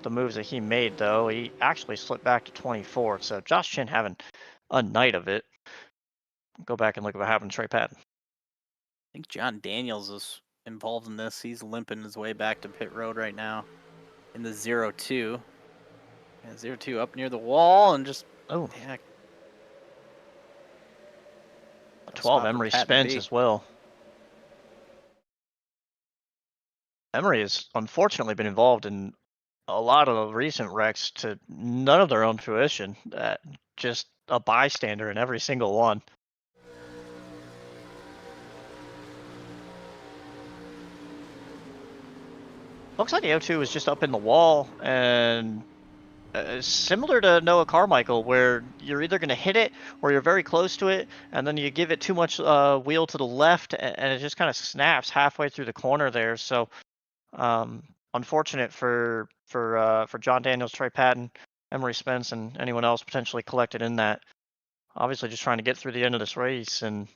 B: the moves that he made, though. He actually slipped back to 24th, so Josh Chin having a night of it. Go back and look at what happened to Trey Patton.
C: I think John Daniels is involved in this. He's limping his way back to pit road right now in the 0-2. Yeah, 0-2 up near the wall and just,
B: oh,
C: yeah.
B: 12 Emery Spence as well. Emery has unfortunately been involved in a lot of the recent wrecks to none of their own fruition. Just a bystander in every single one. Looks like the O2 was just up in the wall, and similar to Noah Carmichael, where you're either going to hit it or you're very close to it, and then you give it too much wheel to the left, and it just kind of snaps halfway through the corner there. So unfortunate for John Daniels, Trey Patton, Emery Spence, and anyone else potentially collected in that. Obviously just trying to get through the end of this race, and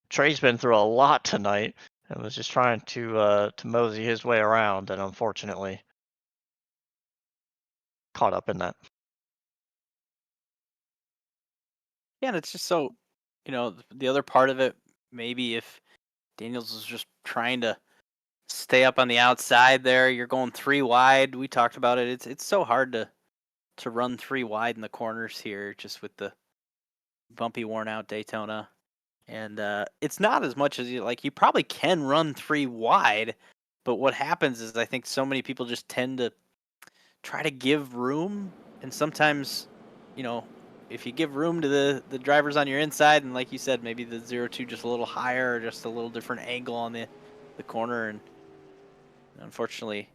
B: Trey's been through a lot tonight and was just trying to mosey his way around, and unfortunately caught up in that.
C: Yeah, and it's just so, the other part of it, maybe if Daniels is just trying to stay up on the outside there, you're going 3 wide. We talked about it. It's so hard to run 3 wide in the corners here, just with the bumpy, worn out Daytona. And it's not as much as you probably can run 3 wide, but what happens is I think so many people just tend to try to give room, and sometimes, if you give room to the drivers on your inside, and like you said, maybe the 0-2 just a little higher or just a little different angle on the corner, and unfortunately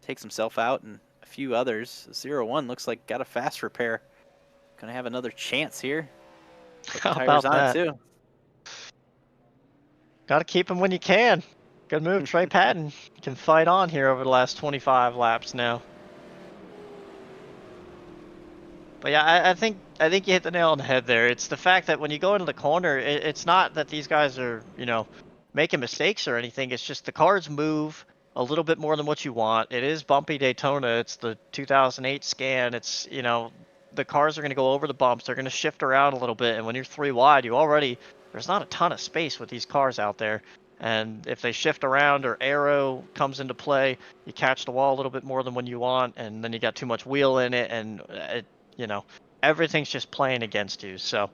C: takes himself out and a few others. 0-1 looks like got a fast repair. Gonna have another chance here. Put the tires on it too.
B: Gotta keep him when you can. Good move, Trey Patton. Can fight on here over the last 25 laps now. But yeah, I think you hit the nail on the head there. It's the fact that when you go into the corner, it's not that these guys are, making mistakes or anything. It's just the cars move a little bit more than what you want. It is bumpy Daytona. It's the 2008 scan. It's, the cars are going to go over the bumps. They're going to shift around a little bit. And when you're 3 wide, there's not a ton of space with these cars out there. And if they shift around or aero comes into play, you catch the wall a little bit more than when you want. And then you got too much wheel in it, and everything's just playing against you. So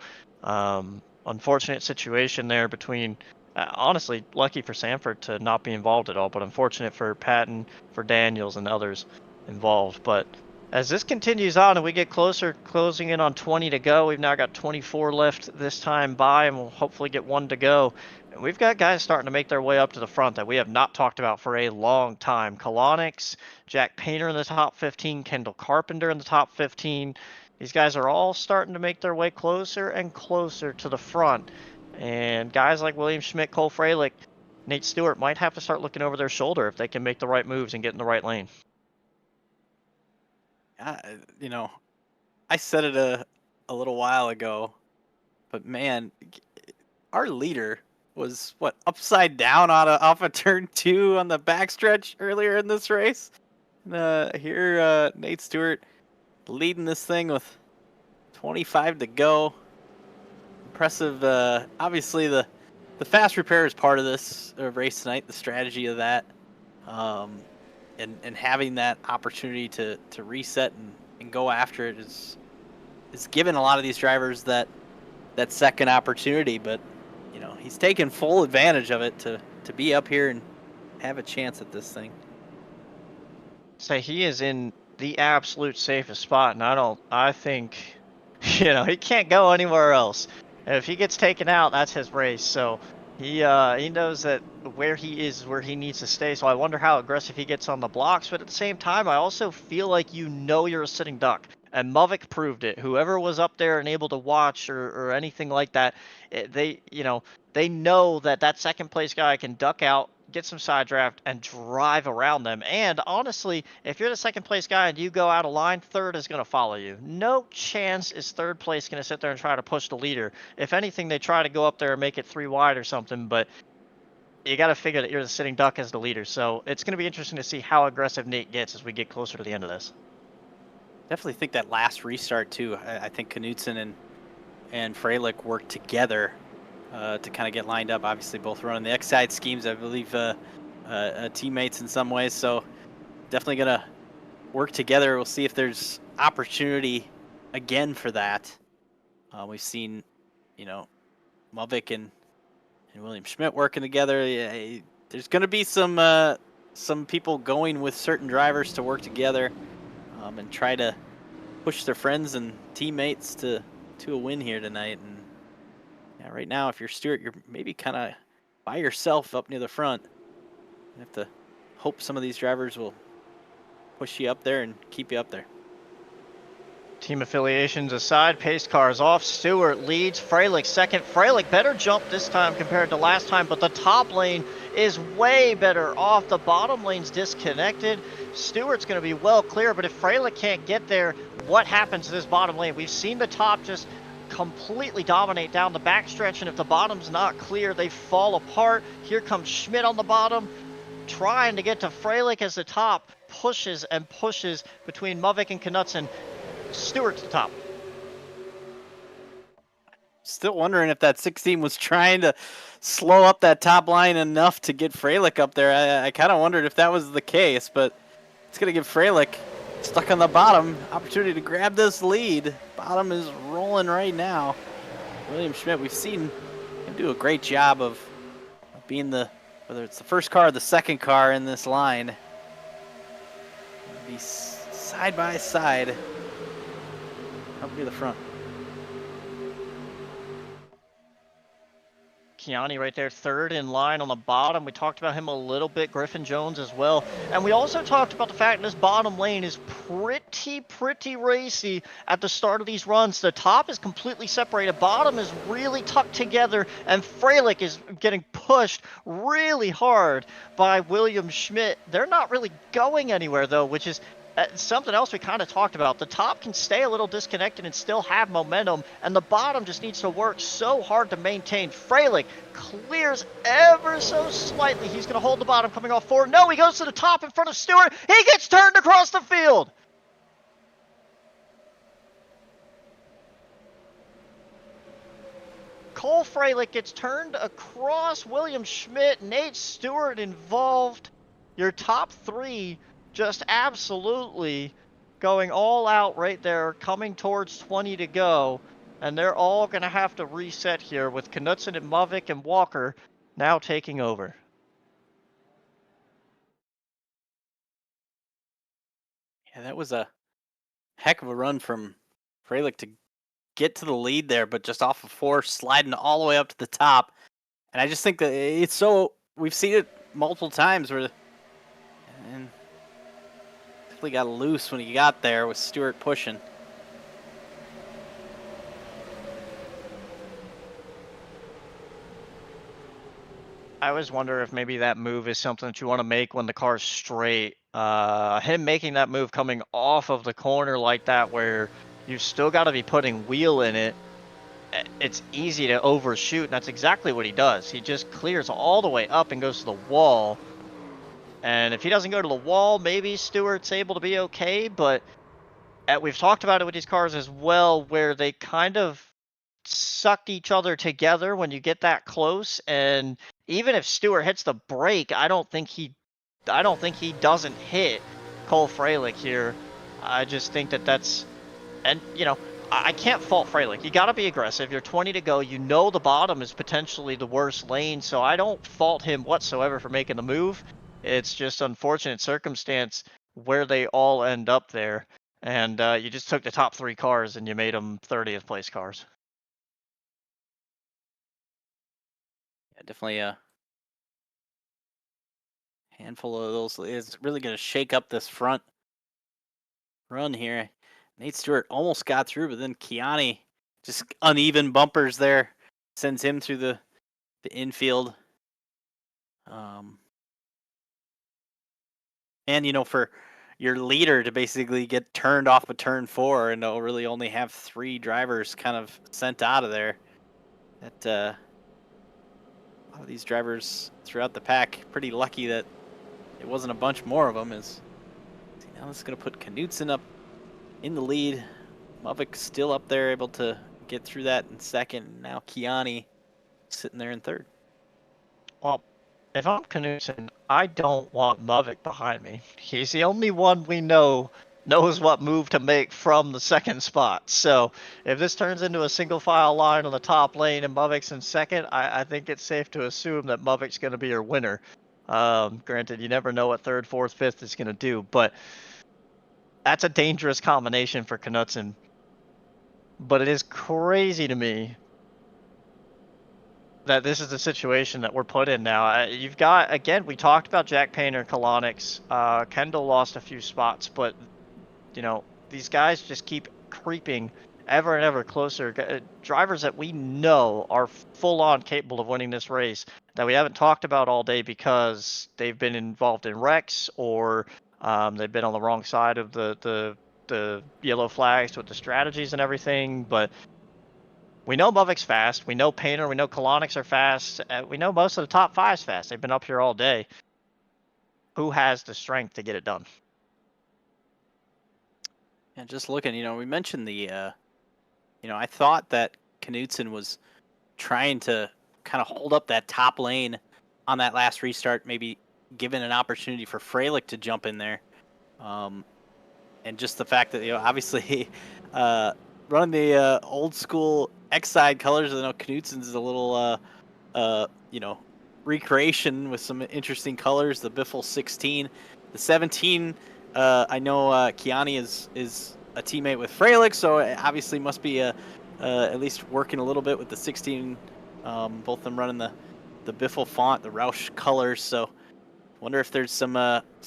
B: unfortunate situation there between, honestly, lucky for Sanford to not be involved at all, but unfortunate for Patton, for Daniels, and others involved. But as this continues on and we get closer, closing in on 20 to go, we've now got 24 left this time by, and we'll hopefully get 1 to go. And we've got guys starting to make their way up to the front that we have not talked about for a long time. Kolonix, Jack Painter in the top 15, Kendall Carpenter in the top 15. These guys are all starting to make their way closer and closer to the front. And guys like William Schmidt, Cole Freilich, Nate Stewart might have to start looking over their shoulder if they can make the right moves and get in the right lane.
C: I said it a little while ago, but man, our leader was upside down off of turn 2 on the backstretch earlier in this race. Here, Nate Stewart leading this thing with 25 to go. Impressive. Obviously, the fast repair is part of this race tonight. The strategy of that. and having that opportunity to reset and go after it is given a lot of these drivers that second opportunity. But he's taken full advantage of it to be up here and have a chance at this thing.
B: Say he is in the absolute safest spot, and I think, he can't go anywhere else. And if he gets taken out, that's his race. So he knows that where he is where he needs to stay. So I wonder how aggressive he gets on the blocks. But at the same time, I also feel like you're a sitting duck. And Muvik proved it. Whoever was up there and able to watch or anything like that, they know that second place guy can duck out, get some side draft, and drive around them. And honestly, if you're the second place guy and you go out of line, third is going to follow you. No chance is third place going to sit there and try to push the leader. If anything, they try to go up there and make it 3 wide or something, but you got to figure that you're the sitting duck as the leader. So it's going to be interesting to see how aggressive Nate gets as we get closer to the end of this.
C: Definitely think that last restart too. I think Knudsen and Freilich worked together to kind of get lined up. Obviously, both running the X-side schemes, I believe, teammates in some ways. So definitely gonna work together. We'll see if there's opportunity again for that. We've seen, Muvik and William Schmidt working together. Yeah, there's gonna be some people going with certain drivers to work together and try to push their friends and teammates to a win here tonight. And yeah, right now, if you're Stewart, you're maybe kind of by yourself up near the front. You have to hope some of these drivers will push you up there and keep you up there.
B: Team affiliations aside, pace cars off. Stewart leads. Freilich second. Freilich better jump this time compared to last time, but the top lane is way better off. The bottom lane's disconnected. Stewart's going to be well clear, but if Freilich can't get there, what happens to this bottom lane? We've seen the top just completely dominate down the backstretch, and if the bottom's not clear, they fall apart. Here comes Schmidt on the bottom, trying to get to Freilich as the top pushes and pushes between Muvik and Knudsen. Stewart's the top.
C: Still wondering if that 16 was trying to slow up that top line enough to get Freilich up there. I kind of wondered if that was the case, but it's going to give Freilich, stuck on the bottom, opportunity to grab this lead. Bottom is rolling right now. William Schmidt, we've seen him do a great job of being whether it's the first car or the second car in this line. Be side by side. Up near the front.
B: Kiani right there, third in line on the bottom. We talked about him a little bit, Griffin Jones as well. And we also talked about the fact this bottom lane is pretty racy at the start of these runs. The top is completely separated. Bottom is really tucked together, and Freilich is getting pushed really hard by William Schmidt. They're not really going anywhere, though, which is something else we kind of talked about. The top can stay a little disconnected and still have momentum, and the bottom just needs to work so hard to maintain. Freilich clears ever so slightly. He's going to hold the bottom coming off forward. No, he goes to the top in front of Stewart. He gets turned across the field. Cole Freilich gets turned across. William Schmidt, Nate Stewart involved. Your top three just absolutely going all out right there, coming towards 20 to go. And they're all going to have to reset here with Knudsen and Muvik and Walker now taking over.
C: Yeah, that was a heck of a run from Freilich to get to the lead there, but just off of 4, sliding all the way up to the top. And I just think that it's so, we've seen it multiple times where, and definitely got loose when he got there with Stewart pushing.
B: I always wonder if maybe that move is something that you want to make when the car's straight. Him making that move coming off of the corner like that, where you've still got to be putting wheel in it, it's easy to overshoot, and that's exactly what he does. He just clears all the way up and goes to the wall. And if he doesn't go to the wall, maybe Stewart's able to be okay, but we've talked about it with these cars as well, where they kind of sucked each other together when you get that close. And even if Stewart hits the brake, I don't think he I don't think he doesn't hit Cole Freilich here. I just think that's, and you know, I can't fault Freilich. You got to be aggressive. You're 20 to go. You know the bottom is potentially the worst lane, so I don't fault him whatsoever for making the move. It's just unfortunate circumstance where they all end up there, and you just took the top 3 cars and you made them 30th place cars.
C: Yeah, definitely a handful of those is really going to shake up this front run here. Nate Stewart almost got through, but then Kiani, just uneven bumpers there, sends him through the infield. And you know, for your leader to basically get turned off of turn 4 and to really only have 3 drivers kind of sent out of there, that a lot of these drivers throughout the pack pretty lucky that it wasn't a bunch more of them. Is now this is going to put Knutson up in the lead. Muvik still up there, able to get through that in second. Now Kiani sitting there in third.
B: Well, if I'm Knutson, I don't want Muvik behind me. He's the only one we knows what move to make from the second spot. So if this turns into a single file line on the top lane and Muvik's in second, I think it's safe to assume that Muvik's going to be your winner. Granted, you never know what third, fourth, fifth is going to do, but that's a dangerous combination for Knutson. But it is crazy to me that this is the situation that we're put in now. You've got, again, we talked about Jack Painter, Kalonix. Kendall lost a few spots, but, you know, these guys just keep creeping ever and ever closer. Drivers that we know are full-on capable of winning this race that we haven't talked about all day because they've been involved in wrecks or they've been on the wrong side of the yellow flags with the strategies and everything, but we know Muvik's fast. We know Painter. We know Kalonix are fast. We know most of the top 5's fast. They've been up here all day. Who has the strength to get it done?
C: And just looking, you know, we mentioned the, you know, I thought that Knutson was trying to kind of hold up that top lane on that last restart, maybe given an opportunity for Freilich to jump in there. And just the fact that, you know, obviously running the old school X-side colors, I know Knutson's a little, you know, recreation with some interesting colors. The Biffle 16, the 17. I know Kiani is a teammate with Freilich, so it obviously must be at least working a little bit with the 16. Both of them running the Biffle font, the Roush colors. So wonder if there's some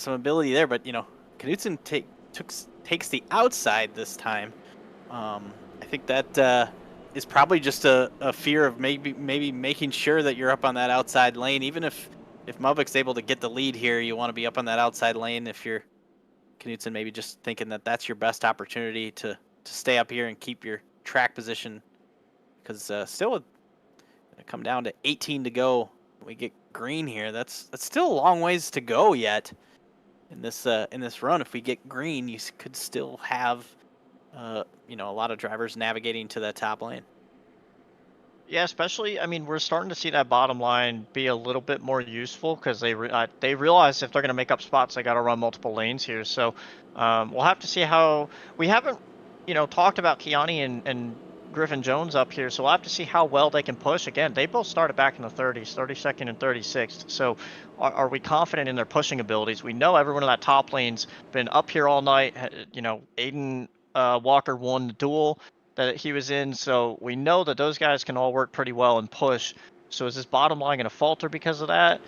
C: ability there. But you know, Knutson takes the outside this time. I think that is probably just a fear of maybe making sure that you're up on that outside lane. Even if Muvik's able to get the lead here, you want to be up on that outside lane. If you're Knutson, maybe just thinking that that's your best opportunity to stay up here and keep your track position, because still gonna come down to 18 to go. We get green here. That's still a long ways to go yet in this run. If we get green, you could still have you know, a lot of drivers navigating to that top lane.
B: Yeah, especially, I mean, we're starting to see that bottom line be a little bit more useful because they realize if they're going to make up spots, they got to run multiple lanes here. So we'll have to see how. We haven't, you know, talked about Kiani and Griffin Jones up here, so we'll have to see how well they can push. Again, they both started back in the 30s, 32nd and 36th. So are we confident in their pushing abilities? We know everyone in that top lane's been up here all night. You know, Aiden Walker won the duel that he was in, so we know that those guys can all work pretty well and push. So is this bottom line going to falter because of that?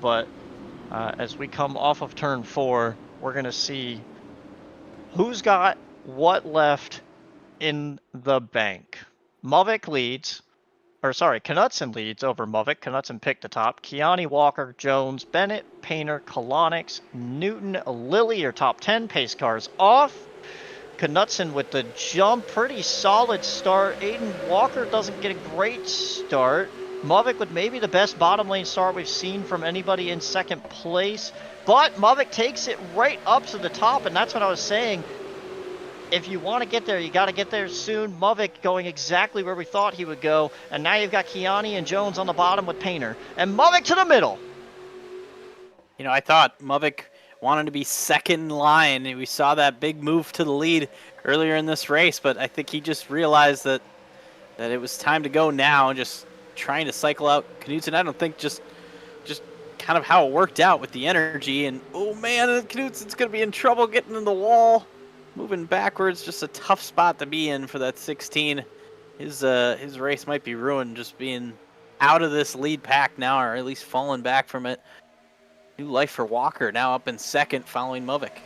B: But as we come off of turn 4, we're going to see who's got what left in the bank. Muvik leads, or sorry, Knutson leads over Muvik. Knutson picked the top. Kiani, Walker, Jones, Bennett, Painter, Kalonix, Newton, Lilly are top 10 pace cars off. Knutson with the jump, pretty solid start. Aiden Walker doesn't get a great start. Muvik with maybe the best bottom lane start we've seen from anybody in second place. But Muvik takes it right up to the top, and that's what I was saying. If you want to get there, you got to get there soon. Muvik going exactly where we thought he would go. And now you've got Kiani and Jones on the bottom with Painter. And Muvik to the middle.
C: You know, I thought Muvik wanted to be second in line, and we saw that big move to the lead earlier in this race, but I think he just realized that it was time to go now, and just trying to cycle out Knudsen. I don't think just kind of how it worked out with the energy, and oh man, Knudsen's going to be in trouble getting in the wall. Moving backwards, just a tough spot to be in for that 16. His race might be ruined just being out of this lead pack now, or at least falling back from it. New life for Walker, now up in second following Muvik.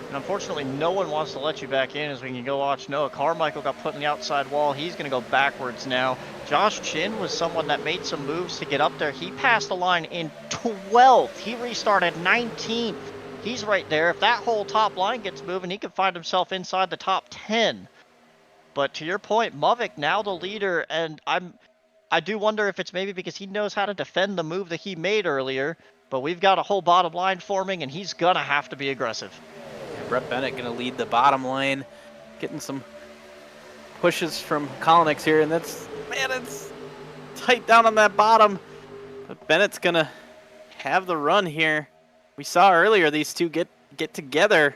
B: And unfortunately, no one wants to let you back in, as we can go watch Noah Carmichael got put in the outside wall. He's going to go backwards now. Josh Chin was someone that made some moves to get up there. He passed the line in 12th. He restarted 19th. He's right there. If that whole top line gets moving, he could find himself inside the top 10. But to your point, Muvik now the leader, and I do wonder if it's maybe because he knows how to defend the move that he made earlier, but we've got a whole bottom line forming, and he's going to have to be aggressive.
C: Brett Bennett going to lead the bottom lane, getting some pushes from Kolonix here, and that's, man, it's tight down on that bottom. But Bennett's going to have the run here. We saw earlier these two get together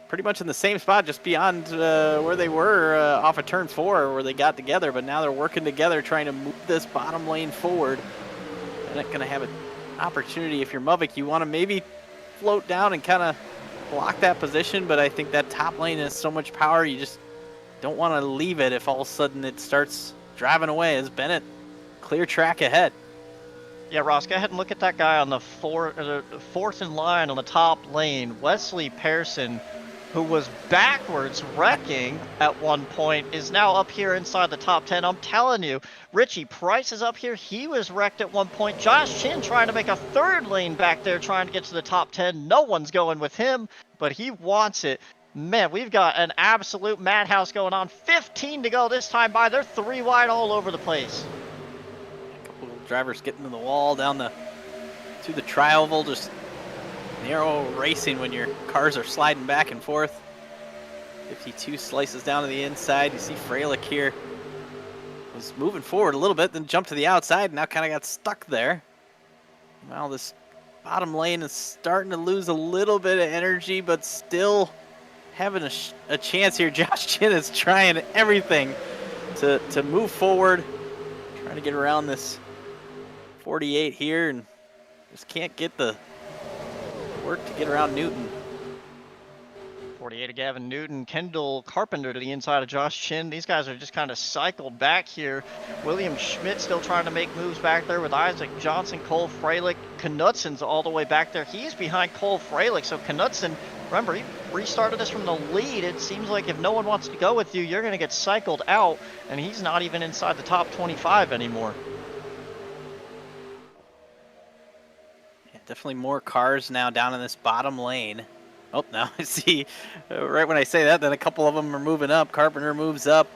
C: pretty much in the same spot, just beyond where they were off of turn 4 where they got together, but now they're working together trying to move this bottom lane forward. Bennett going to have an opportunity. If you're Muvik, you want to maybe float down and kind of block that position, but I think that top lane has so much power, you just don't want to leave it if all of a sudden it starts driving away as Bennett clear track ahead.
B: Yeah, Ross, go ahead and look at that guy on the fourth in line on the top lane, Wesley Pearson, who was backwards wrecking at one point, is now up here inside the top 10. I'm telling you, Richie Price is up here. He was wrecked at one point. Josh Chin trying to make a third lane back there, trying to get to the top 10. No one's going with him, but he wants it. Man, we've got an absolute madhouse going on. 15 to go this time by. They're 3 wide all over the place.
C: A couple of drivers getting to the wall down to the tri-oval, just narrow racing when your cars are sliding back and forth. 52 slices down to the inside. You see Freilich here was moving forward a little bit, then jumped to the outside, and now kind of got stuck there. Well, this bottom lane is starting to lose a little bit of energy, but still having a chance here. Josh Chin is trying everything to move forward, trying to get around this 48 here, and just can't get the work to get around Newton.
B: 48 of Gavin Newton, Kendall Carpenter to the inside of Josh Chin. These guys are just kind of cycled back here. William Schmidt still trying to make moves back there with Isaac Johnson, Cole Freilich. Knudsen's all the way back there. He's behind Cole Freilich, so Knudsen, remember, he restarted this from the lead. It seems like if no one wants to go with you, you're going to get cycled out, and he's not even inside the top 25 anymore.
C: Definitely more cars now down in this bottom lane. Oh, now I see, right when I say that, then a couple of them are moving up. Carpenter moves up.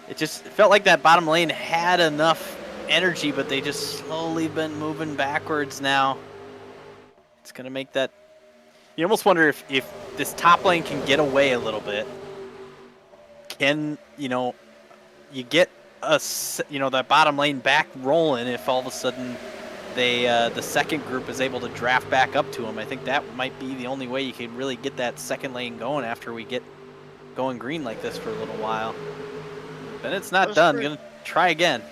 C: It just felt like that bottom lane had enough energy, but they just slowly been moving backwards now. It's going to make that... You almost wonder if this top lane can get away a little bit. Can, you get that bottom lane back rolling if all of a sudden the second group is able to draft back up to them. I think that might be the only way you can really get that second lane going after we get going green like this for a little while. But it's not done. Gonna try again.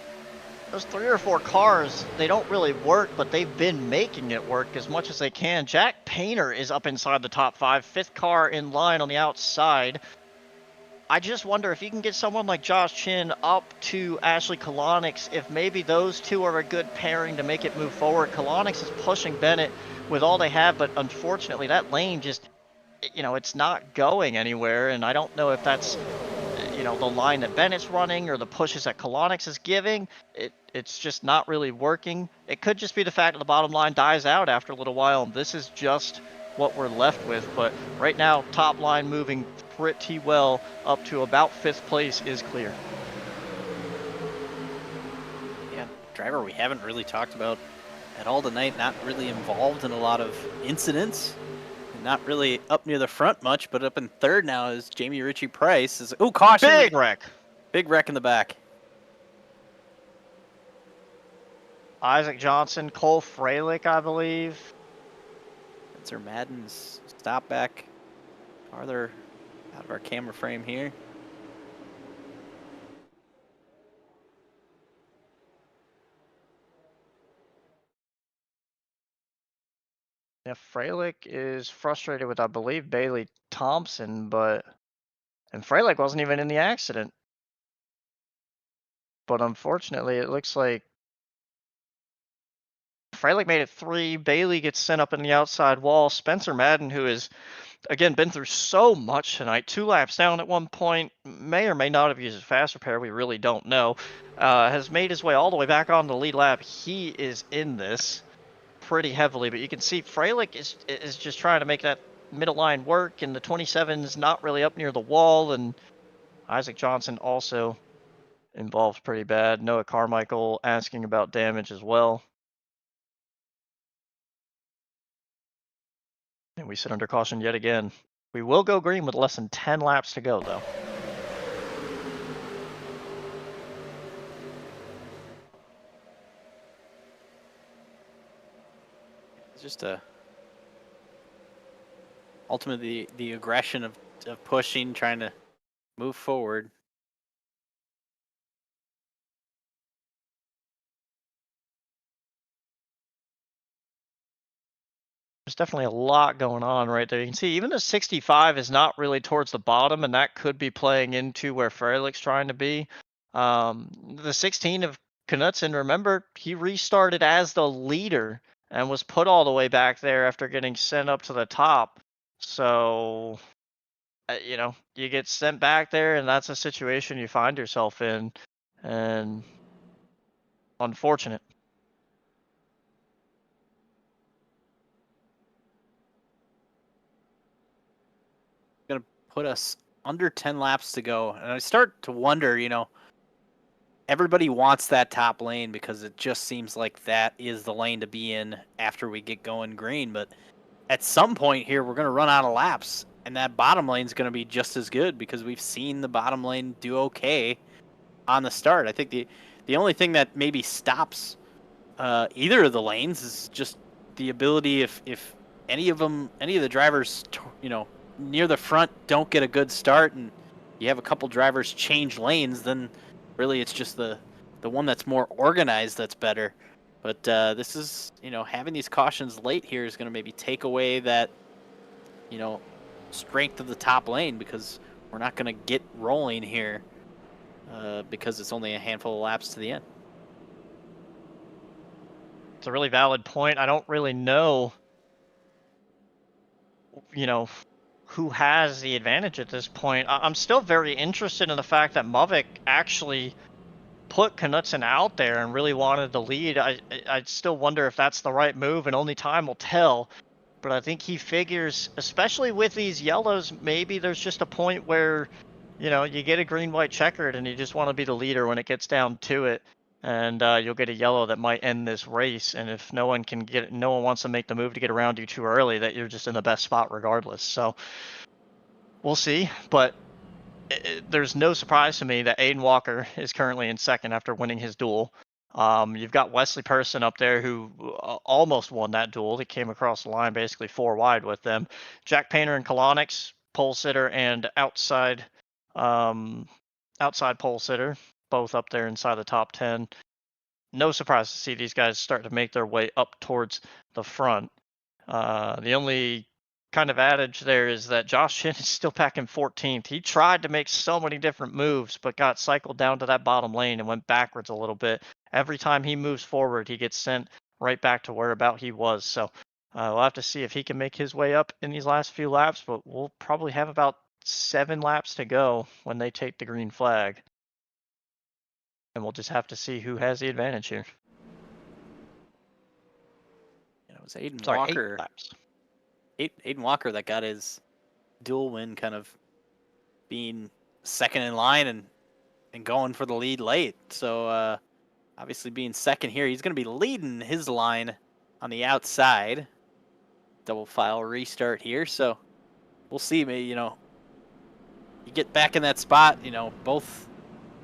B: Those 3 or 4 cars, they don't really work, but they've been making it work as much as they can. Jack Painter is up inside the top 5, 5th car in line on the outside. I just wonder if you can get someone like Josh Chin up to Ashley Kolonix, if maybe those two are a good pairing to make it move forward. Kolonix is pushing Bennett with all they have, but unfortunately that lane just, it's not going anywhere, and I don't know if that's, the line that Bennett's running or the pushes that Kolonix is giving. It's just not really working. It could just be the fact that the bottom line dies out after a little while, and this is just what we're left with. But right now, top line moving pretty well up to about 5th place is clear.
C: Yeah, driver we haven't really talked about at all tonight, not really involved in a lot of incidents, not really up near the front much, but up in 3rd now is Jamie Ritchie Price. Oh, caution!
B: Big wreck!
C: Big wreck in the back.
B: Isaac Johnson, Cole Freilich, I believe.
C: Spencer Madden's stop back farther out of our camera frame here.
B: Yeah, Freilich is frustrated with, I believe, Bailey Thompson, and Freilich wasn't even in the accident. But unfortunately, it looks like Freilich made it 3. Bailey gets sent up in the outside wall. Spencer Madden, who has, again, been through so much tonight, 2 laps down at one point, may or may not have used his fast repair, we really don't know, has made his way all the way back on the lead lap. He is in this pretty heavily, but you can see Freilich is just trying to make that middle line work, and the 27 is not really up near the wall, and Isaac Johnson also involved pretty bad. Noah Carmichael asking about damage as well. And we sit under caution yet again. We will go green with less than 10 laps to go, though.
C: It's just ultimately the aggression of pushing, trying to move forward.
B: There's definitely a lot going on right there. You can see even the 65 is not really towards the bottom, and that could be playing into where Freilich's trying to be. The 16 of Knutson, remember, he restarted as the leader and was put all the way back there after getting sent up to the top. So, you know, you get sent back there, and that's a situation you find yourself in, and unfortunate.
C: Gonna put us under 10 laps to go, and I start to wonder, you know, everybody wants that top lane because it just seems like that is the lane to be in after we get going green, but at some point here we're going to run out of laps, and that bottom lane is going to be just as good because we've seen the bottom lane do okay on the start. I think the only thing that maybe stops either of the lanes is just the ability if any of the drivers, you know, near the front don't get a good start and you have a couple drivers change lanes, then really it's just the one that's more organized that's better. But this is, you know, having these cautions late here is going to maybe take away that, you know, strength of the top lane because we're not going to get rolling here because it's only a handful of laps to the end.
B: It's a really valid point. I don't really know, you know, who has the advantage at this point. I'm still very interested in the fact that Mavik actually put Knutson out there and really wanted the lead. I still wonder if that's the right move, and only time will tell. But I think he figures, especially with these yellows, maybe there's just a point where, you know, you get a green-white checkered and you just want to be the leader when it gets down to it. And you'll get a yellow that might end this race. And if no one wants to make the move to get around you too early, that you're just in the best spot regardless. So we'll see. But there's no surprise to me that Aiden Walker is currently in second after winning his duel. You've got Wesley Person up there who almost won that duel. He came across the line basically 4 wide with them. Jack Painter and Kolonix, pole sitter and outside pole sitter, both up there inside the top 10. No surprise to see these guys start to make their way up towards the front. The only kind of adage there is that Josh Shin is still back in 14th. He tried to make so many different moves, but got cycled down to that bottom lane and went backwards a little bit. Every time he moves forward, he gets sent right back to where about he was. So we'll have to see if he can make his way up in these last few laps, but we'll probably have about 7 laps to go when they take the green flag. And we'll just have to see who has the advantage here.
C: It was Aiden
B: Sorry,
C: Walker.
B: 8 laps.
C: Aiden Walker that got his dual win, kind of being second in line and going for the lead late. So obviously being second here, he's going to be leading his line on the outside. Double file restart here. So we'll see. You know, you get back in that spot. You know, both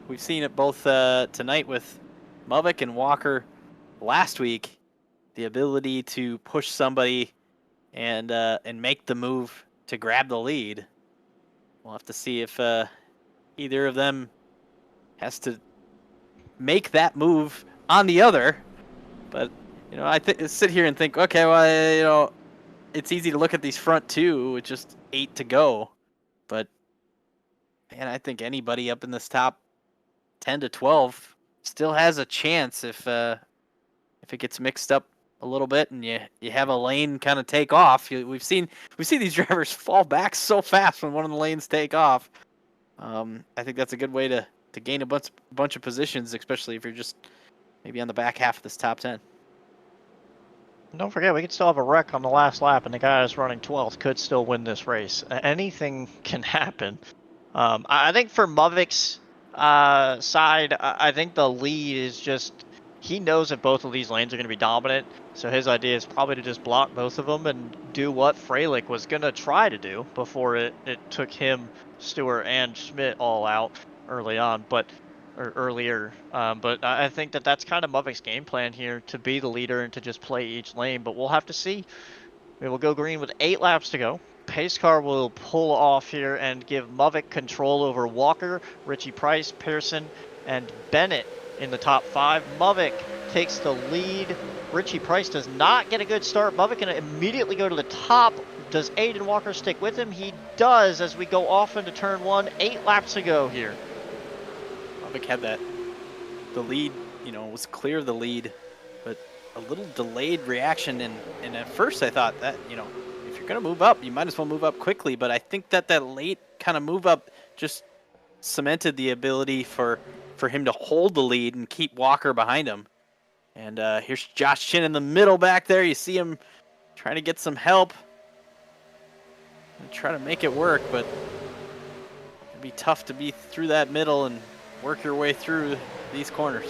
C: we've seen it both tonight with Mavik and Walker last week. The ability to push somebody and make the move to grab the lead. We'll have to see if either of them has to make that move on the other. But I sit here and think, okay, well, it's easy to look at these front two with just 8 to go, but man, I think anybody up in this top 10 to 12 still has a chance if it gets mixed up a little bit and you have a lane kind of take off. We see these drivers fall back so fast when one of the lanes take off. I think that's a good way to gain a bunch of positions, especially if you're just maybe on the back half of this top 10.
B: Don't forget, we could still have a wreck on the last lap, and the guy that's running 12th could still win this race. Anything can happen. I think for Movik's side, I think the lead is just, he knows that both of these lanes are going to be dominant, so his idea is probably to just block both of them and do what Freilich was going to try to do before it took him, Stewart, and Schmidt all out early on, or earlier. But I think that's kind of Movik's game plan here, to be the leader and to just play each lane, but we'll have to see. We will go green with 8 laps to go. Pace car will pull off here and give Mavik control over Walker, Richie Price, Pearson, and Bennett in the top 5. Mavik takes the lead. Richie Price does not get a good start. Mavik can immediately go to the top. Does Aiden Walker stick with him? He does, as we go off into turn 1. 8 laps to go here.
C: Mavik had the lead, was clear of the lead, but a little delayed reaction. And at first I thought that, if you're going to move up, you might as well move up quickly. But I think that late kind of move up just cemented the ability for him to hold the lead and keep Walker behind him. And here's Josh Chin in the middle back there. You see him trying to get some help and try to make it work, but it'd be tough to be through that middle and work your way through these corners.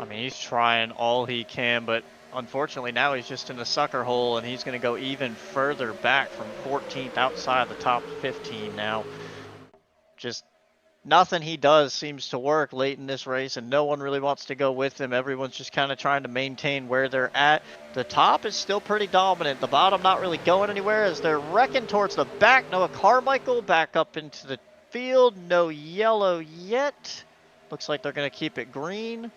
B: I mean, he's trying all he can, but unfortunately now he's just in the sucker hole, and he's going to go even further back from 14th outside the top 15 now. Just nothing he does seems to work late in this race, and no one really wants to go with him. Everyone's just kind of trying to maintain where they're at. The top is still pretty dominant. The bottom not really going anywhere as they're wrecking towards the back. Noah Carmichael back up into the field. No yellow yet. Looks like they're going to keep it green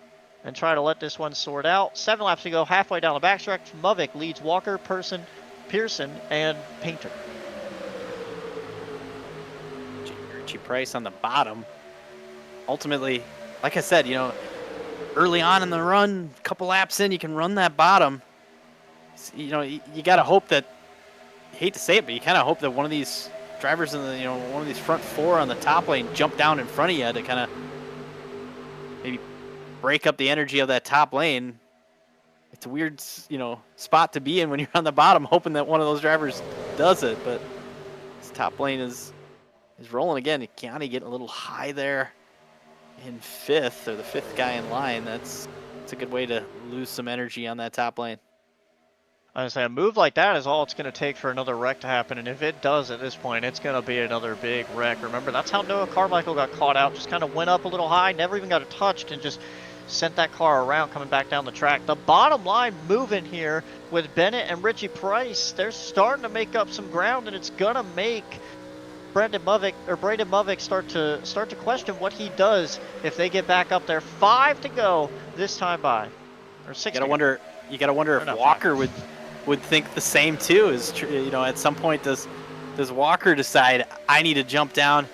B: and try to let this one sort out. 7 laps to go, halfway down the backstretch. Mavik leads Walker, Pearson, and Painter.
C: Richie Price on the bottom. Ultimately, like I said, early on in the run, a couple laps in, you can run that bottom. You got to hope that, I hate to say it, but you kind of hope that one of these drivers in the, one of these front 4 on the top lane jump down in front of you to kind of maybe break up the energy of that top lane. It's a weird, spot to be in when you're on the bottom, hoping that one of those drivers does it. But this top lane is rolling again. Kiani getting a little high there in 5th, or the 5th guy in line. That's a good way to lose some energy on that top lane.
B: I was saying, a move like that is all it's going to take for another wreck to happen, and if it does at this point, it's going to be another big wreck. Remember, that's how Noah Carmichael got caught out. Just kind of went up a little high, never even got it touched, and just sent that car around coming back down the track. The bottom line moving here with Bennett and Richie Price. They're starting to make up some ground, and it's going to make Braden Mavik start to question what he does if they get back up there. 5 to go this time by, or 6.
C: You gotta wonder if Walker would think the same too. At some point does Walker decide, I need to jump down,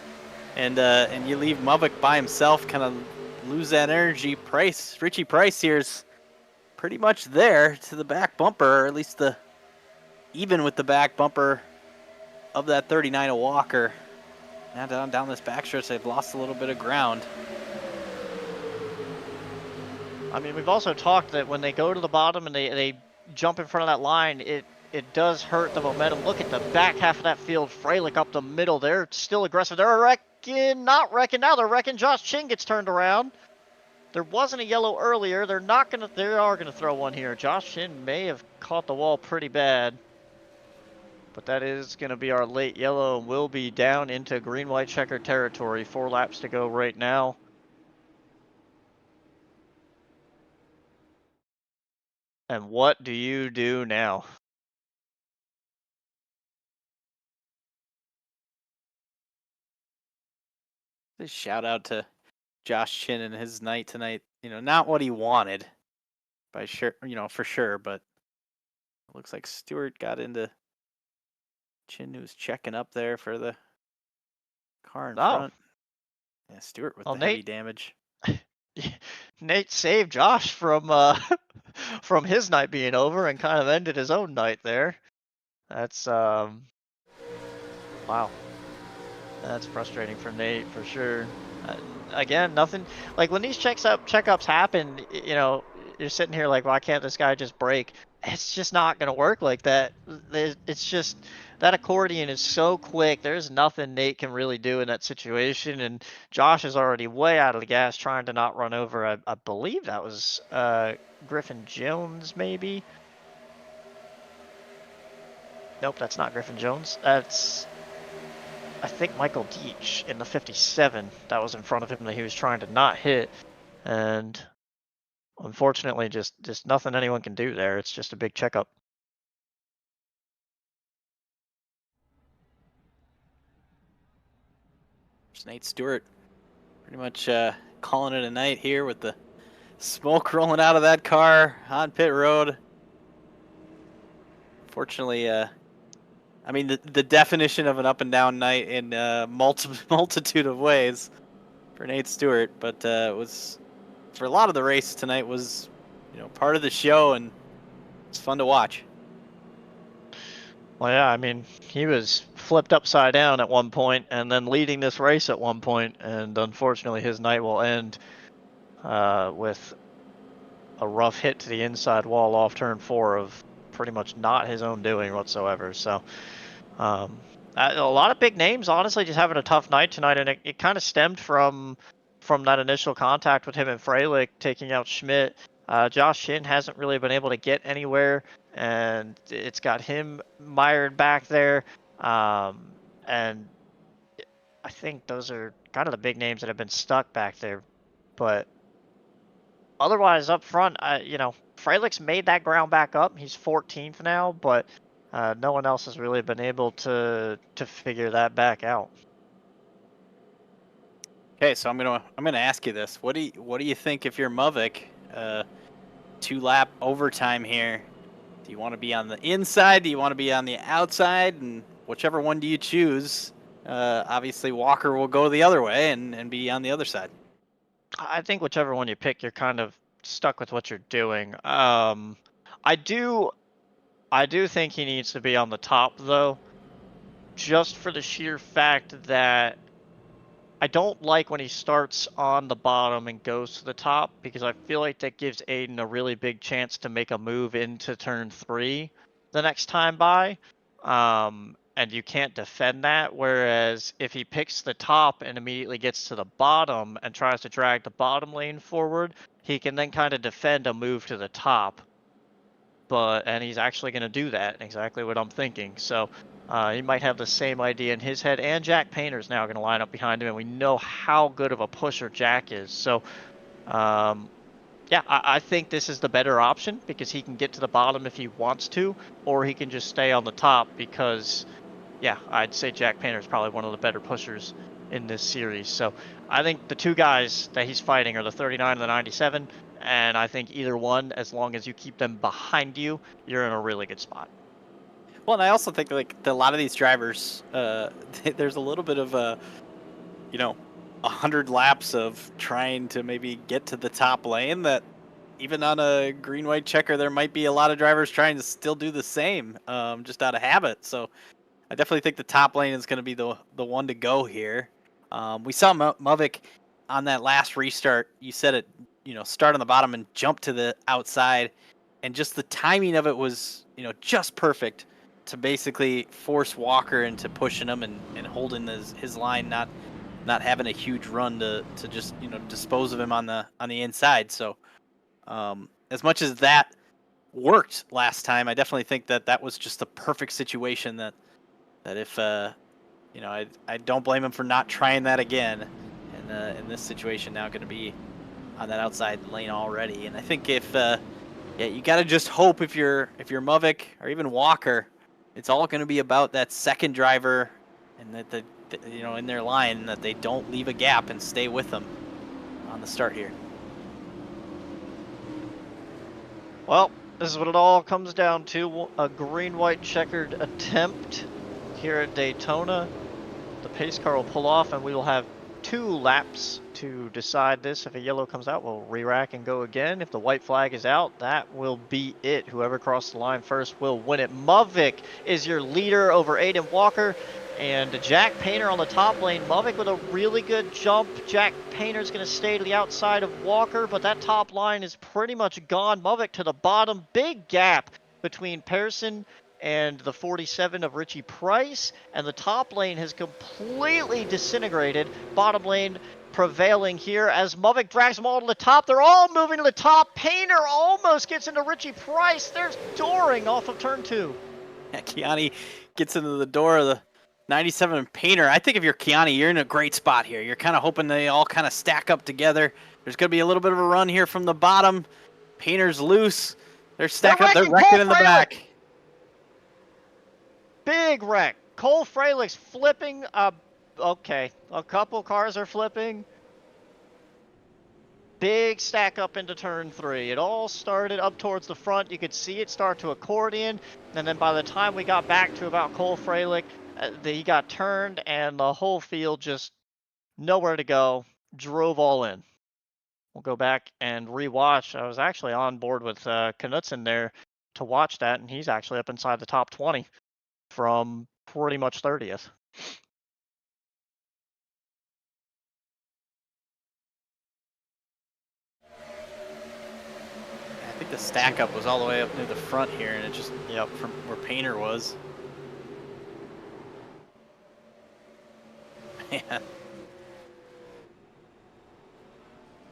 C: and you leave Mavik by himself, kind of lose that energy. Richie Price here is pretty much there to the back bumper, or at least even with the back bumper of that 39 of Walker. Now down this backstretch, they've lost a little bit of ground.
B: I mean, we've also talked that when they go to the bottom and they jump in front of that line, it does hurt the momentum. Look at the back half of that field. Freilich up the middle. They're still aggressive. They're not wrecking now. They're wrecking. Josh Chin gets turned around. There wasn't a yellow earlier. They are gonna throw one here. Josh Chin may have caught the wall pretty bad, but that is going to be our late yellow, and we'll be down into green-white checker territory. 4 laps to go right now. And what do you do now?
C: Just shout out to Josh Chin and his night tonight. Not what he wanted, by sure, for sure. But it looks like Stewart got into Chin, who's checking up there for the car in
B: Oh,
C: front. Yeah, Stewart with
B: well,
C: the heavy
B: Nate.
C: damage.
B: Nate saved Josh from from his night being over and kind of ended his own night there. That's wow. That's frustrating for Nate for sure. Uh, Again, nothing like when these checkups happen. You're sitting here like, why can't this guy just brake? It's just not gonna work like that. It's just that accordion is so quick. There's nothing Nate can really do in that situation, and Josh is already way out of the gas trying to not run over. I believe that was Griffin Jones, maybe. Nope, that's not Griffin Jones. That's I think Michael Deach in the 57 that was in front of him that he was trying to not hit, and unfortunately, just nothing anyone can do there. It's just a big checkup.
C: There's Nate Stewart pretty much calling it a night here with the smoke rolling out of that car on pit road. Fortunately, I mean the definition of an up and down night in multitude of ways for Nate Stewart, but it was for a lot of the race tonight was part of the show, and it's fun to watch.
B: Well, yeah, I mean, he was flipped upside down at one point and then leading this race at one point, and unfortunately, his night will end with a rough hit to the inside wall off turn 4 of pretty much not his own doing whatsoever. So, a lot of big names, honestly, just having a tough night tonight, and it kind of stemmed from that initial contact with him and Freilich taking out Schmidt. Josh Shin hasn't really been able to get anywhere, and it's got him mired back there. And I think those are kind of the big names that have been stuck back there. But otherwise, up front, Freilich's made that ground back up. He's 14th now, but no one else has really been able to figure that back out.
C: Okay, so I'm gonna ask you this: what do you think if you're Muvik? 2-lap overtime here. Do you want to be on the inside? Do you want to be on the outside? And whichever one do you choose? Obviously, Walker will go the other way and be on the other side.
B: I think whichever one you pick, you're kind of stuck with what you're doing. I do think he needs to be on the top though, just for the sheer fact that I don't like when he starts on the bottom and goes to the top, because I feel like that gives Aiden a really big chance to make a move into turn 3 the next time by. And you can't defend that. Whereas if he picks the top and immediately gets to the bottom and tries to drag the bottom lane forward, he can then kind of defend a move to the top. And he's actually going to do that, exactly what I'm thinking. So he might have the same idea in his head, and Jack Painter's now going to line up behind him, and we know how good of a pusher Jack is. So, yeah, I think this is the better option, because he can get to the bottom if he wants to, or he can just stay on the top because, yeah, I'd say Jack Painter is probably one of the better pushers in this series. So I think the two guys that he's fighting are the 39 and the 97. And I think either one, as long as you keep them behind you, you're in a really good spot.
C: Well, and I also think like a lot of these drivers, there's a little bit of 100 laps of trying to maybe get to the top lane. That even on a green-white checker, there might be a lot of drivers trying to still do the same, just out of habit. So I definitely think the top lane is going to be the one to go here. We saw Muvik on that last restart. You said it. Start on the bottom and jump to the outside, and just the timing of it was, just perfect to basically force Walker into pushing him and holding his line, not having a huge run to just dispose of him on the inside. So as much as that worked last time, I definitely think that was just the perfect situation that if I don't blame him for not trying that again, and in this situation now going to be on that outside lane already. And I think if Yeah, you got to just hope if you're Mavic or even Walker, it's all going to be about that second driver and that the in their line that they don't leave a gap and stay with them on the start here.
B: Well, this is what it all comes down to, a green-white checkered attempt here at Daytona. The pace car will pull off, and we will have 2 laps to decide this. If a yellow comes out, we'll re-rack and go again. If the white flag is out, that will be it. Whoever crossed the line first will win it. Mavic is your leader over Aiden Walker and Jack Painter on the top lane. Mavic with a really good jump. Jack Painter's going to stay to the outside of Walker, but that top line is pretty much gone. Mavic to the bottom. Big gap between Pearson and the 47 of Richie Price, and the top lane has completely disintegrated. Bottom lane prevailing here as Mavic drags them all to the top. They're all moving to the top. Painter almost gets into Richie Price. There's Doring off of turn 2.
C: Yeah, Kiani gets into the door of the 97 Painter. I think if you're Kiani, you're in a great spot here. You're kind of hoping they all kind of stack up together. There's going to be a little bit of a run here from the bottom. Painter's loose. They're stacking up. They're wrecking in the back.
B: Big wreck. Cole Frelick's flipping. Okay, a couple cars are flipping. Big stack up into turn 3. It all started up towards the front. You could see it start to accordion. And then by the time we got back to about Cole Frelick, he got turned and the whole field just nowhere to go. Drove all in. We'll go back and rewatch. I was actually on board with Knutson there to watch that, and he's actually up inside the top 20. From pretty much 30th.
C: I think the stack up was all the way up near the front here, and it just from where Painter was. Man.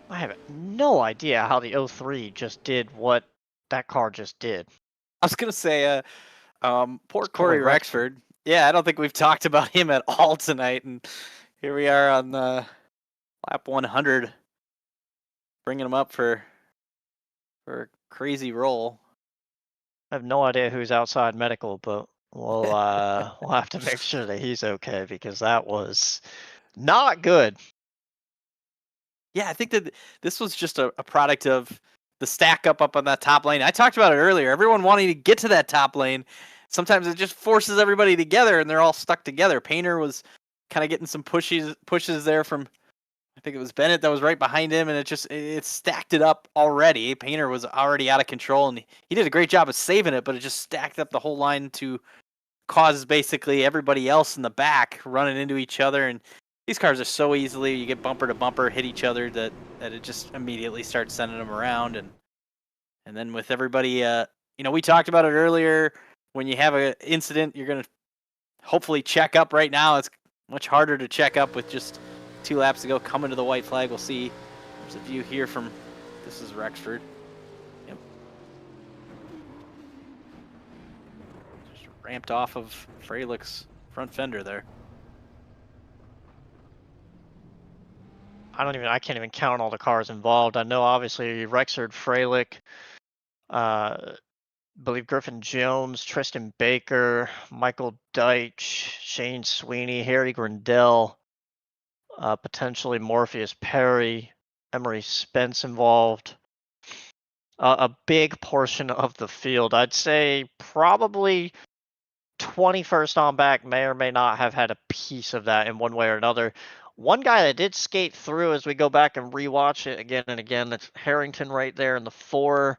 B: I have no idea how the 03 just did what that car just did.
C: I was gonna say, poor Corey Rexford. Yeah, I don't think we've talked about him at all tonight, and here we are on lap 100, bringing him up for a crazy roll.
B: I have no idea who's outside medical, but we'll have to make sure that he's okay because that was not good.
C: Yeah, I think that this was just a product of the stack up on that top lane. I talked about it earlier. Everyone wanting to get to that top lane. Sometimes it just forces everybody together, and they're all stuck together. Painter was kind of getting some pushes there from, I think it was Bennett that was right behind him, and it stacked it up already. Painter was already out of control, and he did a great job of saving it, but it just stacked up the whole line to cause basically everybody else in the back running into each other. And these cars are so easily, you get bumper to bumper, hit each other, that it just immediately starts sending them around. And then with everybody, we talked about it earlier. When you have an incident, you're going to hopefully check up. Right now, it's much harder to check up with just 2 laps to go. Coming to the white flag, we'll see. There's a view here from, this is Rexford. Yep. Just ramped off of Frelick's front fender there.
B: I can't even count all the cars involved. I know obviously Rexford, Frelick, believe Griffin Jones, Tristan Baker, Michael Deitch, Shane Sweeney, Harry Grindell, potentially Morpheus Perry, Emery Spence involved. A big portion of the field. I'd say probably 21st on back may or may not have had a piece of that in one way or another. One guy that did skate through as we go back and rewatch it again and again, that's Harrington right there in the 4.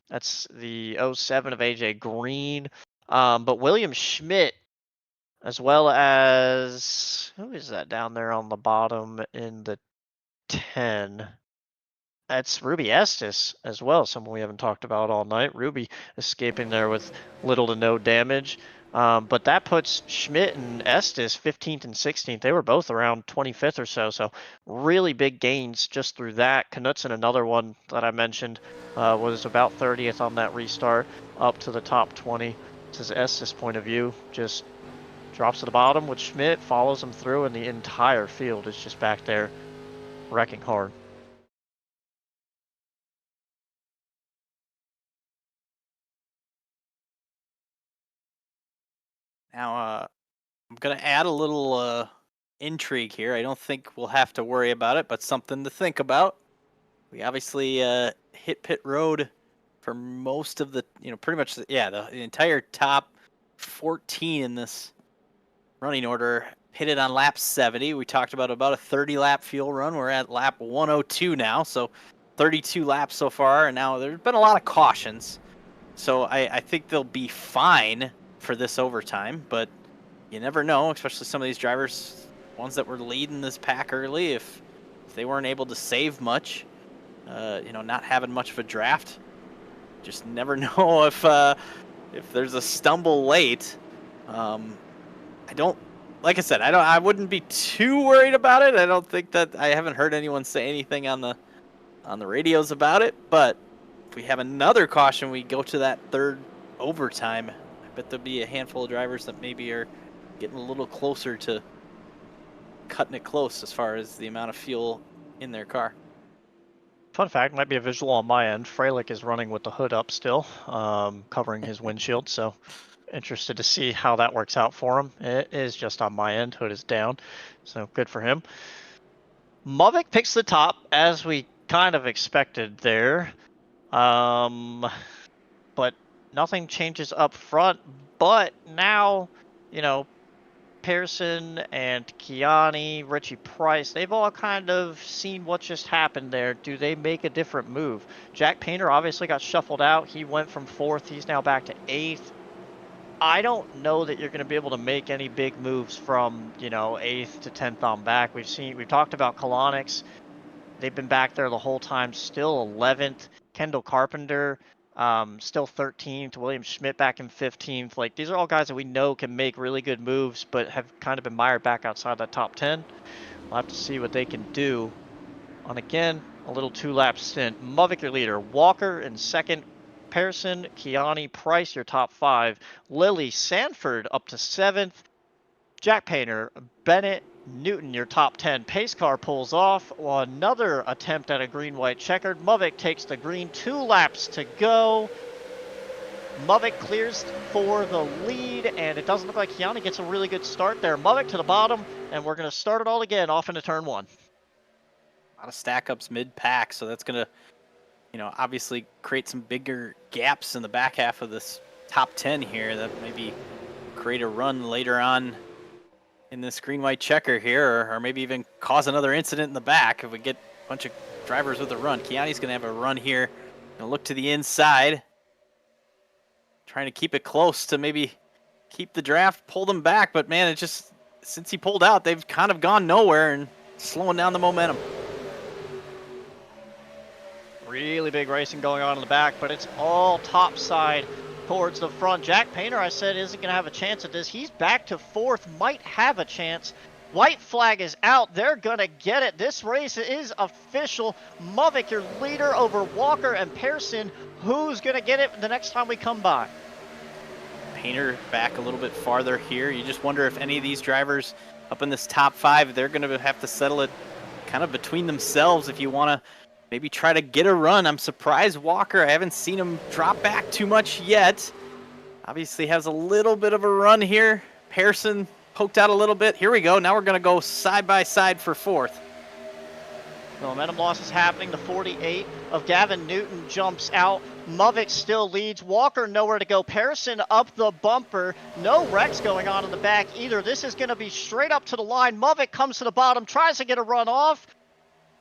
B: That's the 07 of AJ Green. But William Schmidt, as well as, who is that down there on the bottom in the 10? That's Ruby Estes as well, someone we haven't talked about all night. Ruby escaping there with little to no damage. But that puts Schmidt and Estes 15th and 16th. They were both around 25th or so. So really big gains just through that. Knutson, another one that I mentioned, was about 30th on that restart, up to the top 20. This is Estes' point of view. Just drops to the bottom with Schmidt, follows him through, and the entire field is just back there wrecking hard.
C: going to add a little intrigue here. I don't think we'll have to worry about it, but something to think about. We obviously hit pit road for most of the, pretty much, the entire top 14 in this running order pitted on lap 70. We talked about a 30-lap fuel run. We're at lap 102 now, so 32 laps so far, and now there's been a lot of cautions. So I think they'll be fine for this overtime, but you never know, especially some of these drivers, ones that were leading this pack early, if they weren't able to save much, not having much of a draft, just never know if there's a stumble late. Like I said, I wouldn't be too worried about it. I don't think that I haven't heard anyone say anything on the radios about it, but if we have another caution, we go to that third overtime, I bet there'll be a handful of drivers that maybe are getting a little closer to cutting it close as far as the amount of fuel in their car.
B: Fun fact, might be a visual on my end. Freilich is running with the hood up still, covering his windshield, so interested to see how that works out for him. It is just on my end, hood is down, so good for him. Mavic picks the top, as we kind of expected there. But nothing changes up front. But now, Pearson and Kiani, Richie Price, they've all kind of seen what just happened there. Do they make a different move? Jack Painter obviously got shuffled out. He went from 4th. He's now back to 8th. I don't know that you're going to be able to make any big moves from, 8th to 10th on back. We've talked about Colonics. They've been back there the whole time, still 11th. Kendall Carpenter, still 13th. William Schmidt back in 15th. Like, these are all guys that we know can make really good moves, but have kind of been mired back outside that top 10. We'll have to see what they can do. On, again, a little 2-lap stint. Mavic, your leader. Walker in 2nd. Pearson, Kiani, Price, your top 5. Lily, Sanford up to 7th. Jack Painter, Bennett, Newton, your top 10. Pace car pulls off. Another attempt at a green-white checkered. Mavic takes the green. 2 laps to go. Mavic clears for the lead, and it doesn't look like Kiani gets a really good start there. Mavic to the bottom, and we're going to start it all again off into turn 1.
C: A lot of stack-ups mid-pack, so that's going to, obviously create some bigger gaps in the back half of this top 10 here that maybe create a run later on in this green-white checker here, or maybe even cause another incident in the back if we get a bunch of drivers with a run. Kiani's going to have a run here. Gonna look to the inside, trying to keep it close to maybe keep the draft, pull them back, but man, it just, since he pulled out, they've kind of gone nowhere and slowing down the momentum.
B: Really big racing going on in the back, but it's all topside towards the front. Jack Painter, I said, isn't going to have a chance at this. He's back to 4th, might have a chance. White flag is out. They're going to get it. This race is official. Mavic, your leader over Walker and Pearson. Who's going to get it the next time we come by?
C: Painter back a little bit farther here. You just wonder if any of these drivers up in this top 5, they're going to have to settle it kind of between themselves if you want to maybe try to get a run. I'm surprised Walker, I haven't seen him drop back too much yet. Obviously has a little bit of a run here. Pearson poked out a little bit. Here we go. Now we're going to go side by side for 4th.
B: The momentum loss is happening. The 48 of Gavin Newton jumps out. Mavic still leads. Walker nowhere to go. Pearson up the bumper. No wrecks going on in the back either. This is going to be straight up to the line. Mavic comes to the bottom, tries to get a run off.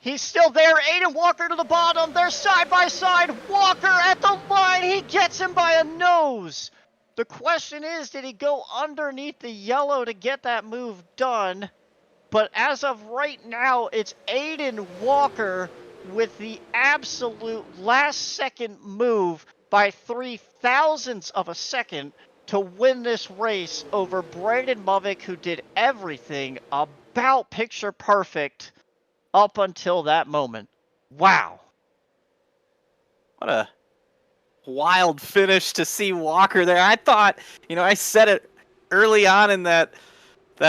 B: He's still there. Aiden Walker to the bottom. They're side by side. Walker at the line. He gets him by a nose. The question is, did he go underneath the yellow to get that move done? But as of right now, it's Aiden Walker with the absolute last second move by 0.003 of a second to win this race over Brandon Mavic, who did everything about picture perfect up until that moment. Wow.
C: What a wild finish to see Walker there. I thought, I said it early on in that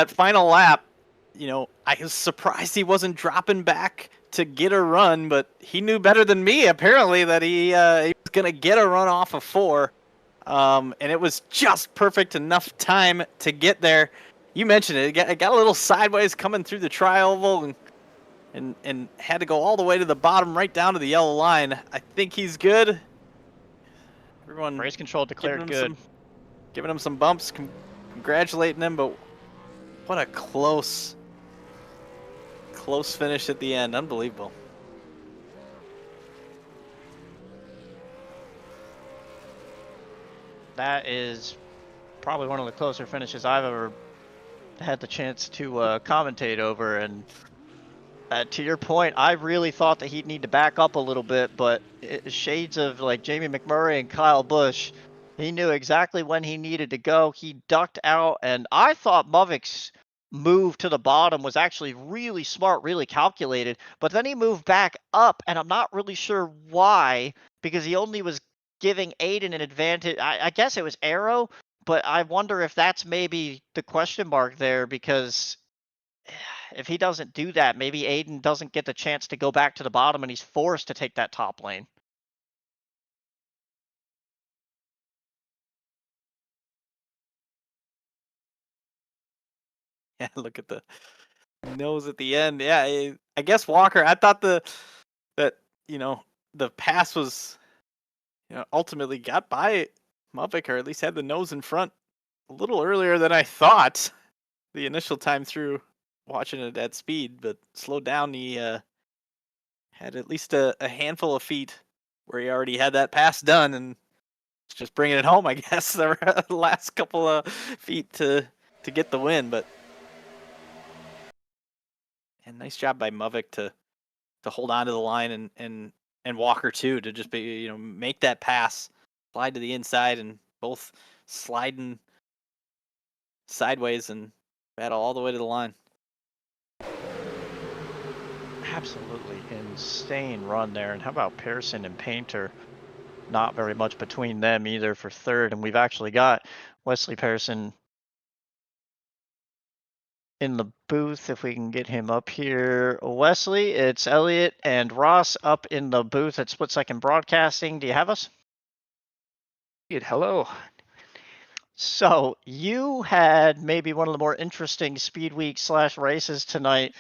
C: final lap, I was surprised he wasn't dropping back to get a run, but he knew better than me, apparently, that he was going to get a run off of 4. And it was just perfect enough time to get there. you mentioned it. It got a little sideways coming through the tri-oval and had to go all the way to the bottom, right down to the yellow line. I think he's good. Everyone
B: Race control declared good.
C: Giving him some bumps, congratulating him, but what a close finish at the end. Unbelievable.
B: That is probably one of the closer finishes I've ever had the chance to commentate over. And to your point, I really thought that he'd need to back up a little bit, but shades of like Jamie McMurray and Kyle Busch, he knew exactly when he needed to go. He ducked out, and I thought Movik's move to the bottom was actually really smart, really calculated, but then he moved back up, and I'm not really sure why, because he only was giving Aiden an advantage. I guess it was aero, but I wonder if that's maybe the question mark there, because if he doesn't do that, maybe Aiden doesn't get the chance to go back to the bottom and he's forced to take that top lane.
C: Yeah, look at the nose at the end. Yeah, I guess Walker, I thought that the pass was ultimately got by Muvik, or at least had the nose in front a little earlier than I thought the initial time through watching it at speed, but slowed down. He had at least a handful of feet where he already had that pass done, and just bringing it home, I guess, the last couple of feet to get the win. But and nice job by Muvik to hold on to the line, and Walker too, to just be make that pass, slide to the inside, and both sliding sideways and battle all the way to the line.
B: Absolutely insane run there. And how about Pearson and Painter? Not very much between them either for third. And we've actually got Wesley Pearson in the booth, if we can get him up here. Wesley, it's Elliot and Ross up in the booth at Split Second Broadcasting. Do you have us?
D: Hello.
B: So you had maybe one of the more interesting speed week / races tonight.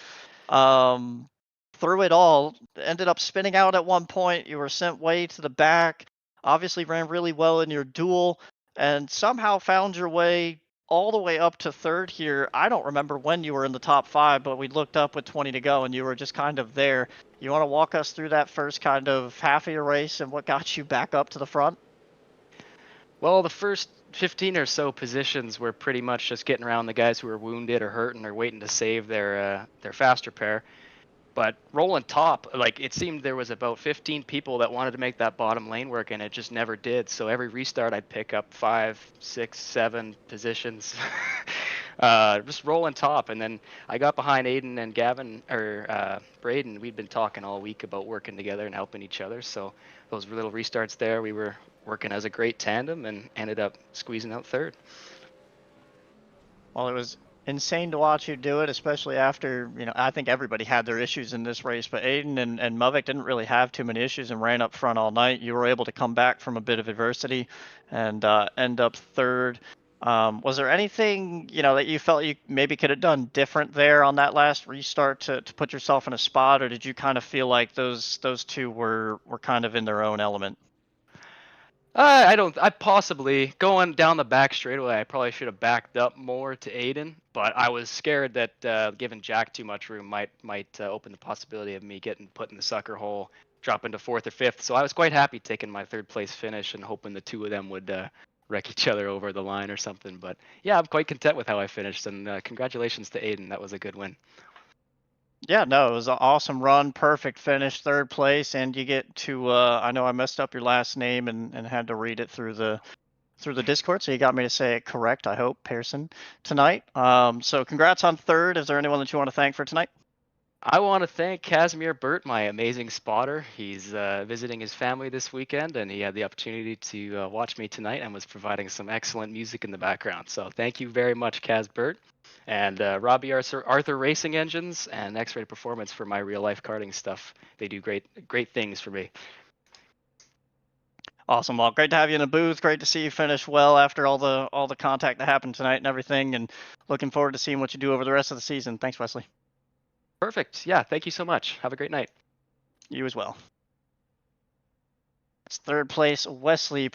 B: Through it all, ended up spinning out at one point. You were sent way to the back. Obviously ran really well in your duel, and somehow found your way all the way up to third here. I don't remember when you were in the top 5, but we looked up with 20 to go, and you were just kind of there. You want to walk us through that first kind of half of your race and what got you back up to the front?
D: Well, the first 15 or so positions were pretty much just getting around the guys who were wounded or hurting or waiting to save their faster pair. But rolling top, like, it seemed there was about 15 people that wanted to make that bottom lane work, and it just never did. So every restart, I'd pick up 5, 6, 7 positions, just rolling top. And then I got behind Aiden and Gavin, or Braden. We'd been talking all week about working together and helping each other. So those little restarts there, we were working as a great tandem and ended up squeezing out third.
B: Well, it was insane to watch you do it, especially after, I think everybody had their issues in this race, but Aiden and Muvik didn't really have too many issues and ran up front all night. You were able to come back from a bit of adversity and end up third. Was there anything, that you felt you maybe could have done different there on that last restart to put yourself in a spot, or did you kind of feel like those two were kind of in their own element?
D: I possibly, going down the back straightaway, I probably should have backed up more to Aiden, but I was scared that giving Jack too much room might open the possibility of me getting put in the sucker hole, dropping to 4th or 5th. So I was quite happy taking my 3rd place finish and hoping the two of them would wreck each other over the line or something. But yeah, I'm quite content with how I finished, and congratulations to Aiden. That was a good win.
B: Yeah, no, it was an awesome run, perfect finish, 3rd place, and you get to, I know I messed up your last name and had to read it through the Discord, so you got me to say it correct, I hope, Pearson, tonight. So congrats on 3rd. Is there anyone that you want to thank for tonight?
D: I want to thank Casimir Burt, my amazing spotter. He's visiting his family this weekend, and he had the opportunity to watch me tonight and was providing some excellent music in the background. So thank you very much, Cas Burt. And Robbie Arthur Racing Engines and X-Ray Performance for my real-life karting stuff. They do great things for me.
B: Awesome. Well, great to have you in the booth. Great to see you finish well after all the contact that happened tonight and everything. And looking forward to seeing what you do over the rest of the season. Thanks, Wesley.
D: Perfect. Yeah, thank you so much. Have a great night.
B: You as well. It's third place, Wesley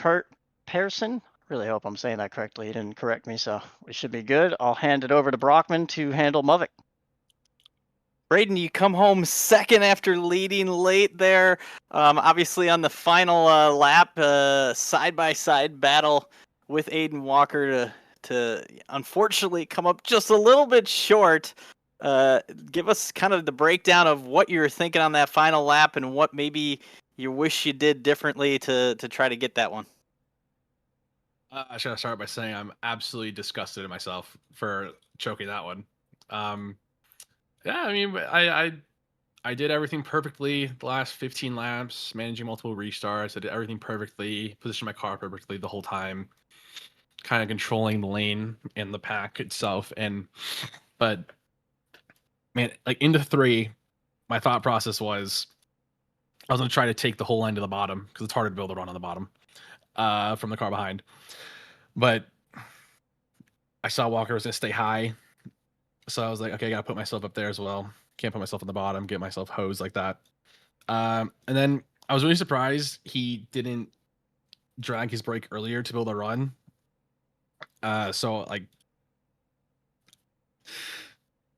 B: Pearson. Really hope I'm saying that correctly. He didn't correct me, so we should be good. I'll hand it over to Brockman to handle Movic.
C: Braden, you come home second after leading late there. Obviously on the final lap, side-by-side battle with Aiden Walker to unfortunately come up just a little bit short. Give us kind of the breakdown of what you were thinking on that final lap and what maybe you wish you did differently to try to get that one.
E: I should start by saying I'm absolutely disgusted at myself for choking that one. Yeah, I mean, I did everything perfectly the last 15 laps, managing multiple restarts. I did everything perfectly, positioned my car perfectly the whole time, kind of controlling the lane and the pack itself. But man, like into 3, my thought process was I was gonna try to take the whole line to the bottom because it's harder to build a run on the bottom from the car behind. But I saw Walker was gonna stay high. So I was like, okay, I got to put myself up there as well. Can't put myself on the bottom, get myself hosed like that. And then I was really surprised he didn't drag his brake earlier to build a run. So like,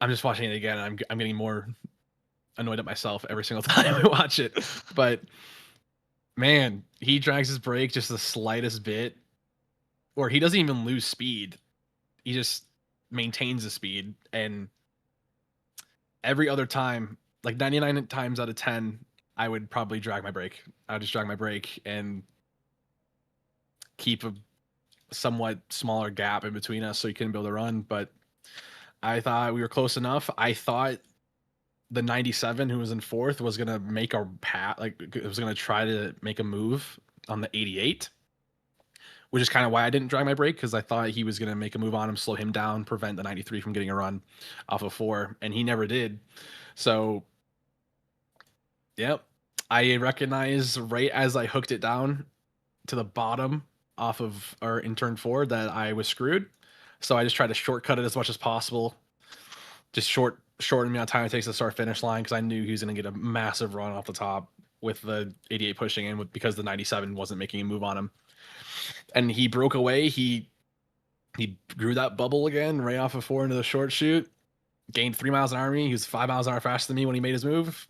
E: I'm just watching it again. And I'm getting more annoyed at myself every single time I watch it. But man, he drags his brake just the slightest bit, or he doesn't even lose speed. He just maintains the speed, and every other time, like 99 times out of 10, I would probably drag my brake. I would just drag my brake and keep a somewhat smaller gap in between us so you couldn't build a run. But I thought we were close enough. I thought the 97 who was in 4th was gonna make a pat, like it was gonna try to make a move on the 88. Which is kind of why I didn't drag my brake, because I thought he was going to make a move on him, slow him down, prevent the 93 from getting a run off of 4, and he never did. So, yep, I recognized right as I hooked it down to the bottom off of, or in turn 4, that I was screwed. So I just tried to shortcut it as much as possible, just shorten the amount of time it takes to start finish line, because I knew he was going to get a massive run off the top with the 88 pushing in, because the 97 wasn't making a move on him. And he broke away. He grew that bubble again right off of 4 into the short shoot. Gained 3 miles an hour. He was 5 miles an hour faster than me when he made his move.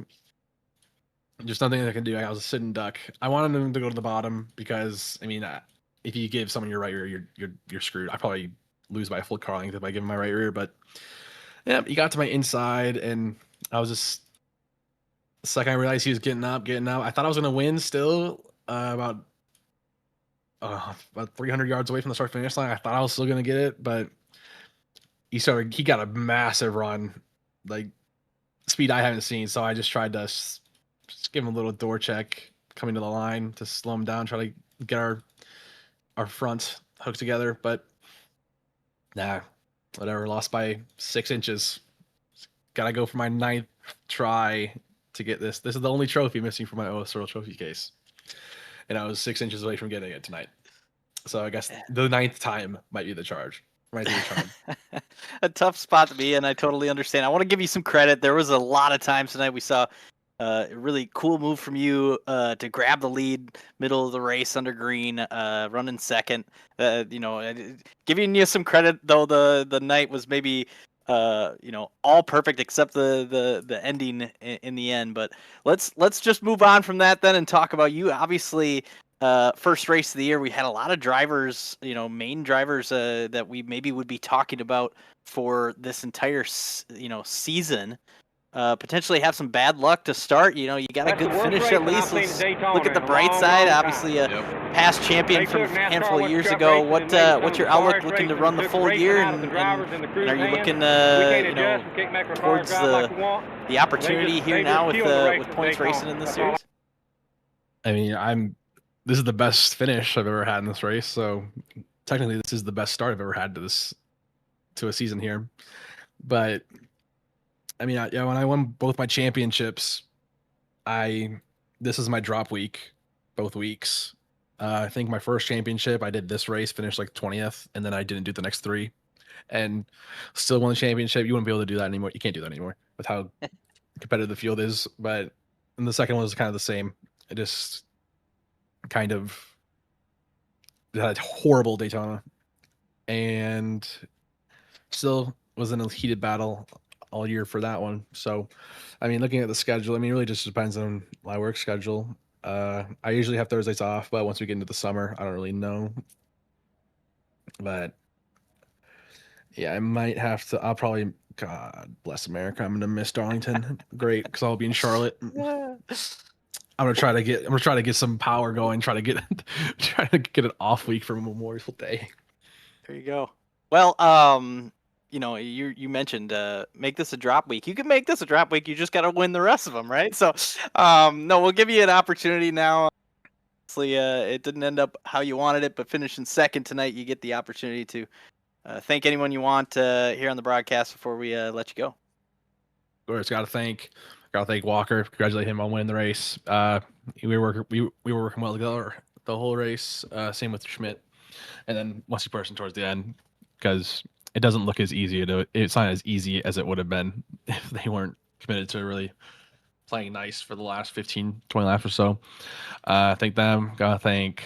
E: Just nothing I can do. I was a sitting duck. I wanted him to go to the bottom because, I mean, if you give someone your right rear, you're screwed. I probably lose by a full car length if I give him my right rear. But yeah, he got to my inside, and I was just, the second I realized he was getting up. I thought I was gonna win still. About 300 yards away from the start finish line. I thought I was still gonna get it, but he got a massive run, like speed I haven't seen. So I just tried to just give him a little door check coming to the line to slow him down, try to get our front hooked together. But nah, whatever. Lost by 6 inches. Gotta go for my 9th try to get this. This is the only trophy missing from my OSRL trophy case. And I was 6 inches away from getting it tonight. So I guess the 9th time might be the charge. Might be the charm.
C: A tough spot to be in. I totally understand. I want to give you some credit. There was a lot of times tonight we saw a really cool move from you to grab the lead, middle of the race under green, running second. Giving you some credit, though the night was maybe all perfect except the ending in the end. But let's just move on from that then and talk about you. Obviously, first race of the year, we had a lot of drivers, main drivers that we maybe would be talking about for this entire season. Potentially have some bad luck to start. You got a good finish at least. Let's look at the bright side. Obviously, a past champion from a handful of years ago. What's your outlook looking to run the full year? And are you looking towards the opportunity here now with points racing in this series?
E: I mean, this is the best finish I've ever had in this race. So technically, this is the best start I've ever had to a season here. But I mean, when I won both my championships, this is my drop week, both weeks. I think my first championship, I did this race, finished like 20th, and then I didn't do the next 3, and still won the championship. You wouldn't be able to do that anymore. You can't do that anymore with how competitive the field is. But and the second one was kind of the same. It just kind of had a horrible Daytona, and still was in a heated battle all year for that one. So, I mean, looking at the schedule, I mean, it really just depends on my work schedule. I usually have Thursdays off, but once we get into the summer, I don't really know. But yeah, I might have to. I'll probably. God bless America. I'm gonna miss Darlington. Great, because I'll be in Charlotte. I'm gonna try to get some power going. Try to get an off week for Memorial Day.
C: There you go. Well, you know, you mentioned make this a drop week. You can make this a drop week. You just got to win the rest of them, right? So, no, we'll give you an opportunity now. Obviously, it didn't end up how you wanted it, but finishing second tonight, you get the opportunity to thank anyone you want here on the broadcast before we let you go.
E: Of course, gotta thank Walker. Congratulate him on winning the race. We were working well together the whole race. Same with Schmidt, and then Musty Person towards the end, because it doesn't look as easy. It's not as easy as it would have been if they weren't committed to really playing nice for the last 15, 20 laps or so. Thank them. Gotta thank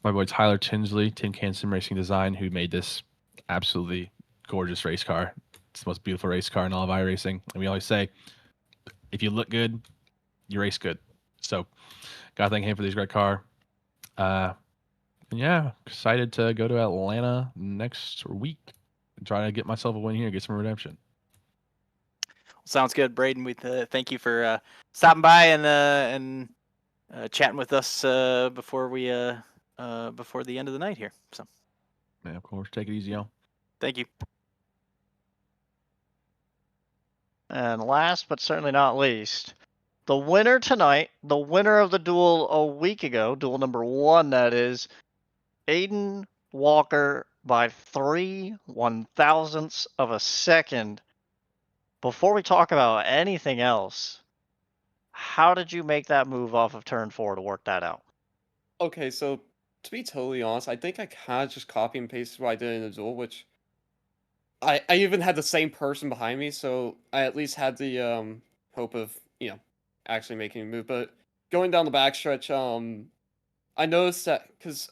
E: my boy Tyler Tinsley, Tin Can Sim Racing Design, who made this absolutely gorgeous race car. It's the most beautiful race car in all of iRacing. And we always say, if you look good, you race good. So, gotta thank him for this great car. And yeah, excited to go to Atlanta next week and try to get myself a win here, get some redemption.
C: Sounds good, Braden. We thank you for stopping by and chatting with us before the end of the night here. So,
E: yeah, of course, take it easy, y'all.
C: Thank you.
B: And last but certainly not least, the winner tonight, the winner of the duel a week ago, duel number 1, that is, Aiden Walker by 3/1000ths of a second. Before we talk about anything else, how did you make that move off of turn 4 to work that out?
F: Okay, so to be totally honest, I think I kind of just copy and pasted what I did in the duel, which I even had the same person behind me, so I at least had the hope of, actually making a move. But going down the backstretch, I noticed that because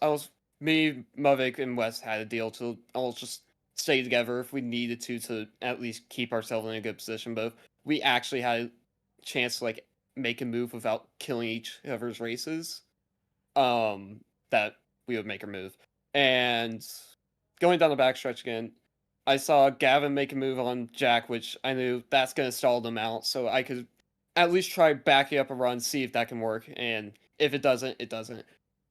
F: me, Mavik, and Wes had a deal to all just stay together if we needed to at least keep ourselves in a good position. But if we actually had a chance to like make a move without killing each other's races, that we would make a move. And going down the backstretch again, I saw Gavin make a move on Jack, which I knew that's going to stall them out, so I could at least try backing up a run, see if that can work, and if it doesn't, it doesn't.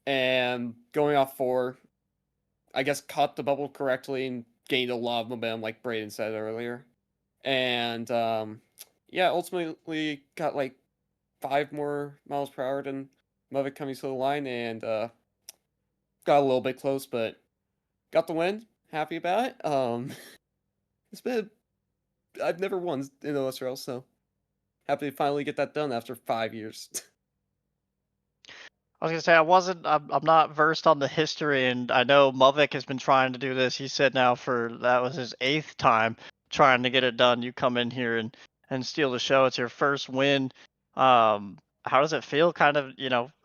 F: And going off 4, I guess caught the bubble correctly and gained a lot of momentum, like Braden said earlier. And, yeah, ultimately got like 5 more miles per hour than Mavik coming to the line, and got a little bit close, but got the win. Happy about it. It's been I've never won in OSRL, so happy to finally get that done after 5 years.
B: I was gonna say I'm not versed on the history, and I know Mavik has been trying to do this. He said now that was his 8th time trying to get it done. You come in here and steal the show. It's your first win. How does it feel? Kind of,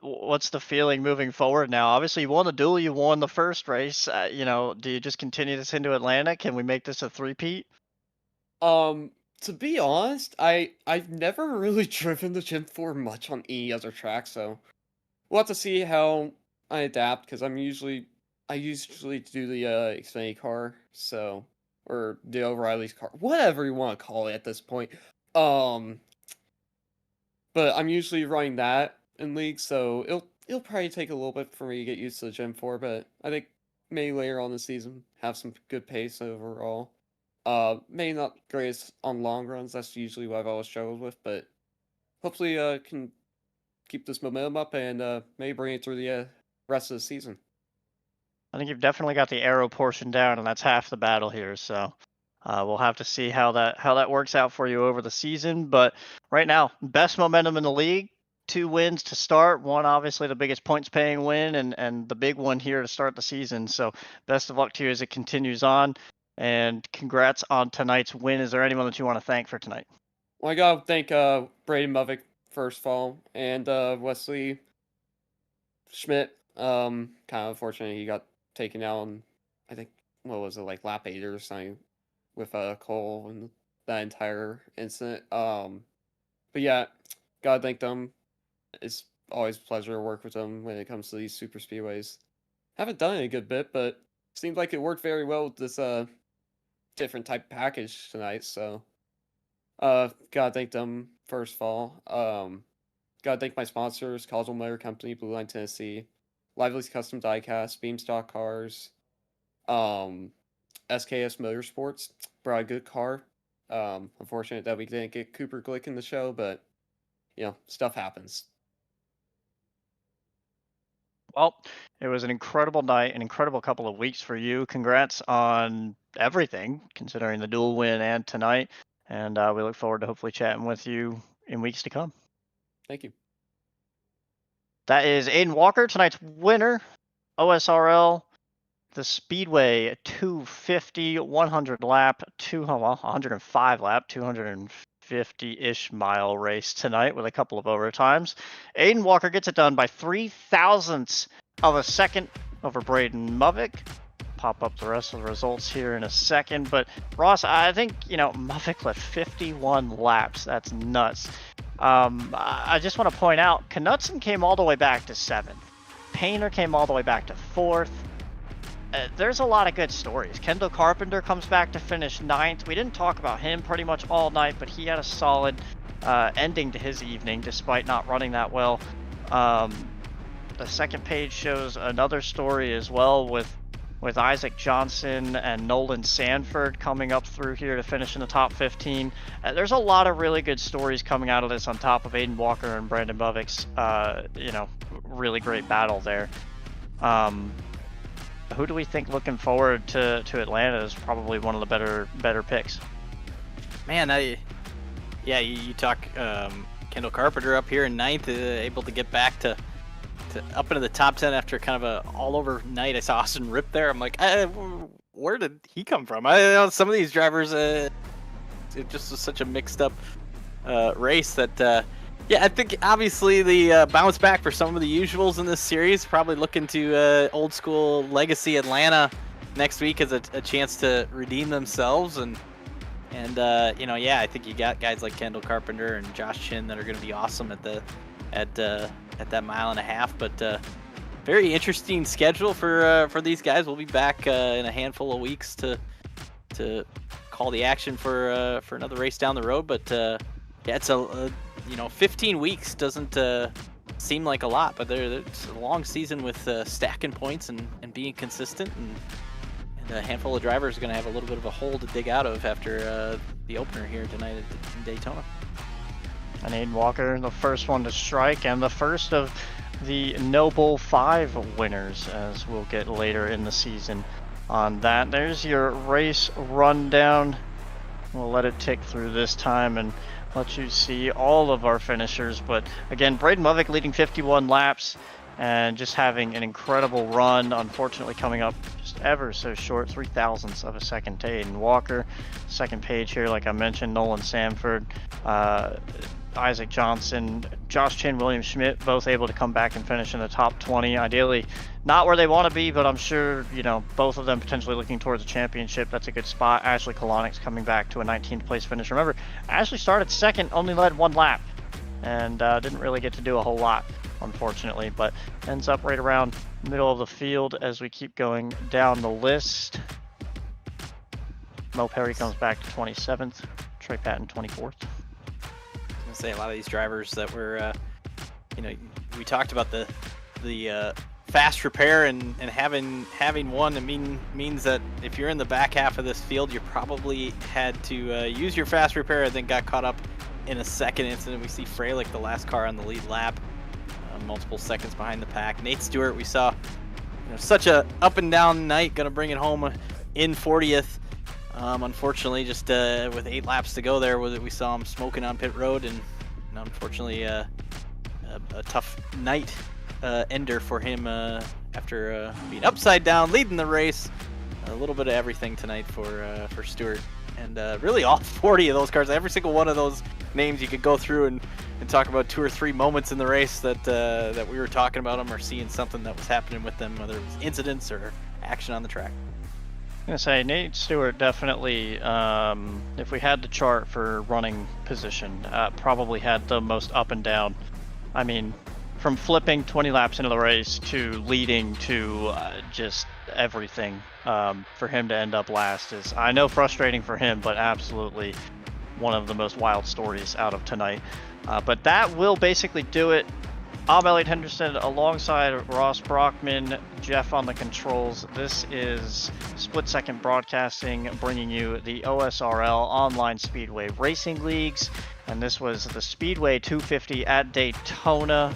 B: what's the feeling moving forward now? Obviously, you won the duel. You won the first race. Do you just continue this into Atlanta? Can we make this a three-peat?
F: To be honest, I've never really driven the Gen 4 much on any other track, so we'll have to see how I adapt, because I usually do the Xfinity car, so, or the O'Reilly's car, whatever you want to call it at this point. But I'm usually running that in league, so it'll probably take a little bit for me to get used to the Gen 4, but I think maybe later on the season have some good pace overall. Maybe not greatest on long runs, that's usually what I've always struggled with, but hopefully can keep this momentum up and maybe bring it through the rest of the season.
B: I think you've definitely got the aero portion down, and that's half the battle here. So we'll have to see how that works out for you over the season. But right now, best momentum in the league, 2 wins to start. One, obviously, the biggest points-paying win, and the big one here to start the season. So best of luck to you as it continues on. And congrats on tonight's win. Is there anyone that you want to thank for tonight?
F: Well, I gotta thank Braden Movick first of all, and Wesley Schmidt. Kind of unfortunate he got taken out on, I think, what was it, like lap 8 or something with Cole and that entire incident. But yeah, gotta thank them. It's always a pleasure to work with them when it comes to these super speedways. Haven't done it a good bit, but seemed like it worked very well with this different type package tonight. So gotta thank them first of all. Gotta thank my sponsors: Caldwell Motor Company, Blue Line Tennessee, Lively's Custom Diecast, Beamstock Cars, SKS Motorsports. Brought a good car. Unfortunate that we didn't get Cooper Glick in the show, but you know, stuff happens.
B: Well, it was an incredible night, an incredible couple of weeks for you. Congrats on everything, considering the dual win and tonight. And we look forward to hopefully chatting with you in weeks to come.
F: Thank you.
B: That is Aiden Walker, tonight's winner, OSRL, the Speedway 250, 100 lap, 105 lap, 250-ish mile race tonight with a couple of overtimes. Aiden Walker gets it done by 0.03 of a second over Braden Movick. Pop up the rest of the results here in a second, but Ross, I think, Movick led 51 laps. That's nuts. I just want to point out, Knutson came all the way back to 7th. Painter came all the way back to 4th. There's a lot of good stories. Kendall Carpenter comes back to finish 9th. We didn't talk about him pretty much all night, but he had a solid ending to his evening despite not running that well. The second page shows another story as well with Isaac Johnson and Nolan Sanford coming up through here to finish in the top 15. There's a lot of really good stories coming out of this on top of Aiden Walker and Brandon Movick's, really great battle there. Who do we think looking forward to Atlanta is probably one of the better picks?
C: Man, you talk Kendall Carpenter up here in 9th, able to get back to up into the top 10 after kind of a all over night. I saw Austin Rip there. I'm like, where did he come from? I know some of these drivers, it just was such a mixed up race that, I think obviously the bounce back for some of the usuals in this series, probably looking to old school legacy Atlanta next week as a chance to redeem themselves. And I think you got guys like Kendall Carpenter and Josh Chin that are going to be awesome at that mile and a half. But very interesting schedule for these guys. We'll be back in a handful of weeks to call the action for another race down the road. But it's 15 weeks doesn't seem like a lot, but it's a long season with stacking points and being consistent, and a handful of drivers are going to have a little bit of a hole to dig out of after the opener here tonight in Daytona.
B: And Aiden Walker, the first one to strike, and the first of the Noble 5 winners, as we'll get later in the season on that. There's your race rundown. We'll let it tick through this time and let you see all of our finishers. But again, Braden Movick leading 51 laps and just having an incredible run. Unfortunately, coming up just ever so short, 0.03 of a second to Aiden Walker. Second page here, like I mentioned, Nolan Sanford, Isaac Johnson, Josh Chin, William Schmidt, both able to come back and finish in the top 20. Ideally, not where they want to be, but I'm sure, both of them potentially looking towards a championship. That's a good spot. Ashley Kolonix coming back to a 19th place finish. Remember, Ashley started second, only led 1 lap, and didn't really get to do a whole lot, unfortunately, but ends up right around middle of the field as we keep going down the list. Mo Perry comes back to 27th, Trey Patton 24th.
C: Say a lot of these drivers that were, we talked about the fast repair and having one. It means that if you're in the back half of this field, you probably had to use your fast repair. and then got caught up in a second incident. We see Freilich, the last car on the lead lap, multiple seconds behind the pack. Nate Stewart, we saw such a up and down night, gonna bring it home in 40th. Unfortunately, just with 8 laps to go there, we saw him smoking on pit road, and unfortunately a tough night ender for him after being upside down, leading the race. A little bit of everything tonight for Stuart, and really all 40 of those cars, every single one of those names you could go through and talk about 2 or 3 moments in the race that we were talking about them or seeing something that was happening with them, whether it was incidents or action on the track.
B: I'm gonna say Nate Stewart definitely, if we had the chart for running position, probably had the most up and down. I mean, from flipping 20 laps into the race to leading to just everything, for him to end up last is, I know, frustrating for him, but absolutely one of the most wild stories out of tonight. But that will basically do it. I'm Elliot Henderson alongside Ross Brockman, Jeff on the controls. This is Split Second Broadcasting, bringing you the OSRL Online Speedway Racing Leagues. And this was the Speedway 250 at Daytona.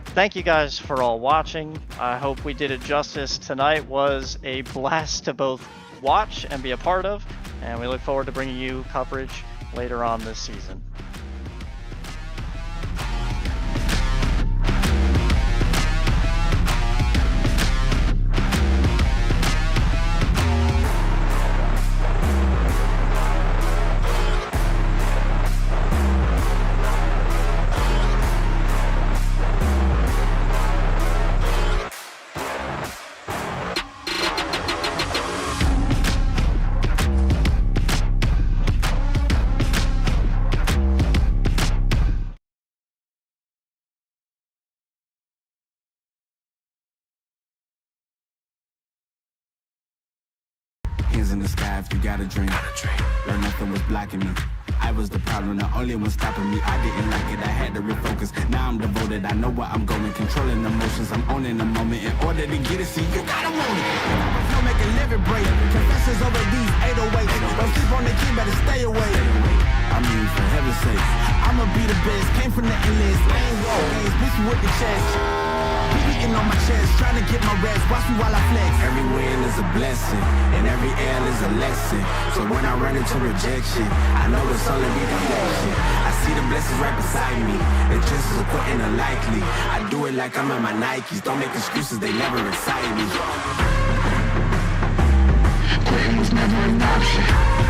B: Thank you guys for all watching. I hope we did it justice. Tonight was a blast to both watch and be a part of, and we look forward to bringing you coverage later on this season.
A: Hands in the sky if you got a dream. Learn nothing was blocking me. I was the problem, the only one stopping me. I didn't like it, I had to refocus. Now I'm devoted, I know where I'm going. Controlling emotions, I'm owning the moment. In order to get it, see, you gotta want it. Don't make a living break. Confessions over these 808s. Don't sleep on the key, better stay away. I mean, for heaven's sake, I'ma be the best. Came from the endless, lane roll games, bitch you with the chest. Beating on my chest, trying to get my rest. Watch me while I flex. Every win is a blessing, and every L is a lesson. So when I run into rejection, I know it's only redirection. I see the blessings right beside me. The chances of quitting are likely. I do it like I'm in my Nikes. Don't make excuses, they never excite me. Quitting was never an option.